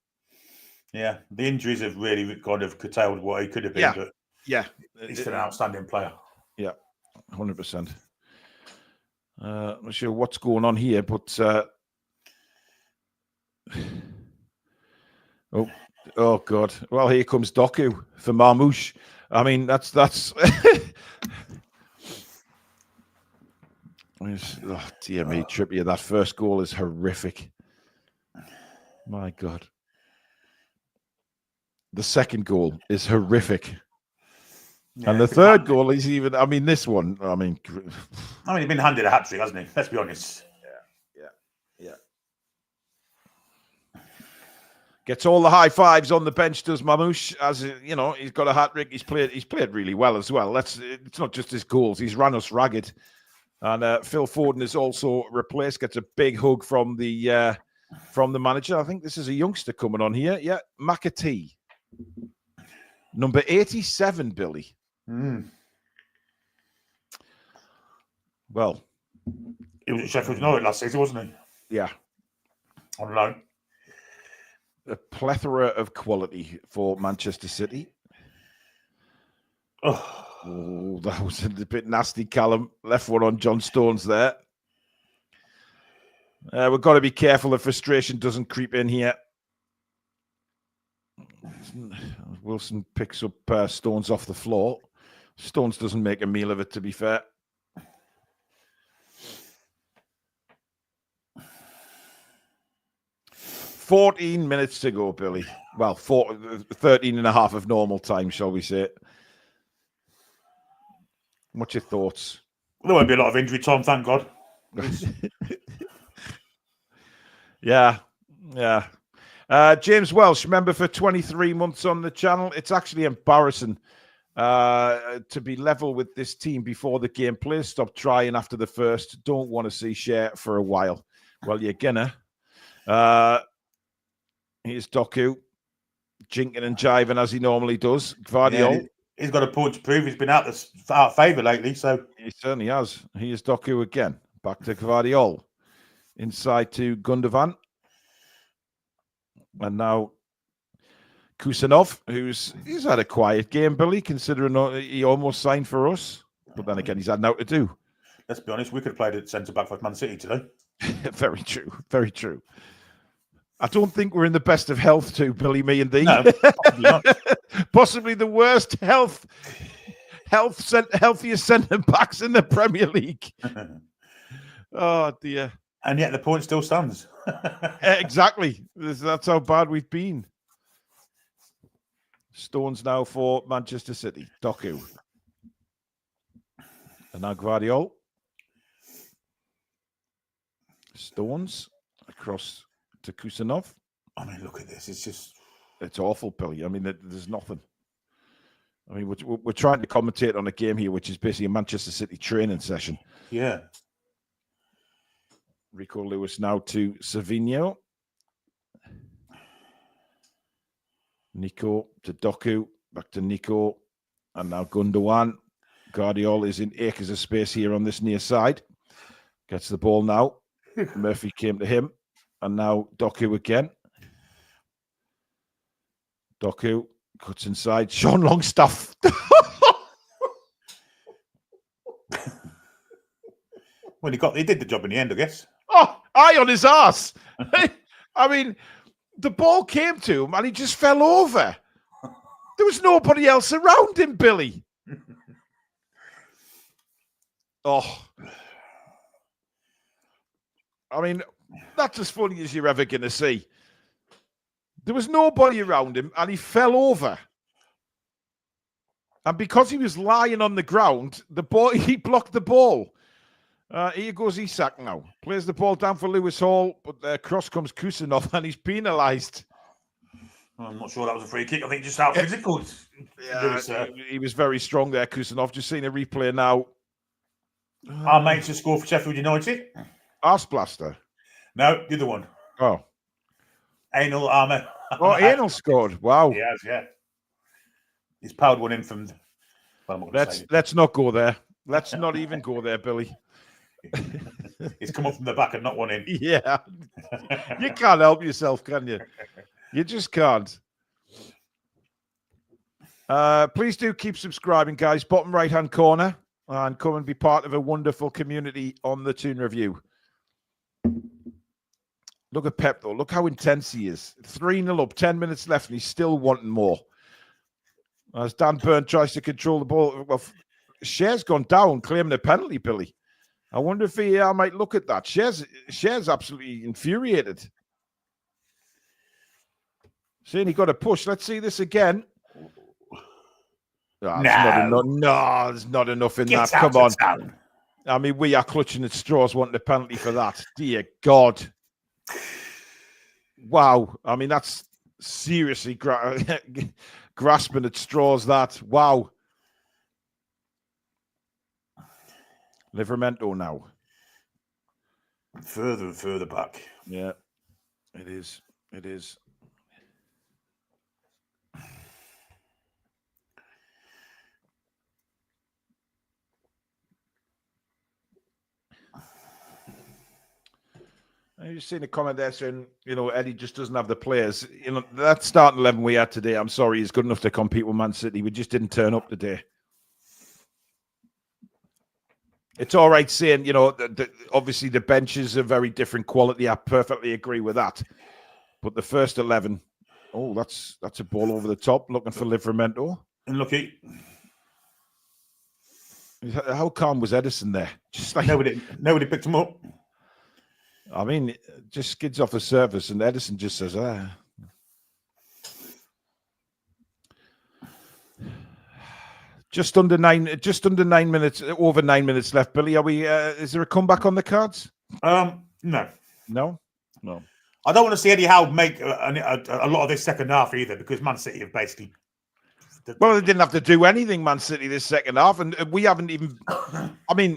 C: Yeah, the injuries have really kind of curtailed what he could have been. But he's still an outstanding player.
A: Yeah, 100%. I'm not sure what's going on here, but oh God! Well, here comes Doku for Marmouche. I mean, that's. Oh dear me, Trippier! That first goal is horrific. My God. The second goal is horrific. Yeah, and the third goal is even, I mean, this one,
C: he's been handed a hat-trick, hasn't he? Let's be honest.
A: Yeah. Gets all the high fives on the bench, does Mamouche, as you know, he's got a hat-trick. He's played really well as well. It's not just his goals. He's ran us ragged. And Phil Foden is also replaced, gets a big hug from the manager. I think this is a youngster coming on here. Yeah, McAtee. Number 87, Billy. Well,
C: he was at Sheffield United last season, wasn't he?
A: Yeah.
C: On loan.
A: A plethora of quality for Manchester City. Oh, that was a bit nasty, Callum. Left one on John Stones there. We've got to be careful the frustration doesn't creep in here. Wilson picks up Stones off the floor. Stones doesn't make a meal of it, to be fair. $14 minutes to go, Billy. Well, 13 and a half of normal time, shall we say. What's your thoughts?
C: There won't be a lot of injury time, thank God.
A: Yeah. James Welsh, member for 23 months on the channel. It's actually embarrassing to be level with this team before the game. Players stop trying after the first. Don't want to see share for a while. Well, you're gonna. Here's Doku, jinking and jiving as he normally does. Gvardiol.
C: Yeah, he's got a point to prove. He's been out of favour lately, so
A: he certainly has. Here's Doku again. Back to Gvardiol. Inside to Gundogan. And now Kusanov, he's had a quiet game, Billy, considering he almost signed for us. But then again, he's had now to do.
C: Let's be honest, we could have played at centre-back for Man City today.
A: Very true. Very true. I don't think we're in the best of health too, Billy, me and thee.
C: No, possibly not.
A: Possibly the worst healthiest centre-backs in the Premier League. Oh, dear.
C: And yet the point still stands.
A: Exactly. That's how bad we've been. Stones now for Manchester City. Doku. And now Gvardiol. Stones across to Kusanov.
C: I mean, look at this.
A: It's awful, Billy. I mean, there's nothing. I mean, we're trying to commentate on a game here, which is basically a Manchester City training session.
C: Yeah.
A: Rico Lewis now to Savinho. Nico to Doku. Back to Nico. And now Gundogan. Guardiola is in acres of space here on this near side. Gets the ball now. Murphy came to him. And now Doku again. Doku cuts inside. Sean Longstaff.
C: Well, he did the job in the end, I guess.
A: Oh, eye on his ass. I mean, the ball came to him and he just fell over. There was nobody else around him, Billy. Oh. I mean, that's as funny as you're ever going to see. There was nobody around him and he fell over. And because he was lying on the ground, he blocked the ball. Here goes Isak now. Plays the ball down for Lewis Hall, but cross comes Kusanov and he's penalised.
C: I'm not sure that was a free kick. I think just how physical.
A: Yeah, he was very strong there, Kusanov. Just seeing a replay now.
C: Our mates to score for Sheffield United.
A: Arse blaster.
C: No, the other one.
A: Oh.
C: Anal Armour.
A: Oh, Anal scored. Wow.
C: He has, yeah. He's powered one in from... Well,
A: let's not go there. Let's not even go there, Billy.
C: He's come up from the back and not one in.
A: Yeah. You can't help yourself, can you? You just can't. Please do keep subscribing, guys. Bottom right-hand corner. And come and be part of a wonderful community on the Toon Review. Look at Pep, though. Look how intense he is. 3-0 up, 10 minutes left, and he's still wanting more. As Dan Burn tries to control the ball. Well, Cher's gone down, claiming a penalty, Billy. I wonder if VAR might look at that. Cher's absolutely infuriated. Saying he got a push. Let's see this again. Oh, no, there's not enough in that. Come on.
C: Town.
A: I mean, we are clutching at straws wanting a penalty for that. Dear God. Wow. I mean, that's seriously grasping at straws, that. Wow. Livramento now.
C: Further and further back.
A: Yeah, it is. It is. I just seen a comment there saying, Eddie just doesn't have the players. That starting 11 we had today, I'm sorry, is good enough to compete with Man City. We just didn't turn up today. It's all right saying, obviously the benches are very different quality. I perfectly agree with that. But the first 11, that's a ball over the top, looking for Livramento.
C: Unlucky.
A: How calm was Edison there? Just like
C: nobody picked him up.
A: I mean, just skids off the surface, and Edison just says, Just under 9 minutes, over 9 minutes left. Billy, are we? Is there a comeback on the cards?
C: No.
A: No.
C: I don't want to see Eddie Howe make a lot of this second half either, because Man City have basically.
A: Well, they didn't have to do anything, Man City, this second half, and we haven't even. I mean,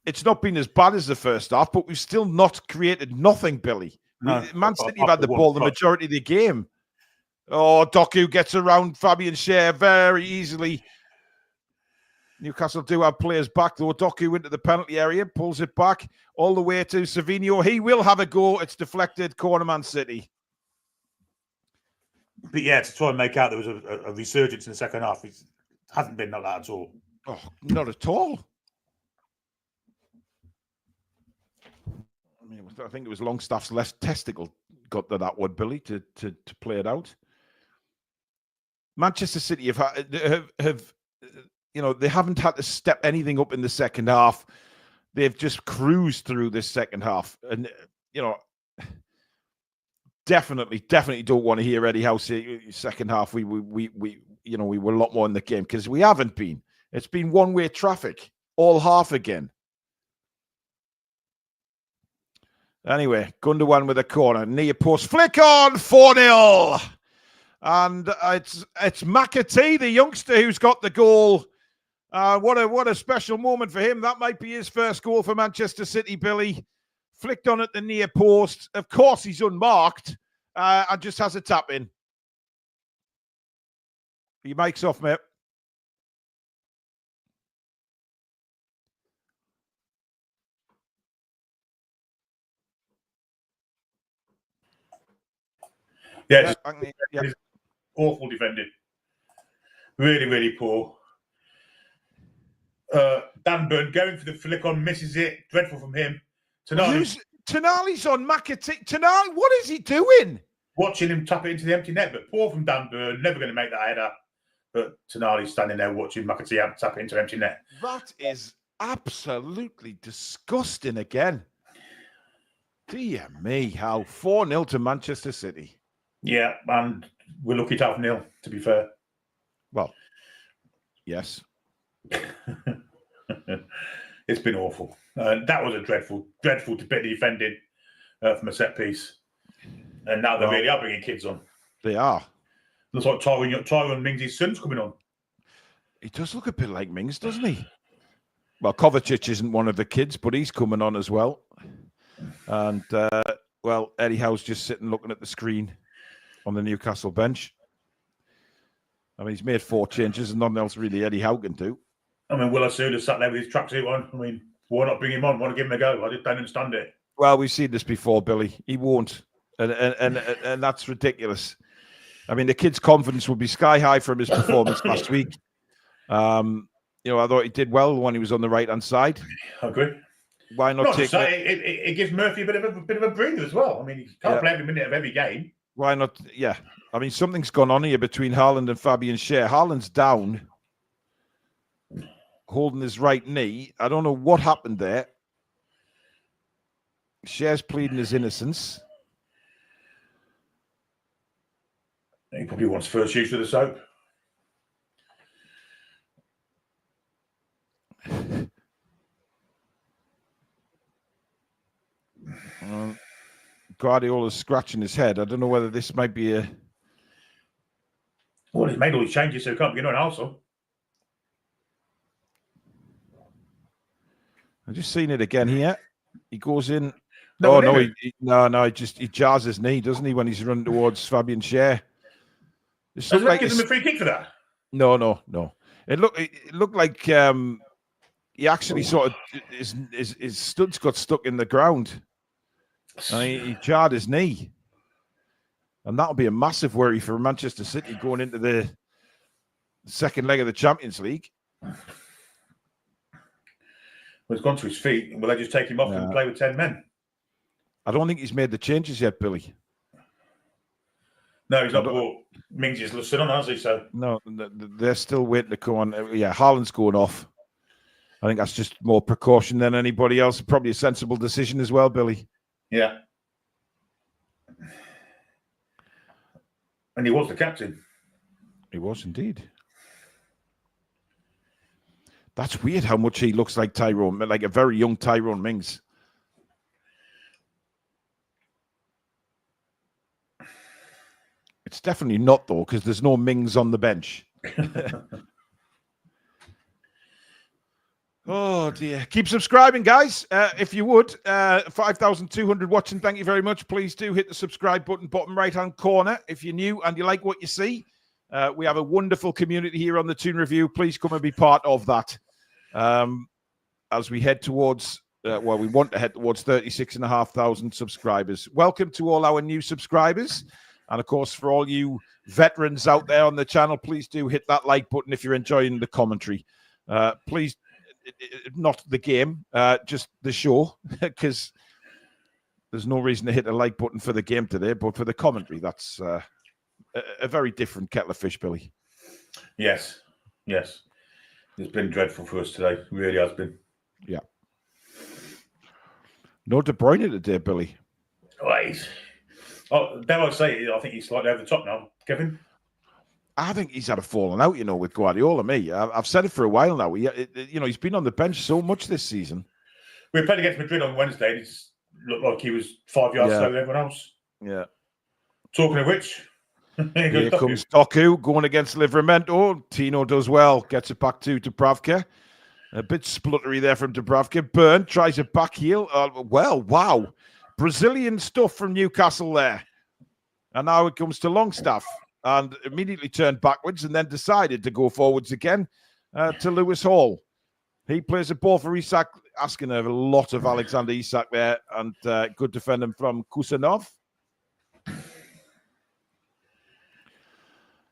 A: it's not been as bad as the first half, but we've still not created nothing, Billy.
C: No,
A: Man City have had the ball the majority of the game. Oh, Doku gets around Fabian Schär very easily. Newcastle do have players back, though. Doku into the penalty area, pulls it back all the way to Savinho. He will have a go. It's deflected, corner Man City.
C: But yeah, to try and make out there was a resurgence in the second half, it hasn't been like that at all.
A: Oh, not at all. I mean, I think it was Longstaff's left testicle got to that one, Billy, to play it out. Manchester City have they haven't had to step anything up in the second half. They've just cruised through this second half. And, definitely don't want to hear Eddie Howe say second half we were a lot more in the game, because we haven't been. It's been one-way traffic all half again. Anyway, Gundogan with a corner. Near post. Flick on. 4-0. And it's McAtee, the youngster, who's got the goal. What a special moment for him. That might be his first goal for Manchester City, Billy. Flicked on at the near post. Of course, he's unmarked and just has a tap in. Your mic's off, mate.
C: Yeah,
A: yeah.
C: Awful defending. Really, really poor. Dan Burn going for the flick on, misses it. Dreadful from him.
A: Tonali's on McAtee. Tonali, what is he doing?
C: Watching him tap it into the empty net, but poor from Dan Burn, never going to make that header. But Tonali's standing there watching McAtee tap it into empty net.
A: That is absolutely disgusting again. Dear me, how 4-0 to Manchester City.
C: Yeah, and we're lucky to have nil, to be fair.
A: Well, yes.
C: It's been awful. That was a dreadful bit of defending from a set piece. And now they really are bringing kids on.
A: They are.
C: Looks like Tyrone Mings' son's coming on.
A: He does look a bit like Mings, doesn't he? Well, Kovacic isn't one of the kids, but he's coming on as well. And, Eddie Howe's just sitting looking at the screen on the Newcastle bench. I mean, he's made 4 changes and nothing else really Eddie Howe can do.
C: I mean, Will Asuda sat there with his tracksuit on. I mean, why not bring him on? Why not give him a go? I just don't understand it.
A: Well, we've seen this before, Billy. He won't. And that's ridiculous. I mean, the kid's confidence will be sky high from his performance last week. I thought he did well when he was on the right-hand side.
C: I agree.
A: Why not take it?
C: It gives Murphy a bit of a breather as well. I mean, he can't play every minute of every game.
A: Why not? Yeah. I mean, something's gone on here between Haaland and Fabian Schär. Haaland's down, holding his right knee. I don't know what happened there. Schär's pleading his innocence.
C: He probably wants first use of the soap.
A: Guardiola's scratching his head. I don't know whether this might be a...
C: Well, he's made all these changes, so he can't begin on also.
A: I've just seen it again here. He goes in. He jars his knee, doesn't he, when he's running towards Fabian Schär?
C: Doesn't that give him a free kick for that?
A: No. It looked like he actually sort of his studs got stuck in the ground. And he jarred his knee. And that'll be a massive worry for Manchester City going into the second leg of the Champions League.
C: Well, he's gone to his feet. Will they just take him off and play with 10 men?
A: I don't think he's made the changes yet, Billy.
C: No, he's not brought Mings' son on, has he? So
A: no, they're still waiting to come on. Yeah, Haaland's going off. I think that's just more precaution than anybody else. Probably a sensible decision as well, Billy.
C: Yeah. And he was the captain.
A: He was indeed. That's weird how much he looks like Tyrone, like a very young Tyrone Mings. It's definitely not, though, because there's no Mings on the bench. Oh, dear. Keep subscribing, guys. If you would. 5,200 watching. Thank you very much. Please do hit the subscribe button, bottom right-hand corner. If you're new and you like what you see, we have a wonderful community here on the Toon Review. Please come and be part of that. As we head towards, we want to head towards 36,500 subscribers. Welcome to all our new subscribers. And, of course, for all you veterans out there on the channel, please do hit that like button if you're enjoying the commentary. Please, not the game, just the show, because there's no reason to hit a like button for the game today, but for the commentary, that's a very different kettle of fish, Billy.
C: Yes. It's been dreadful for us today. It really has been.
A: Yeah. No De Bruyne today, Billy.
C: Dare I say, I think he's slightly over the top now, Kevin.
A: I think he's had a falling out, with Guardiola. I've said it for a while now. He's been on the bench so much this season.
C: We played against Madrid on Wednesday, and it looked like he was 5 yards slower than everyone else.
A: Yeah.
C: Talking of which,
A: here comes Doku going against Livramento. Tino does well, gets it back to Dubravka. A bit spluttery there from Dubravka. Burn tries a back heel. Wow. Brazilian stuff from Newcastle there. And now it comes to Longstaff. And immediately turned backwards and then decided to go forwards again to Lewis Hall. He plays a ball for Isak, asking a lot of Alexander Isak there, and good defending from Kusanov.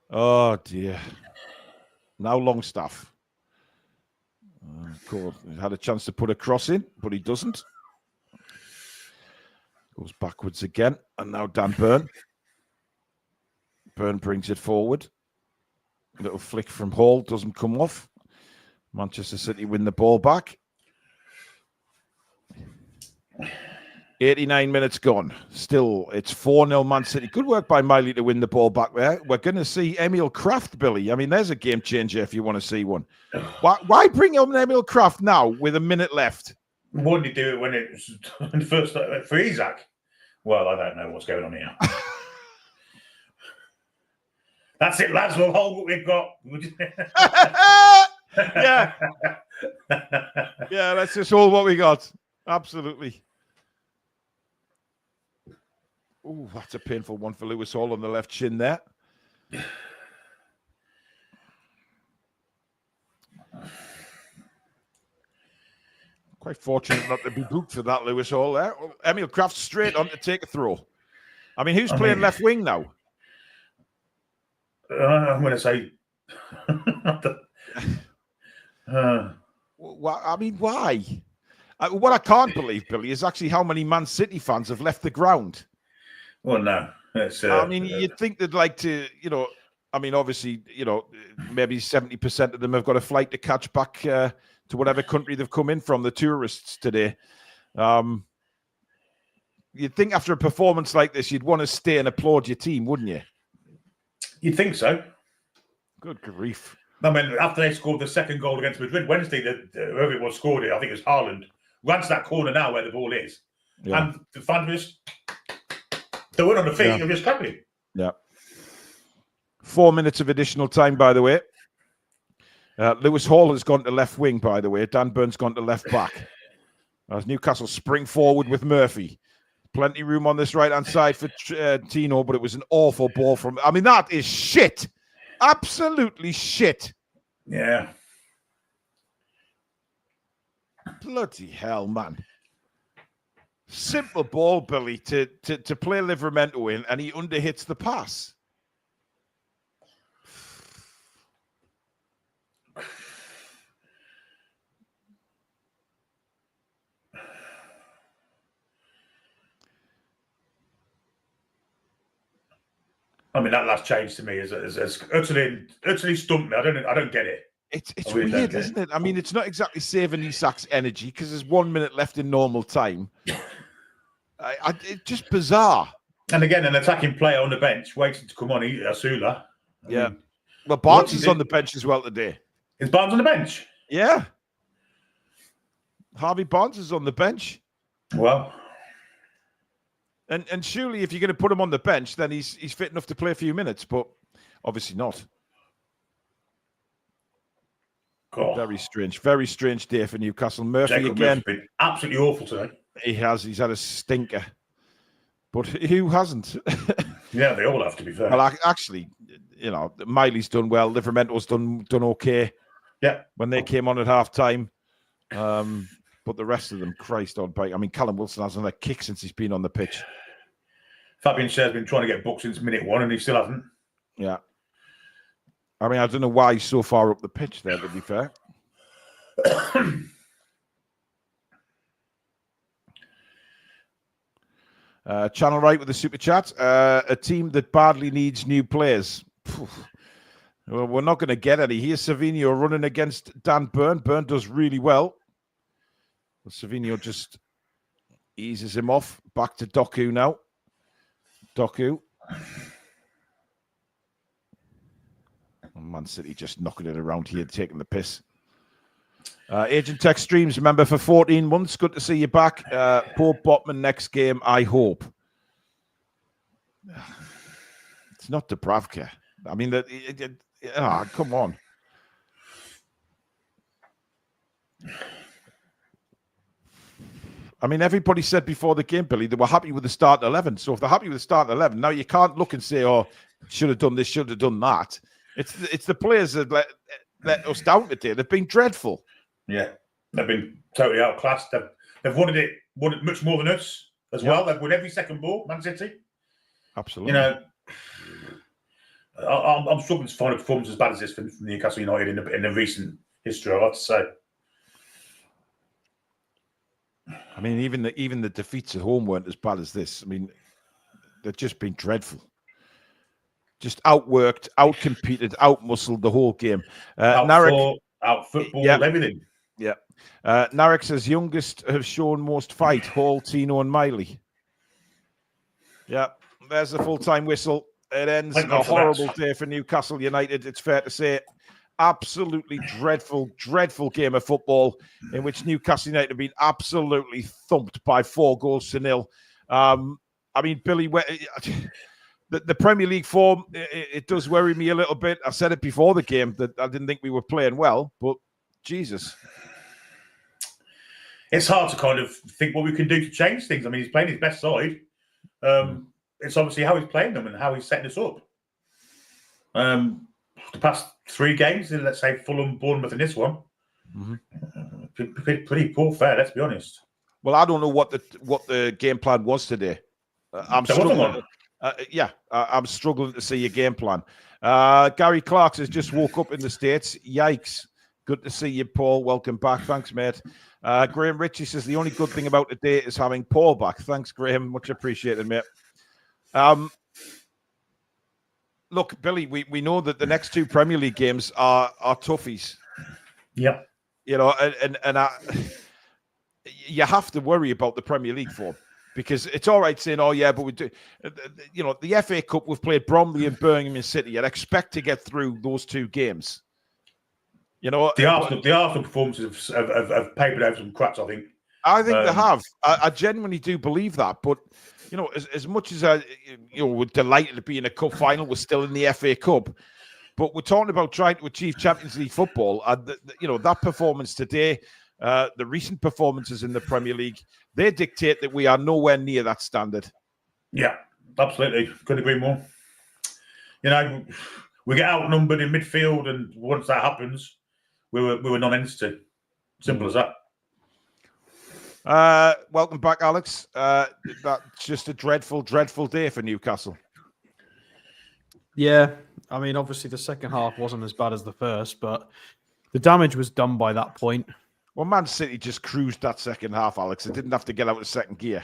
A: Oh, dear. Now Longstaff. Cool. He had a chance to put a cross in, but he doesn't. Goes backwards again. And now Dan Burn. Burn brings it forward. Little flick from Hall. Doesn't come off. Manchester City win the ball back. 89 minutes gone. Still, it's 4-0 Man City. Good work by Miley to win the ball back there. We're going to see Emil Kraft, Billy. I mean, there's a game changer if you want to see one. Why bring on Emil Kraft now with a minute left?
C: Why did you do it when it was the first for Isaac? Well, I don't know what's going on here. That's it, lads. We'll hold what we've got.
A: Yeah. Yeah, that's just all what we got. Absolutely. Oh, that's a painful one for Lewis Hall on the left shin there. Quite fortunate not to be booked for that, Lewis Hall there. Emil Kraft straight on to take a throw. I mean, who's playing left wing now?
C: I'm going to say...
A: Well, I mean, why? What I can't believe, Billy, is actually how many Man City fans have left the ground.
C: Well, no. It's,
A: I mean, you'd think they'd like to, I mean, obviously, maybe 70% of them have got a flight to catch back to whatever country they've come in from, the tourists today. You'd think after a performance like this, you'd want to stay and applaud your team, wouldn't you?
C: You'd think so.
A: Good grief.
C: I mean, after they scored the second goal against Madrid Wednesday, whoever it was scored it, I think it was Haaland, ran to that corner now where the ball is. Yeah. And the fans just... They weren't on the feet, they were just clapping.
A: Yeah. 4 minutes of additional time, by the way. Lewis Hall has gone to left wing, by the way. Dan Burn's gone to left back. As Newcastle spring forward with Murphy. Plenty room on this right-hand side for Tino, but it was an awful ball from... I mean, that is shit. Absolutely shit.
C: Yeah.
A: Bloody hell, man. Simple ball, Billy, to play Livramento in, and he underhits the pass.
C: I mean, that last change to me is utterly stumped me. I don't get it.
A: It's weird, isn't it? I mean, it's not exactly saving Isak's energy because there's 1 minute left in normal time. It's just bizarre.
C: And again, an attacking player on the bench waiting to come on, Asula.
A: Yeah. Well, Barnes is on the bench as well today.
C: Is Barnes on the bench?
A: Yeah. Harvey Barnes is on the bench.
C: Well.
A: And surely if you're going to put him on the bench, then he's fit enough to play a few minutes, but obviously not. God. Very strange day for Newcastle. Murphy
C: Jacob
A: again.
C: Been absolutely awful today.
A: He's had a stinker. But who hasn't?
C: Yeah, they all have, to be fair.
A: Well, actually, Miley's done well. Livramento's done okay.
C: Yeah.
A: When they came on at half time. But the rest of them, Christ on bike. I mean, Callum Wilson hasn't had a kick since he's been on the pitch.
C: Fabian Schär's been trying to get booked since minute 1 and he still hasn't.
A: Yeah. I mean, I don't know why he's so far up the pitch there, to be fair. Channel Right with the super chat. A team that badly needs new players. Well, we're not going to get any. Here's Savinho running against Dan Burn. Burn does really well. But Savinho just eases him off. Back to Doku now. Doku. Man City just knocking it around here, taking the piss. Agent Tech Streams, remember, for 14 months. Good to see you back. Poor Botman next game, I hope. It's not Dubravka. I mean, come on. I mean, everybody said before the game, Billy, they were happy with the start 11. So if they're happy with the start 11, now you can't look and say, oh, should have done this, should have done that. It's the players that let us down today. They've been dreadful.
C: Yeah, they've been totally outclassed. They've wanted much more than us as well. They've won every second ball, Man City.
A: Absolutely.
C: I'm struggling to find a performance as bad as this from Newcastle United in the recent history, I'd have to say.
A: I mean, even the defeats at home weren't as bad as this. I mean, they've just been dreadful. Just outworked, outcompeted, outmuscled the whole game.
C: Out footballed, everything.
A: Yeah. Narek says youngest have shown most fight. Hall, Tino, and Miley. Yeah. There's the full-time whistle. It ends a horrible day for Newcastle United. It's fair to say. Absolutely dreadful, dreadful game of football in which Newcastle United have been absolutely thumped by 4-0. I mean, Billy, the Premier League form, it does worry me a little bit. I said it before the game that I didn't think we were playing well, but Jesus.
C: It's hard to kind of think what we can do to change things. I mean, he's playing his best side. It's obviously how he's playing them and how he's setting us up. The past 3 games, let's say Fulham, Bournemouth, and this one, pretty poor fare. Let's be honest.
A: Well, I don't know what the game plan was today. I'm struggling. I'm struggling to see a game plan. Gary Clark says just woke up in the States. Yikes! Good to see you, Paul. Welcome back. Thanks, mate. Graham Ritchie says the only good thing about today is having Paul back. Thanks, Graham. Much appreciated, mate. Look, Billy, we know that the next 2 Premier League games are toughies.
C: Yeah.
A: You know, and you have to worry about the Premier League form because it's all right saying, oh, yeah, but we do. You know, the FA Cup, we've played Bromley and Birmingham City. I'd expect to get through those 2 games. You know,
C: the Arsenal performances have papered out some cracks, I think.
A: I think they have. I genuinely do believe that. But, you know, as much as we're delighted to be in a cup final, we're still in the FA Cup. But we're talking about trying to achieve Champions League football. And, that performance today, the recent performances in the Premier League, they dictate that we are nowhere near that standard.
C: Yeah, absolutely. Couldn't agree more. You know, we get outnumbered in midfield, and once that happens, we were non-entity. Simple as that.
A: Welcome back, Alex. That's just a dreadful, dreadful day for Newcastle.
B: Yeah, I mean, obviously the second half wasn't as bad as the first, but the damage was done by that point.
A: Well, Man City just cruised that second half, Alex. It didn't have to get out of second gear.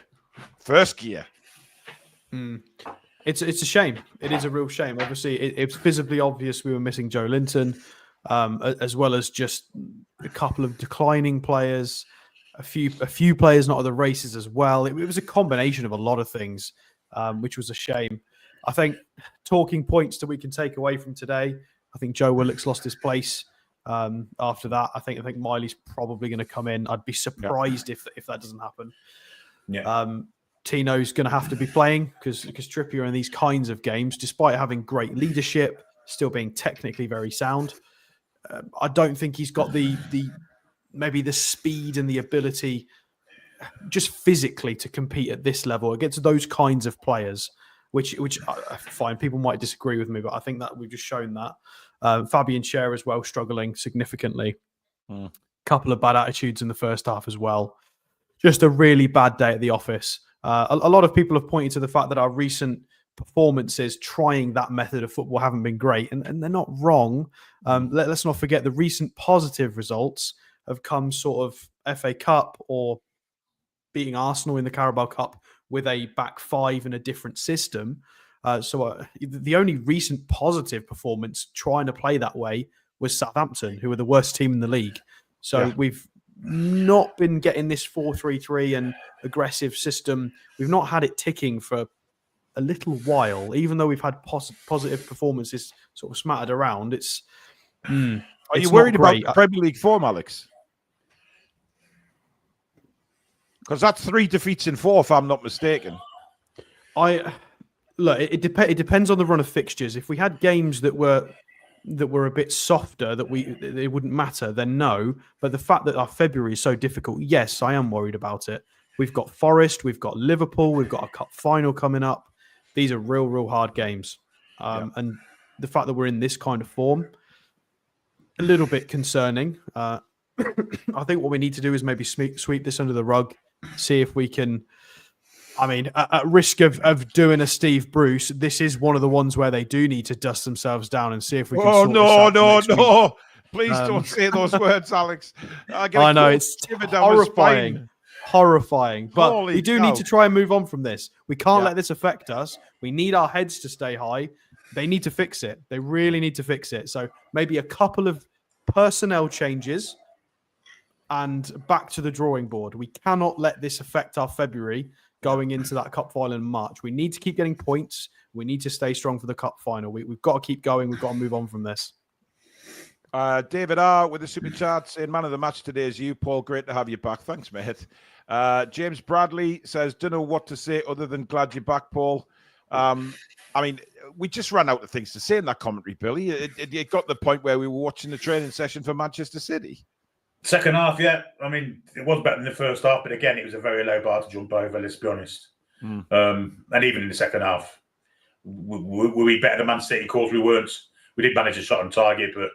A: First gear.
B: It's a shame. It is a real shame. Obviously, it's visibly obvious we were missing Joe Linton, as well as just a couple of declining players, a few players not at the races as well. It was a combination of a lot of things, which was a shame. I think talking points that we can take away from today. I think Joe Willock's lost his place. After that, I think Miley's probably going to come in. I'd be surprised if that doesn't happen.
C: Yeah.
B: Tino's going to have to be playing because Trippier in these kinds of games, despite having great leadership, still being technically very sound. I don't think he's got the maybe the speed and the ability just physically to compete at this level against those kinds of players, which fine, people might disagree with me, but I think that we've just shown that. Fabian Schär as well, struggling significantly. Couple of bad attitudes in the first half as well. Just a really bad day at the office. A lot of people have pointed to the fact that our recent performances trying that method of football haven't been great, and they're not wrong. Let's not forget the recent positive results have come sort of FA Cup or beating Arsenal in the Carabao Cup with a back 5 in a different system. So the only recent positive performance trying to play that way was Southampton, who were the worst team in the league. So we've not been getting this 4-3-3 and aggressive system. We've not had it ticking for a little while, even though we've had positive performances sort of smattered around. Are you
A: worried about the Premier League form, Alex? Because that's 3 defeats in 4, if I'm not mistaken.
B: Look, it depends on the run of fixtures. If we had games that were a bit softer, it wouldn't matter, then no. But the fact that our February is so difficult, yes, I am worried about it. We've got Forest, we've got Liverpool, we've got a cup final coming up. These are real hard games. And the fact that we're in this kind of form, a little bit concerning. I think what we need to do is maybe sweep this under the rug, see if we can. I mean, at risk of doing a Steve Bruce, this is one of the ones where they do need to dust themselves down and see if we can.
A: Oh no! Please don't say those words, Alex.
B: I know it's horrifying. horrifying. But
A: Holy
B: we do
A: cow.
B: need to try and move on from this. We can't
A: Yeah.
B: let this affect us. We need our heads to stay high. They need to fix it. They really need to fix it. So maybe a couple of personnel changes and back to the drawing board. We cannot let this affect our February going into that cup final in March. We need to keep getting points. We need to stay strong for the cup final. We've got to keep going. We've got to move on from this.
A: David R. with the super chat saying, man of the match today is you, Paul. Great to have you back. Thanks, mate. James Bradley says, don't know what to say other than glad you're back, Paul. I mean, we just ran out of things to say in that commentary, Billy. It got to the point where we were watching the training session for Manchester City.
C: Second half, yeah. I mean, it was better than the first half, but again, it was a very low bar to jump over, let's be honest. And even in the second half, were we better than Man City? Of course, we weren't. We did manage a shot on target, but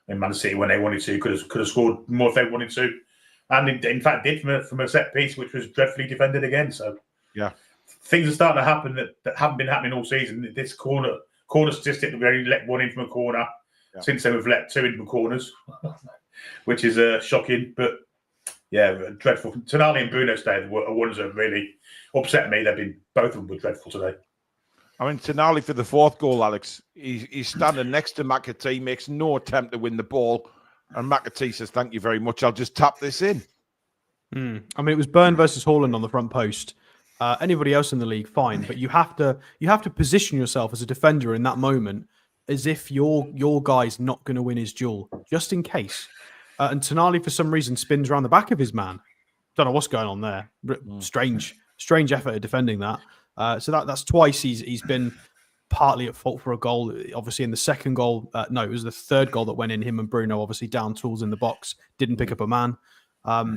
C: in Man City, when they wanted to, could have scored more if they wanted to. And in fact, did from a set piece, which was dreadfully defended again. So,
A: yeah.
C: Things are starting to happen that haven't been happening all season. This corner statistic that we only let one in from a corner.
A: Yeah.
C: Since then, we've let two in from corners, which is shocking. But yeah, dreadful. Tonali and Bruno today are ones that really upset me. Both of them were dreadful today.
A: I mean, Tonali for the fourth goal, Alex. He's standing next to McAtee, makes no attempt to win the ball, and McAtee says, "Thank you very much. I'll just tap this in."
B: I mean, it was Burn versus Haaland on the front post. Anybody else in the league, fine, but you have to position yourself as a defender in that moment as if your guy's not going to win his duel, just in case. And Tonali, for some reason, spins around the back of his man. Don't know what's going on there. Strange effort at defending that. So that's twice he's been partly at fault for a goal. Obviously, in the second goal, no, it was the third goal that went in. Him and Bruno obviously down tools in the box, didn't pick up a man.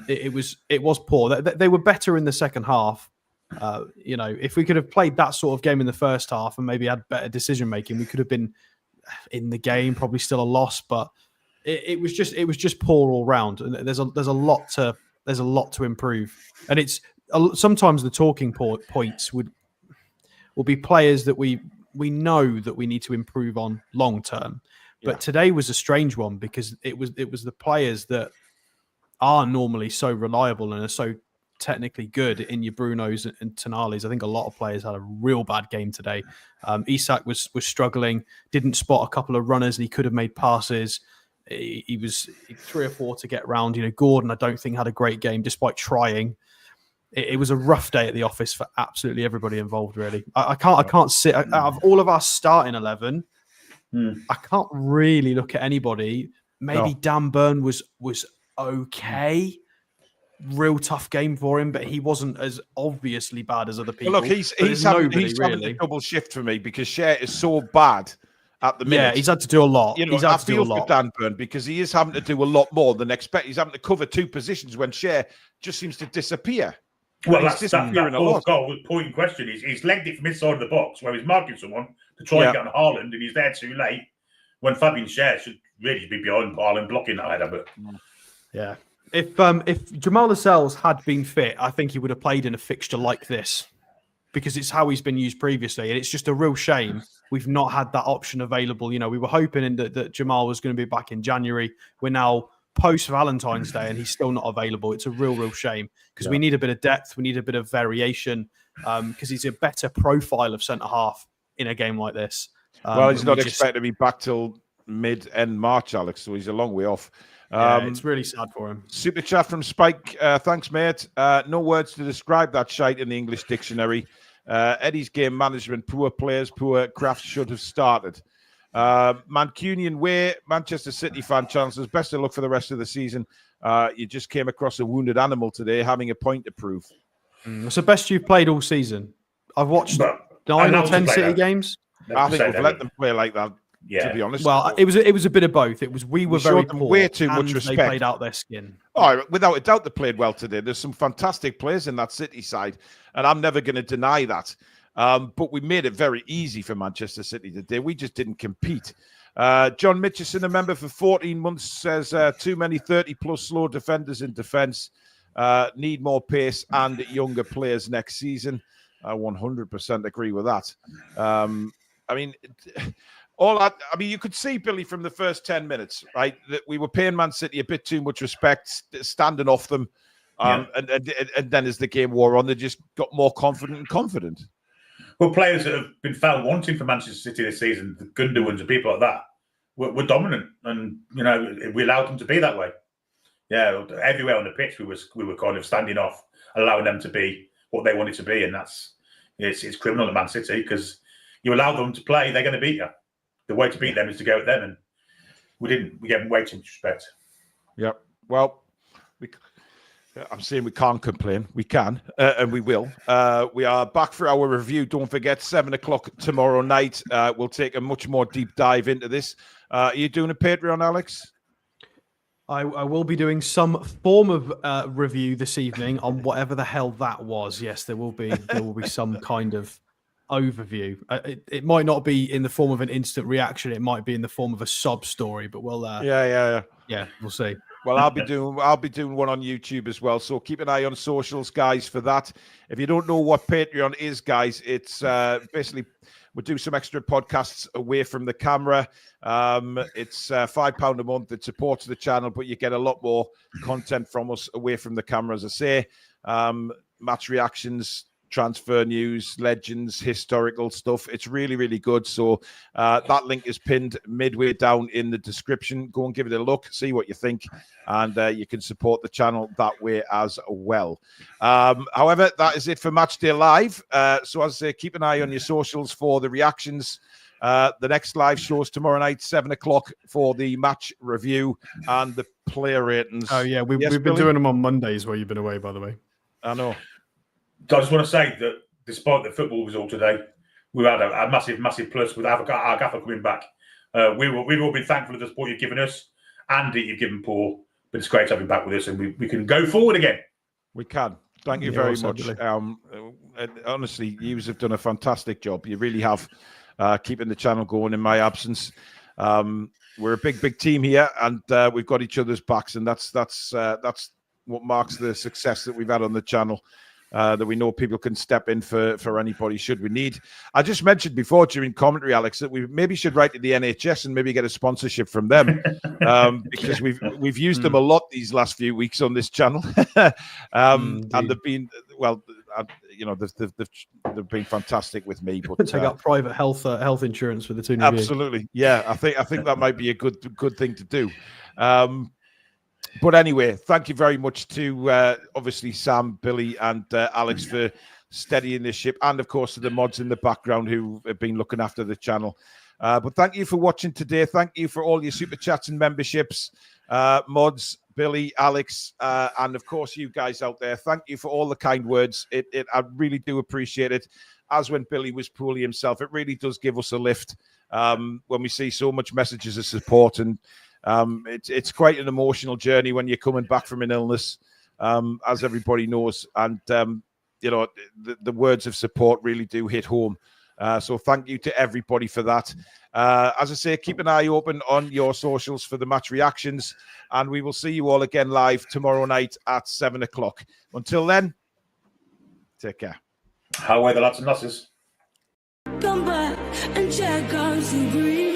B: It was poor. They were better in the second half. If we could have played that sort of game in the first half and maybe had better decision making, we could have been in the game. Probably still a loss, but it was just poor all round. And there's a lot to improve. And it's sometimes the talking points will be players that we know that we need to improve on long term. But today was a strange one because it was the players that are normally so reliable and are so technically good in your Brunos and Tonalis. I think a lot of players had a real bad game today. Isak was struggling, didn't spot a couple of runners and he could have made passes. He was 3 or 4 to get round. Gordon, I don't think had a great game despite trying. It was a rough day at the office for absolutely everybody involved, really. I can't sit out of all of our starting 11. I can't really look at anybody. Maybe Dan Burn was okay. Real tough game for him, but he wasn't as obviously bad as other people.
A: Well, look, he's having a double shift for me because Shea is so bad at the minute.
B: Yeah, he's had to do a lot.
A: I feel for Dan Burn because he is having to do a lot more than expected. He's having to cover 2 positions when Shea just seems to disappear.
C: Well, that fourth goal, point in question is he's legged it from inside of the box where he's marking someone to try and get on Haaland, and he's there too late when Fabian Shea should really be behind Haaland blocking that header. But
B: yeah. If Jamal Lascelles had been fit, I think he would have played in a fixture like this because it's how he's been used previously. And it's just a real shame we've not had that option available. We were hoping that Jamal was going to be back in January. We're now post-Valentine's Day and he's still not available. It's a real shame because we need a bit of depth. We need a bit of variation because he's a better profile of centre-half in a game like this.
A: Well, he's not expected to be back till mid-end March, Alex, so he's a long way off.
B: It's really sad for him.
A: Super chat from Spike. Thanks, mate. No words to describe that shite in the English dictionary. Eddie's game management, poor players, poor Crafts should have started. Mancunian Way, Manchester City fan chancellors, best of luck for the rest of the season. You just came across a wounded animal today, having a point to prove.
B: It's the best you've played all season. I've watched 9 or 10 City games.
A: I think we've let them play like that. To be honest,
B: well, it was a bit of both. We were very poor,
A: way too much respect.
B: They played out their skin.
A: Oh, without a doubt, they played well today. There's some fantastic players in that City side, and I'm never going to deny that. But we made it very easy for Manchester City today. We just didn't compete. John Mitchison, a member for 14 months, says too many 30-plus slow defenders in defence. Need more pace and younger players next season. I 100% agree with that. You could see, Billy, from the first 10 minutes, right, that we were paying Man City a bit too much respect, standing off them. And then as the game wore on, they just got more confident.
C: Well, players that have been found wanting for Manchester City this season, the Gundogan and people like that, were dominant, and we allowed them to be that way. Yeah, everywhere on the pitch, we were kind of standing off, allowing them to be what they wanted to be, and it's criminal at Man City, because you allow them to play, they're going to beat you. The way to beat them is to go at them, and we didn't. We gave them way too much respect.
A: Yeah. Well, I'm saying we can't complain. We can, and we will. We are back for our review. Don't forget, 7 o'clock tomorrow night. We'll take a much more deep dive into this. Are you doing a Patreon, Alex?
B: I will be doing some form of review this evening on whatever the hell that was. Yes, there will be some kind of overview. It might not be in the form of an instant reaction. It might be in the form of a sob story. But we'll yeah, we'll see.
A: Well, I'll be doing one on YouTube as well. So keep an eye on socials, guys, for that. If you don't know what Patreon is, guys, it's basically we do some extra podcasts away from the camera. It's £5 a month. It supports the channel, but you get a lot more content from us away from the camera, as I say. Match reactions, transfer news, legends, historical stuff. It's really, really good. So that link is pinned midway down in the description. Go and give it a look, see what you think, and you can support the channel that way as well. However, that is it for Matchday Live. So as I say, keep an eye on your socials for the reactions. The next live show is tomorrow night, 7 o'clock, for the match review and the player ratings.
B: Oh, yeah. We've been doing them on Mondays where you've been away, by the way.
A: I know.
C: I just want to say that despite the football result today, we've had a massive, massive plus with our gaffer coming back. We've all been thankful for the support you've given us and that you've given Paul, but it's great to have him back with us, and we can go forward again.
A: We can. Thank you very much. Honestly, you have done a fantastic job. You really have, keeping the channel going in my absence. We're a big team here, and we've got each other's backs, and that's what marks the success that we've had on the channel. That we know people can step in for anybody should we need. I just mentioned before during commentary, Alex, that we maybe should write to the NHS and maybe get a sponsorship from them, because we've used them a lot these last few weeks on this channel, and they've been they've been fantastic with me. But
B: take out private health insurance for the Toon
A: review. Absolutely, yeah. I think that might be a good thing to do. But anyway, thank you very much to obviously Sam, Billy, and Alex for steadying this ship, and of course to the mods in the background who have been looking after the channel. But thank you for watching today. Thank you for all your super chats and memberships, mods, Billy, Alex, and of course you guys out there. Thank you for all the kind words. I really do appreciate it. As when Billy was poorly himself, it really does give us a lift when we see so much messages of support, and it's quite an emotional journey when you're coming back from an illness, as everybody knows, and the words of support really do hit home. So thank you to everybody for that. As I say, keep an eye open on your socials for the match reactions, and we will see you all again live tomorrow night at 7 o'clock. Until then, take care.
C: How are the lads and lasses?
D: Come back and check out the green.